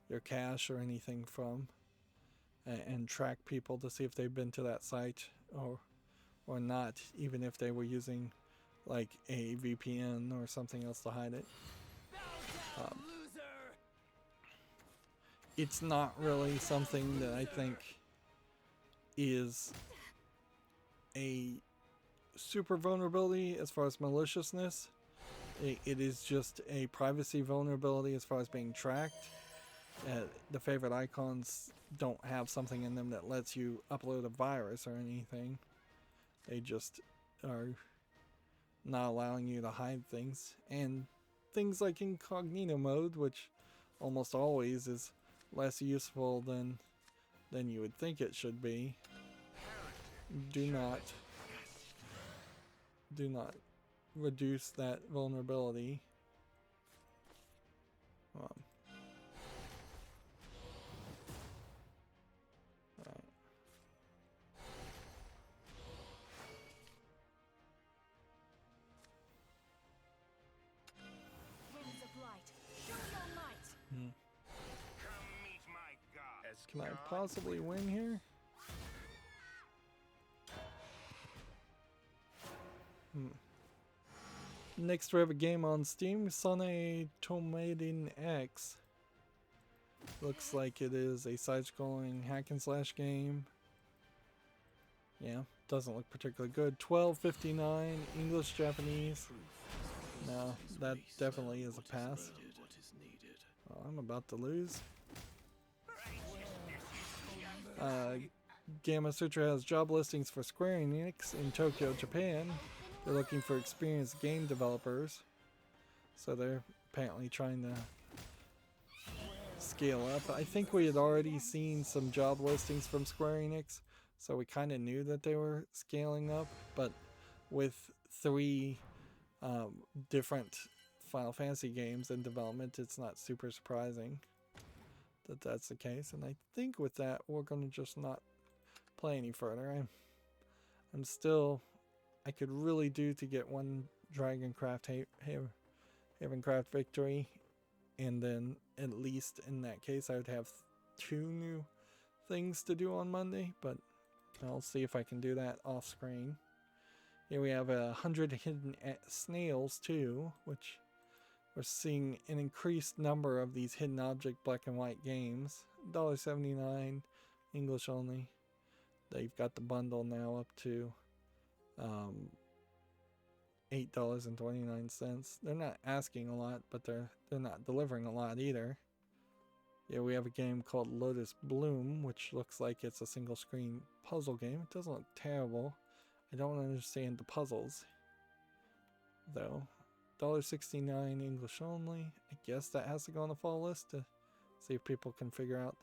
your cache or anything from. and track people to see if they've been to that site or not, even if they were using like a VPN or something else to hide it. It's not really something that I think is a super vulnerability as far as maliciousness. It is just a privacy vulnerability as far as being tracked. The favorite icons don't have something in them that lets you upload a virus or anything. They just are not allowing you to hide things. And things like incognito mode, which almost always is less useful than you would think it should be, do not reduce that vulnerability. Alright. Winds of light, show your might. Come meet my god. Can I possibly win here? Next we have a game on Steam, Sonne Tomatin X. Looks like it is a side-scrolling hack and slash game. Yeah, doesn't look particularly good. $12.59, English, Japanese. No, that definitely is a pass. Oh, I'm about to lose. Gamma Sutra has job listings for Square Enix in Tokyo, Japan. They're looking for experienced game developers. So they're apparently trying to scale up. I think we had already seen some job listings from Square Enix, so we kind of knew that they were scaling up. But with 3 different Final Fantasy games in development, it's not super surprising that that's the case. And I think with that, we're going to just not play any further. I'm still... I could really do to get one Dragoncraft Havencraft victory, and then at least in that case I would have 2 new things to do on Monday, but I'll see if I can do that off screen. Here we have 100 hidden snails too, which we're seeing an increased number of these hidden object black and white games. $1.79 English only. They've got the bundle now up to $8.29. They're not asking a lot, but they're not delivering a lot either. Yeah, we have a game called Lotus Bloom, which looks like it's a single screen puzzle game. It doesn't look terrible. I don't understand the puzzles though. $1.69 English only. I guess that has to go on the fall list to see if people can figure out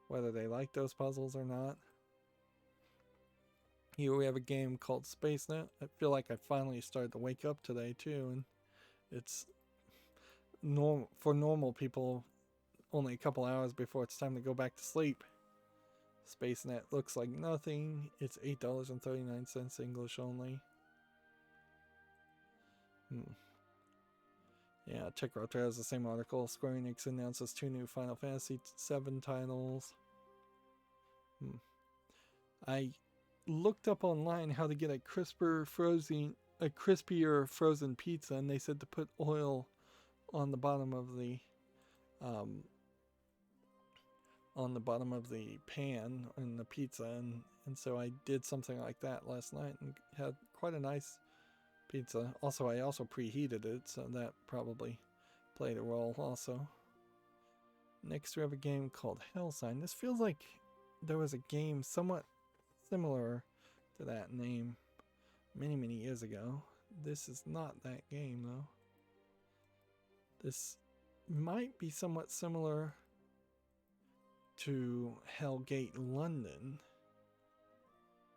whether they like those puzzles or not. Here we have a game called SpaceNet. I feel like I finally started to wake up today too, and it's for normal people only a couple hours before it's time to go back to sleep. SpaceNet looks like nothing. It's $8.39 English only. Yeah, TechRouter has the same article. Square Enix announces 2 new Final Fantasy VII titles. I looked up online how to get a crispier frozen pizza, and they said to put oil on the bottom of the pan in the pizza, and so I did something like that last night and had quite a nice pizza. Also, I also preheated it, so that probably played a role also. Next we have a game called Hellsign. This feels like there was a game somewhat similar to that name many years ago. This is not that game though. This might be somewhat similar to Hellgate London.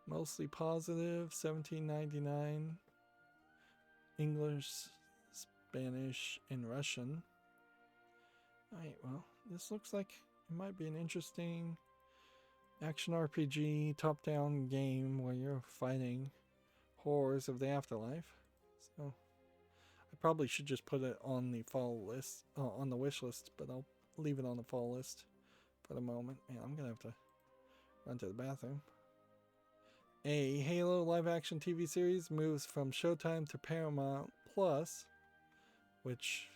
Mostly positive, $17.99. English, Spanish, and Russian. Alright, well, this looks like it might be an interesting action RPG top-down game where you're fighting horrors of the afterlife. So I probably should just put it on the fall list, on the wish list, but I'll leave it on the fall list for the moment. Man, I'm gonna have to run to the bathroom. A Halo live-action TV series moves from Showtime to Paramount Plus, which,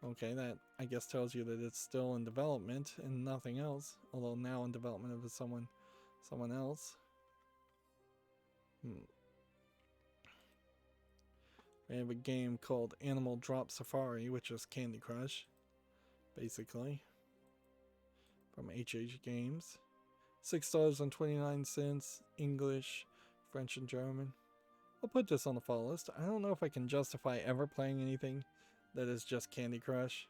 okay, that I guess tells you that it's still in development and nothing else, although now in development of someone else. We have a game called Animal Drop Safari, which is Candy Crush, basically, from HH Games. $6.29, English, French, and German. I'll put this on the follow list. I don't know if I can justify ever playing anything that is just Candy Crush.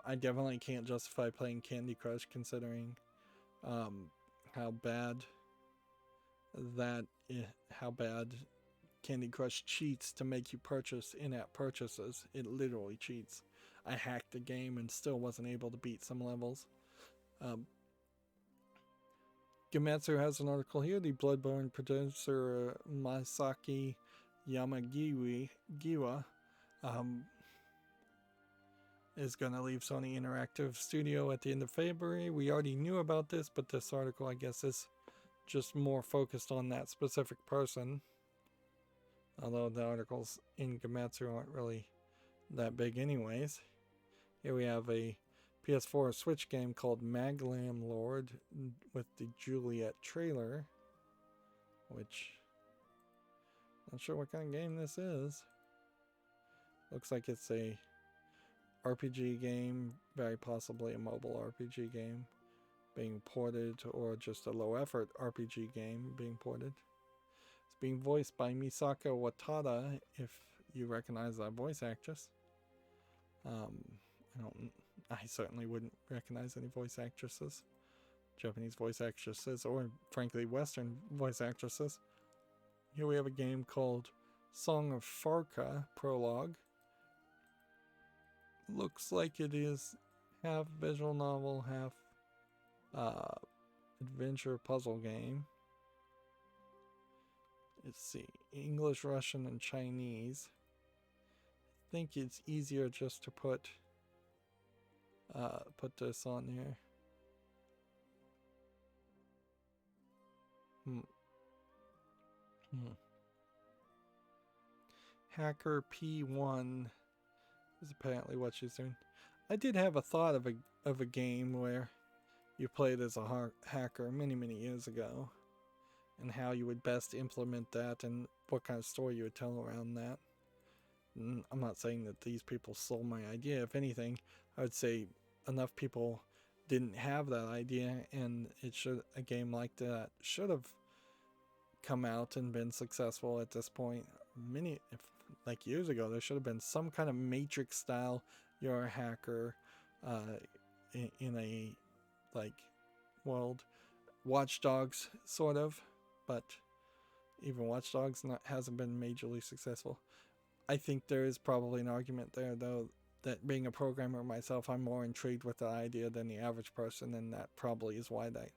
I definitely can't justify playing Candy Crush considering how bad Candy Crush cheats to make you purchase in-app purchases. It literally cheats. I hacked the game and still wasn't able to beat some levels. Gematsu has an article here. The Bloodborne producer Masaki Yamagiwa is going to leave Sony Interactive Studio at the end of February. We already knew about this, but this article, I guess, is just more focused on that specific person. Although the articles in Gematsu aren't really that big anyways. Here we have a PS4 Switch game called Maglam Lord with the Juliet trailer, which not sure what kind of game this is. Looks like it's a RPG game, very possibly a mobile RPG game being ported, or just a low effort RPG game being ported. It's being voiced by Misako Watada, if you recognize that voice actress. I certainly wouldn't recognize any voice actresses, Japanese voice actresses, or frankly Western voice actresses. Here we have a game called Song of Farka Prologue. Looks like it is half visual novel, half adventure puzzle game. Let's see, English, Russian, and Chinese. I think it's easier just to put this on here. Hacker P1 is apparently what she's doing. I did have a thought of a game where you played as a hacker many years ago, and how you would best implement that and what kind of story you would tell around that. I'm not saying that these people stole my idea. If anything, I would say enough people didn't have that idea, and a game like that should have come out and been successful at this point. Like years ago, there should have been some kind of Matrix style. You're a hacker in a world, Watch Dogs sort of, but even Watch Dogs hasn't been majorly successful. I think there is probably an argument there, though, that being a programmer myself, I'm more intrigued with the idea than the average person, and that probably is why that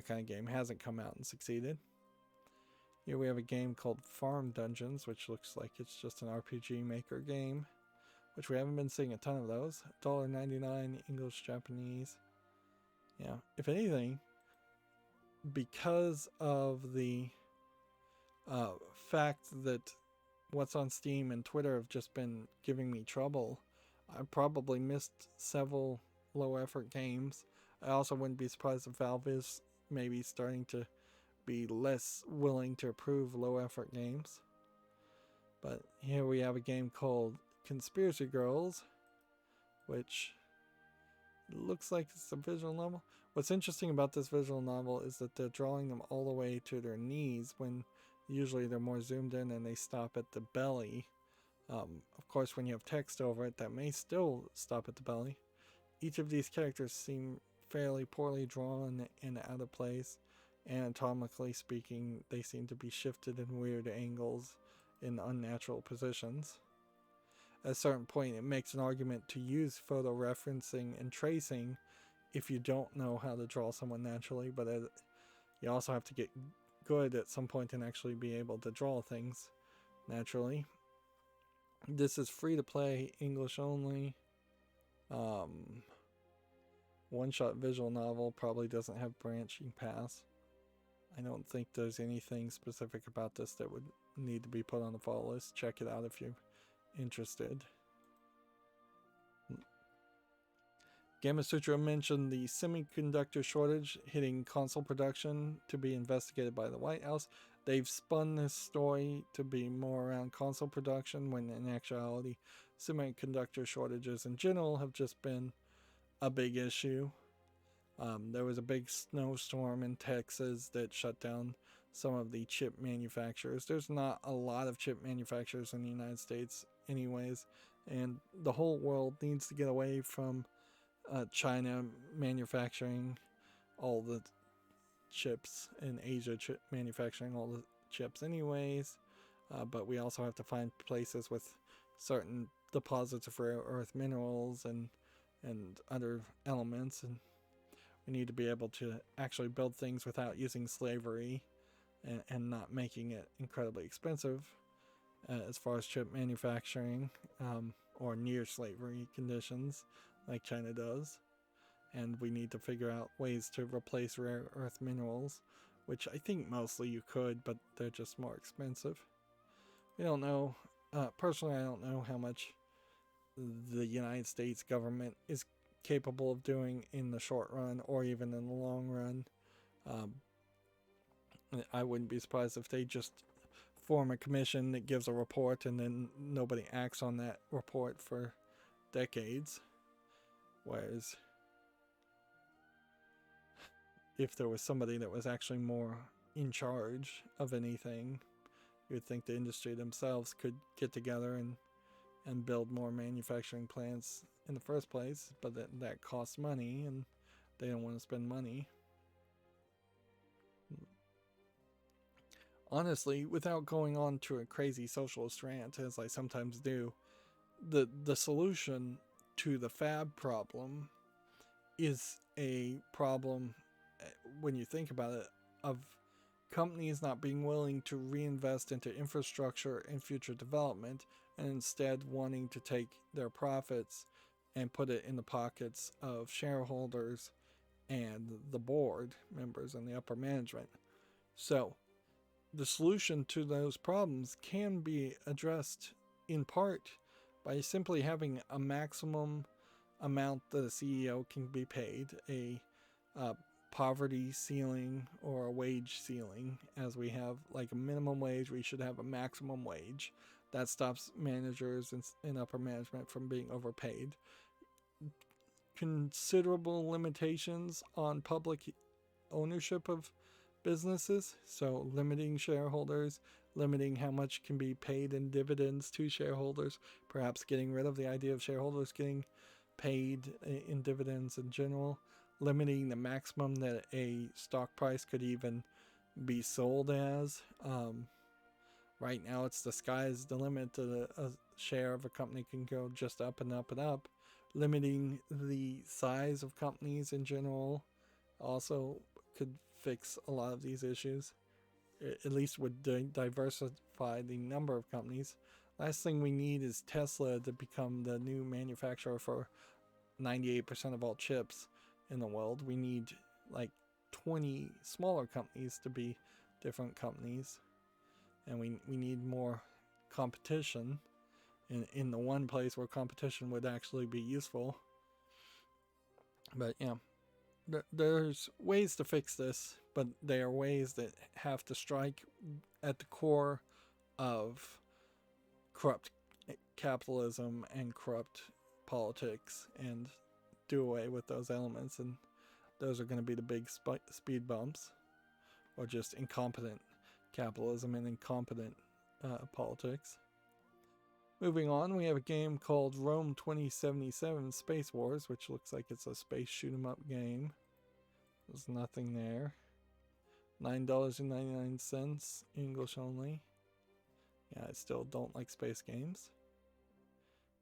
kind of game hasn't come out and succeeded. Here we have a game called Farm Dungeons, which looks like it's just an RPG Maker game, which we haven't been seeing a ton of those. $1.99, English, Japanese. Yeah, if anything, because of the fact that what's on Steam and Twitter have just been giving me trouble, I probably missed several low effort games. I also wouldn't be surprised if Valve is maybe starting to be less willing to approve low effort games. But here we have a game called Conspiracy Girls, which looks like it's a visual novel. What's interesting about this visual novel is that they're drawing them all the way to their knees, when usually they're more zoomed in and they stop at the belly. Of course, when you have text over it, that may still stop at the belly. Each of these characters seem fairly poorly drawn and out of place. Anatomically speaking, they seem to be shifted in weird angles in unnatural positions. At a certain point, it makes an argument to use photo referencing and tracing if you don't know how to draw someone naturally, but you also have to get good at some point and actually be able to draw things naturally. This is free to play, English only. one-shot visual novel probably doesn't have branching paths. I don't think there's anything specific about this that would need to be put on the follow list. Check it out if you're interested. Gamasutra mentioned the semiconductor shortage hitting console production to be investigated by the White House. They've spun this story to be more around console production when in actuality semiconductor shortages in general have just been a big issue. There was a big snowstorm in Texas that shut down some of the chip manufacturers. There's not a lot of chip manufacturers in the United States anyways, and the whole world needs to get away from China manufacturing all the chips and Asia manufacturing all the chips anyways, but we also have to find places with certain deposits of rare earth minerals and other elements, and we need to be able to actually build things without using slavery and not making it incredibly expensive as far as chip manufacturing or near slavery conditions like China does. And we need to figure out ways to replace rare earth minerals, which I think mostly you could, but they're just more expensive. We don't know. Personally, I don't know how much the United States government is capable of doing in the short run or even in the long run. I wouldn't be surprised if they just form a commission that gives a report and then nobody acts on that report for decades. Whereas if there was somebody that was actually more in charge of anything, you would think the industry themselves could get together and build more manufacturing plants in the first place, but that costs money and they don't want to spend money. Honestly, without going on to a crazy socialist rant, as I sometimes do, the solution to the fab problem is a problem, when you think about it, of companies not being willing to reinvest into infrastructure and future development, and instead wanting to take their profits and put it in the pockets of shareholders and the board members and the upper management. So the solution to those problems can be addressed in part by simply having a maximum amount that a CEO can be paid, a poverty ceiling or a wage ceiling. As we have like a minimum wage, we should have a maximum wage. That stops managers and upper management from being overpaid. Considerable limitations on public ownership of businesses, so limiting shareholders, limiting how much can be paid in dividends to shareholders, perhaps getting rid of the idea of shareholders getting paid in dividends in general, limiting the maximum that a stock price could even be sold as. Right now it's the sky's the limit. A share of a company can go just up and up and up. Limiting the size of companies in general also could fix a lot of these issues. At least would diversify the number of companies. Last thing we need is Tesla to become the new manufacturer for 98% of all chips in the world. We need like 20 smaller companies to be different companies, and we need more competition in the one place where competition would actually be useful. But yeah, there's ways to fix this, but they are ways that have to strike at the core of corrupt capitalism and corrupt politics and do away with those elements, and those are going to be the big speed bumps, or just incompetent capitalism and incompetent politics. Moving on, we have a game called Rome 2077 Space Wars, which looks like it's a space shoot 'em up game. There's nothing there. $9.99, English only. Yeah, I still don't like space games.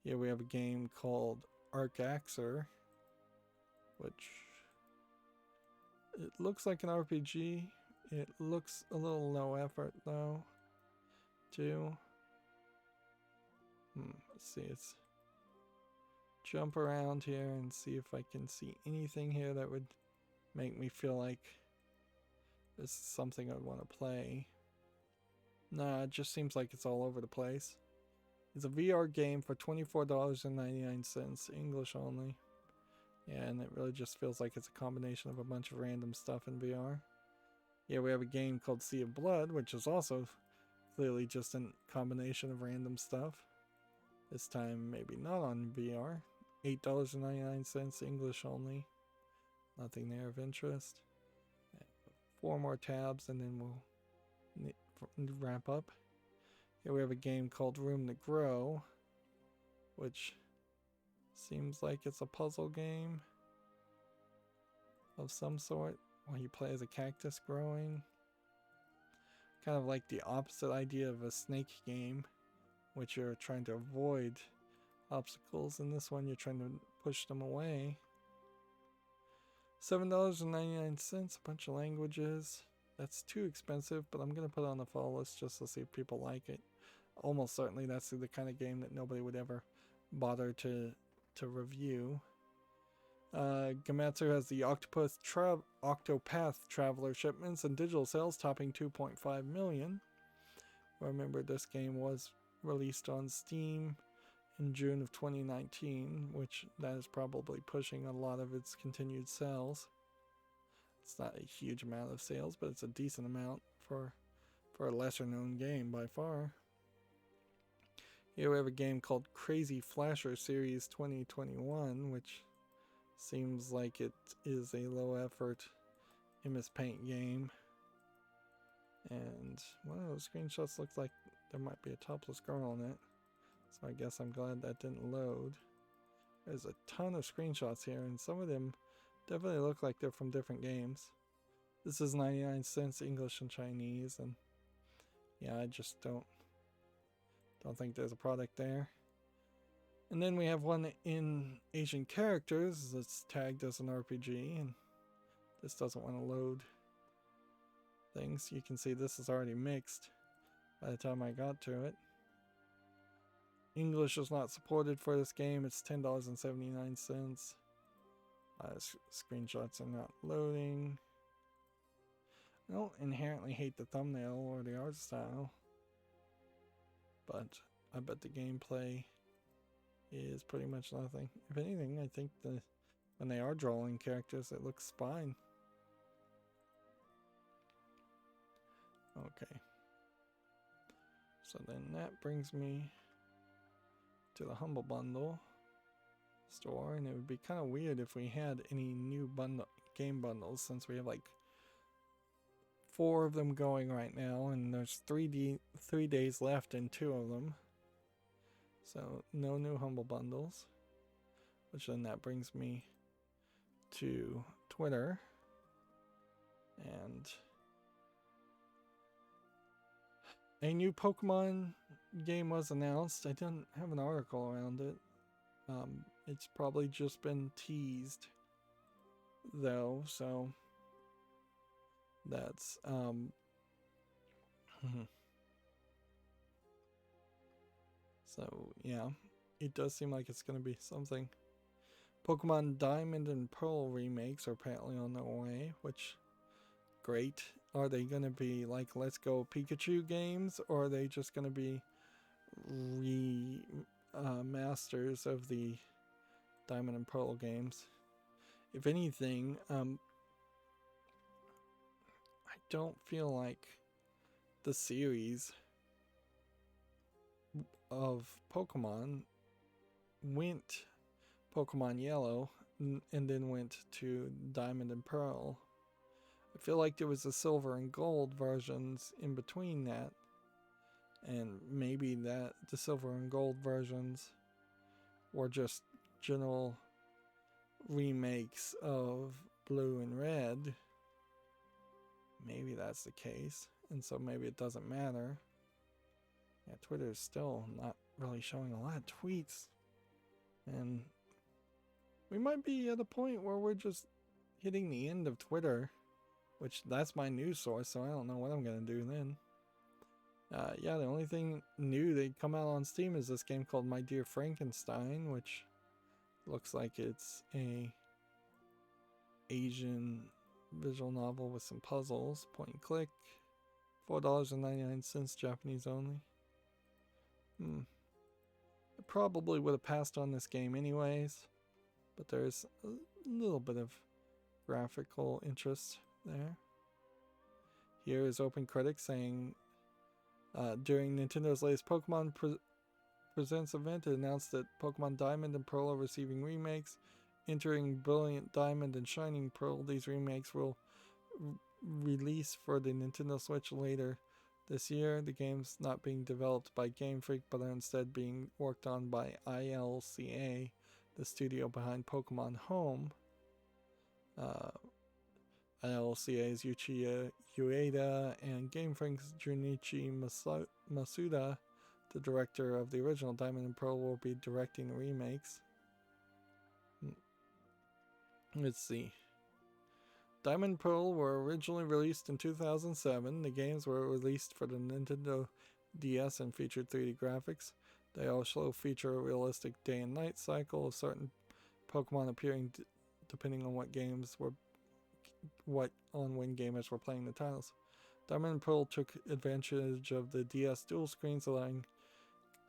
Here we have a game called Arcaxer, which it looks like an RPG. It looks a little low effort though, too. Let's see, it's jump around here and see if I can see anything here that would make me feel like this is something I'd want to play. Nah, it just seems like it's all over the place. It's a VR game for $24.99, English only. Yeah, and it really just feels like it's a combination of a bunch of random stuff in VR. Yeah, we have a game called Sea of Blood, which is also clearly just a combination of random stuff. This time, maybe not on VR. $8.99, English only. Nothing there of interest. 4 more tabs, and then we'll wrap up. Here we have a game called Room to Grow, which seems like it's a puzzle game of some sort, where you play as a cactus growing. Kind of like the opposite idea of a snake game, which you're trying to avoid obstacles. In this one, you're trying to push them away. $7.99, a bunch of languages. That's too expensive, but I'm going to put it on the follow list just to see if people like it. Almost certainly that's the kind of game that nobody would ever bother to review. Gamatsu has the Octopath Traveler shipments and digital sales topping 2.5 million. Remember, this game was released on Steam in June of 2019, which that is probably pushing a lot of its continued sales. It's not a huge amount of sales, but it's a decent amount for a lesser known game by far. Here we have a game called Crazy Flasher Series 2021, which seems like it is a low effort MS Paint game. And one of those screenshots looks like there might be a topless girl in it. So I guess I'm glad that didn't load. There's a ton of screenshots here, and some of them definitely look like they're from different games. This is 99 cents English and Chinese, and yeah, I just don't think there's a product there. And then we have one in Asian characters that's tagged as an RPG, and this doesn't want to load things. You can see this is already mixed by the time I got to it. English is not supported for this game. It's $10.79. Screenshots are not loading. I don't inherently hate the thumbnail or the art style, but I bet the gameplay is pretty much nothing. If anything, I think when they are drawing characters, it looks fine. Okay. So then that brings me to the Humble Bundle store, and it would be kind of weird if we had any new game bundles, since we have like 4 of them going right now, and there's 3 days left in 2 of them. So no new Humble Bundles, which then that brings me to Twitter, and a new Pokemon game was announced. I didn't have an article around it. It's probably just been teased though, so that's so yeah, it does seem like it's going to be something. Pokemon Diamond and Pearl remakes are apparently on their way, which great. Are they going to be like Let's Go Pikachu games, or are they just going to be masters of the Diamond and Pearl games? If anything, I don't feel like the series of Pokemon went Pokemon Yellow and then went to Diamond and Pearl. I feel like there was the Silver and Gold versions in between that, and maybe that the Silver and Gold versions were just general remakes of Blue and Red. Maybe that's the case, and so maybe it doesn't matter. Yeah, Twitter is still not really showing a lot of tweets, and we might be at a point where we're just hitting the end of Twitter, which that's my news source, so I don't know what I'm gonna do then. Yeah, the only thing new that come out on Steam is this game called My Dear Frankenstein, which Looks like it's a Asian visual novel with some puzzles. Point and click. $4.99, Japanese only. I probably would have passed on this game anyways, but there's a little bit of graphical interest there. Here is open credits saying, during Nintendo's latest Pokemon Presents event, it announced that Pokemon Diamond and Pearl are receiving remakes. Entering Brilliant Diamond and Shining Pearl, these remakes will release for the Nintendo Switch later this year. The game's not being developed by Game Freak, but are instead being worked on by ILCA, the studio behind Pokemon Home. ILCA's Yuichi Ueda and Game Freak's Junichi Masuda, the director of the original Diamond and Pearl, will be directing the remakes. Let's see. Diamond and Pearl were originally released in 2007. The games were released for the Nintendo DS and featured 3D graphics. They also feature a realistic day and night cycle of certain Pokemon appearing depending on when gamers were playing the titles. Diamond and Pearl took advantage of the DS dual screens, allowing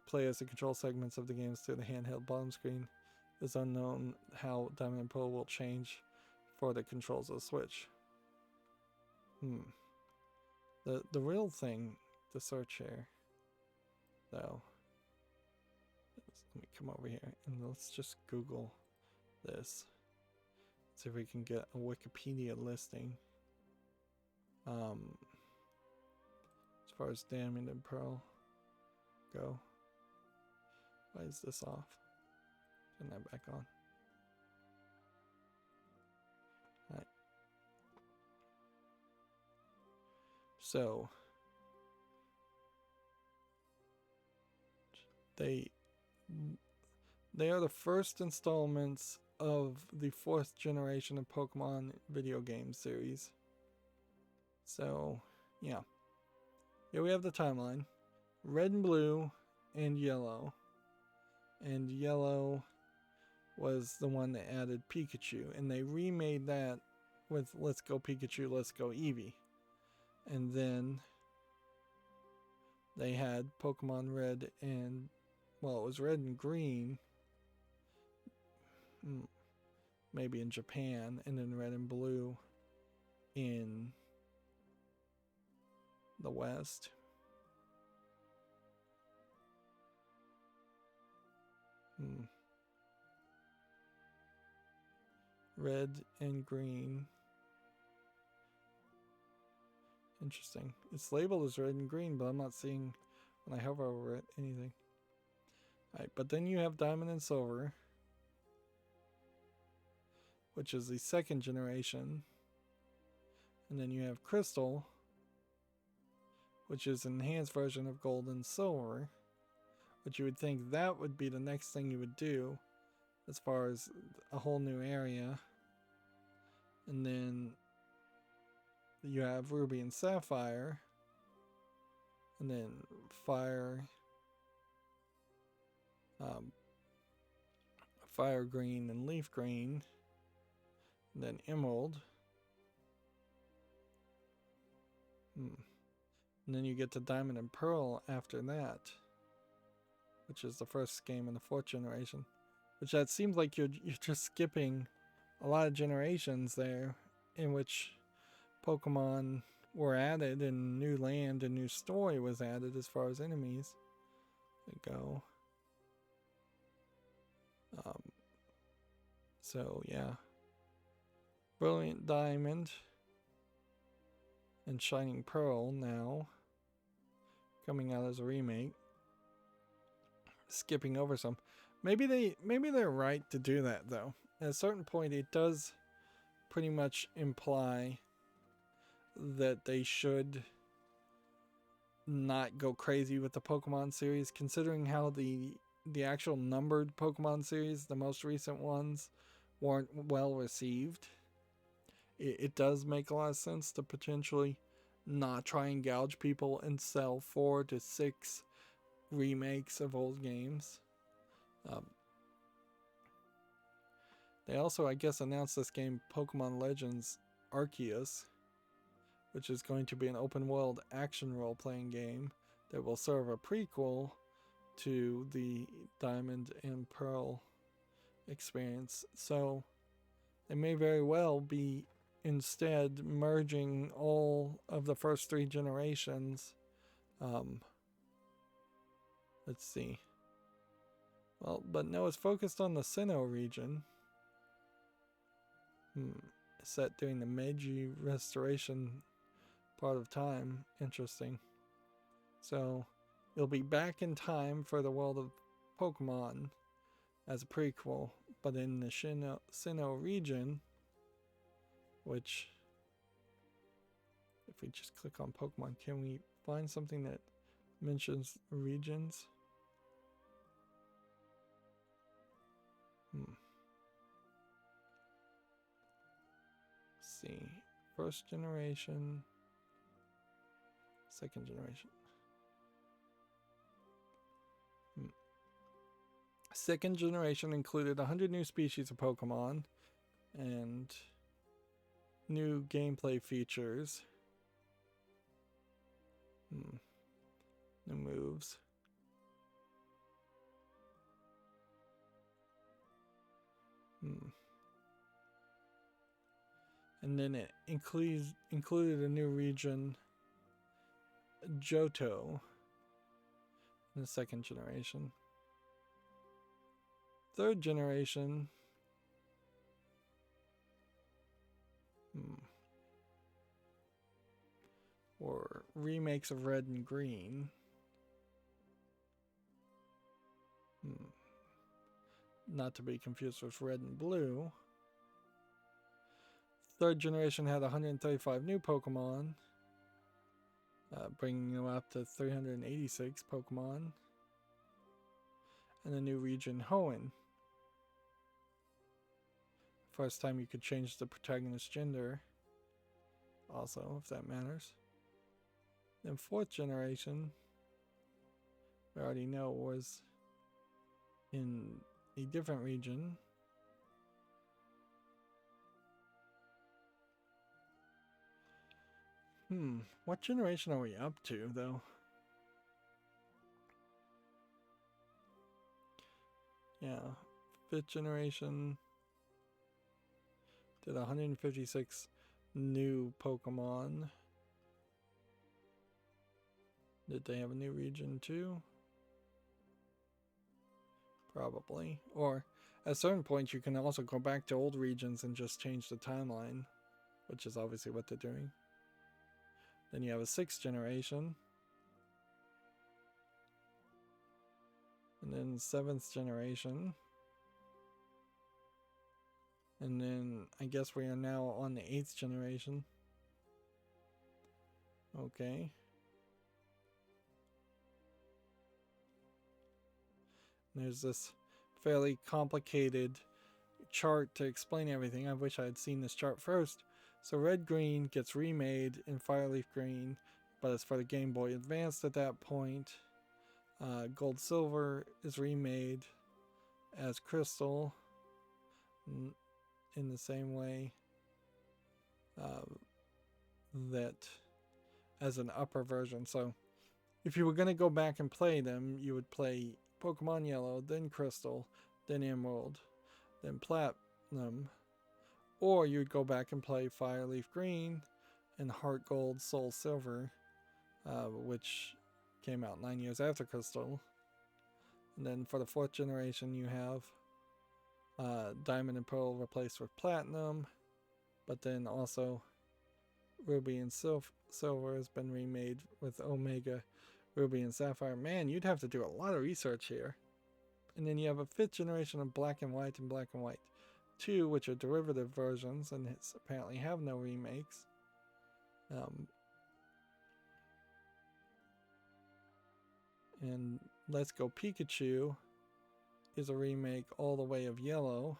players to control segments of the games through the handheld bottom screen. It's unknown how Diamond and Pearl will change for the controls of the Switch. The real thing to search here, though, let me come over here and let's just Google this. See if we can get a Wikipedia listing. As far as Diamond and Pearl go. Why is this off? Turn that back on. Alright. So they are the first installments of the 4th generation of Pokemon video game series. So, yeah. Here we have the timeline. Red and blue and yellow. And yellow was the one that added Pikachu. And they remade that with Let's Go Pikachu, Let's Go Eevee. And then they had Pokemon Red and, well, it was Red and Green. Maybe in Japan, and then Red and Blue in the West. Red and green. Interesting. It's labeled as red and green, but I'm not seeing, when I hover over it, anything. Alright, but then you have Diamond and Silver, which is the 2nd generation. And then you have Crystal, which is an enhanced version of Gold and Silver. But you would think that would be the next thing you would do as far as a whole new area. And then you have Ruby and Sapphire. And then Fire, Fire Green and Leaf Green. And then Emerald. And then you get to Diamond and Pearl after that, which is the first game in the 4th generation. Which that seems like you're just skipping a lot of generations there, in which Pokemon were added and new land and new story was added as far as enemies go. So yeah. Brilliant Diamond and Shining Pearl now coming out as a remake. Skipping over some. Maybe they're right to do that though. At a certain point it does pretty much imply that they should not go crazy with the Pokemon series, considering how the actual numbered Pokemon series, the most recent ones, weren't well received. It does make a lot of sense to potentially not try and gouge people and sell 4 to 6 remakes of old games. They also, I guess, announced this game, Pokemon Legends Arceus, which is going to be an open world action role-playing game that will serve a prequel to the Diamond and Pearl experience. So they may very well be instead merging all of the first 3 generations. Let's see. Well, but no, it's focused on the Sinnoh region. Set during the Meiji restoration part of time. Interesting. So you'll be back in time for the world of Pokemon as a prequel, but in the Sinnoh region, which, if we just click on Pokemon, can we find something that mentions regions? Let's see. First generation, second generation. Second generation included 100 new species of Pokemon and new gameplay features. New moves. And then it included a new region, Johto, in the second generation. Third generation, or remakes of Red and Green. Not to be confused with Red and Blue. Third generation had 135 new Pokemon, bringing them up to 386 Pokemon. And a new region, Hoenn. First time you could change the protagonist's gender, also, if that matters. Then fourth generation, we already know, was in a different region. What generation are we up to, though? Yeah, fifth generation did 156 new Pokemon. Did they have a new region too? Probably. Or at certain points you can also go back to old regions and just change the timeline, which is obviously what they're doing. Then you have a sixth generation. And then seventh generation. And then I guess we are now on the eighth generation. Okay. There's this fairly complicated chart to explain everything. I wish I had seen this chart first. So Red Green gets remade in Fireleaf Green, but it's for the Game Boy Advance at that point. Gold Silver is remade as Crystal in the same way that as an upper version. So if you were going to go back and play them, you would play Pokemon Yellow, then Crystal, then Emerald, then Platinum, or you'd go back and play Fireleaf Green and Heart Gold, Soul Silver, which came out 9 years after Crystal. And then for the fourth generation, you have Diamond and Pearl replaced with Platinum, but then also Ruby and Silver has been remade with Omega Ruby and Sapphire. Man, you'd have to do a lot of research here. And then you have a fifth generation of Black and White and Black and White 2, which are derivative versions and apparently have no remakes. And Let's Go Pikachu is a remake all the way of Yellow,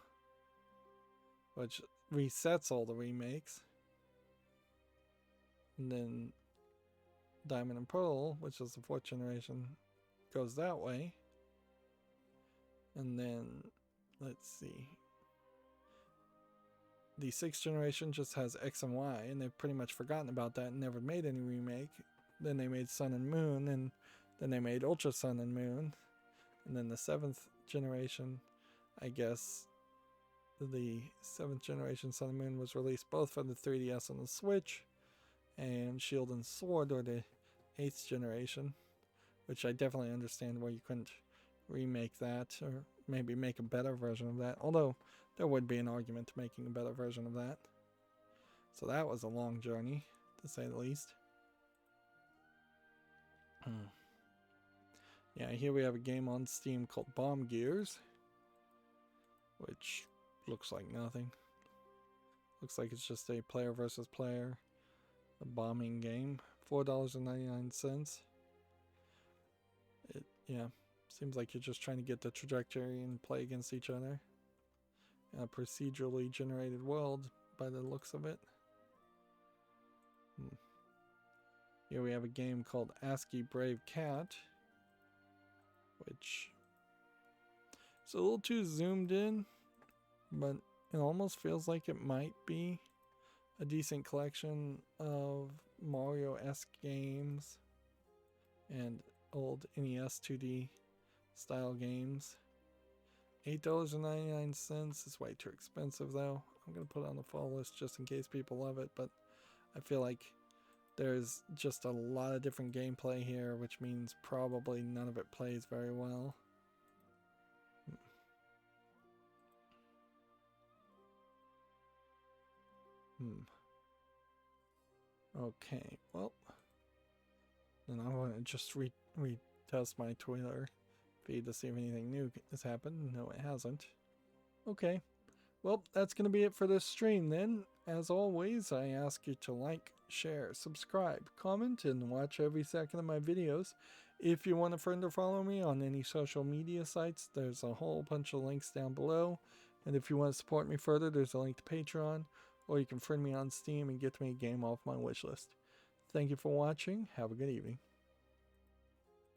which resets all the remakes. And then Diamond and Pearl, which is the fourth generation, goes that way. And then, let's see. the 6th generation just has X and Y, and they've pretty much forgotten about that and never made any remake. Then they made Sun and Moon, and then they made Ultra Sun and Moon. And then the 7th generation, I guess, the 7th generation Sun and Moon was released both for the 3DS and the Switch, and Shield and Sword or the 8th generation, which I definitely understand why you couldn't remake that, or maybe make a better version of that, although there would be an argument to making a better version of that. So that was a long journey, to say the least. Yeah, here we have a game on Steam called Bomb Gears, which looks like nothing. Looks like it's just a player versus player, a bombing game. $4.99. Yeah, seems like you're just trying to get the trajectory and play against each other. A procedurally generated world by the looks of it. Here we have a game called ASCII Brave Cat, which is a little too zoomed in, but it almost feels like it might be a decent collection of Mario-esque games and old NES 2D style games. $8.99 is way too expensive though. I'm going to put it on the fall list just in case people love it, but I feel like there's just a lot of different gameplay here, which means probably none of it plays very well. Okay, well, then I want to just retest my Twitter feed to see if anything new has happened. No, it hasn't. Okay, well, that's going to be it for this stream then. As always, I ask you to like, share, subscribe, comment, and watch every second of my videos. If you want a friend or follow me on any social media sites, there's a whole bunch of links down below. And if you want to support me further, there's a link to Patreon, or you can friend me on Steam and get me a game off my wishlist. Thank you for watching. Have a good evening.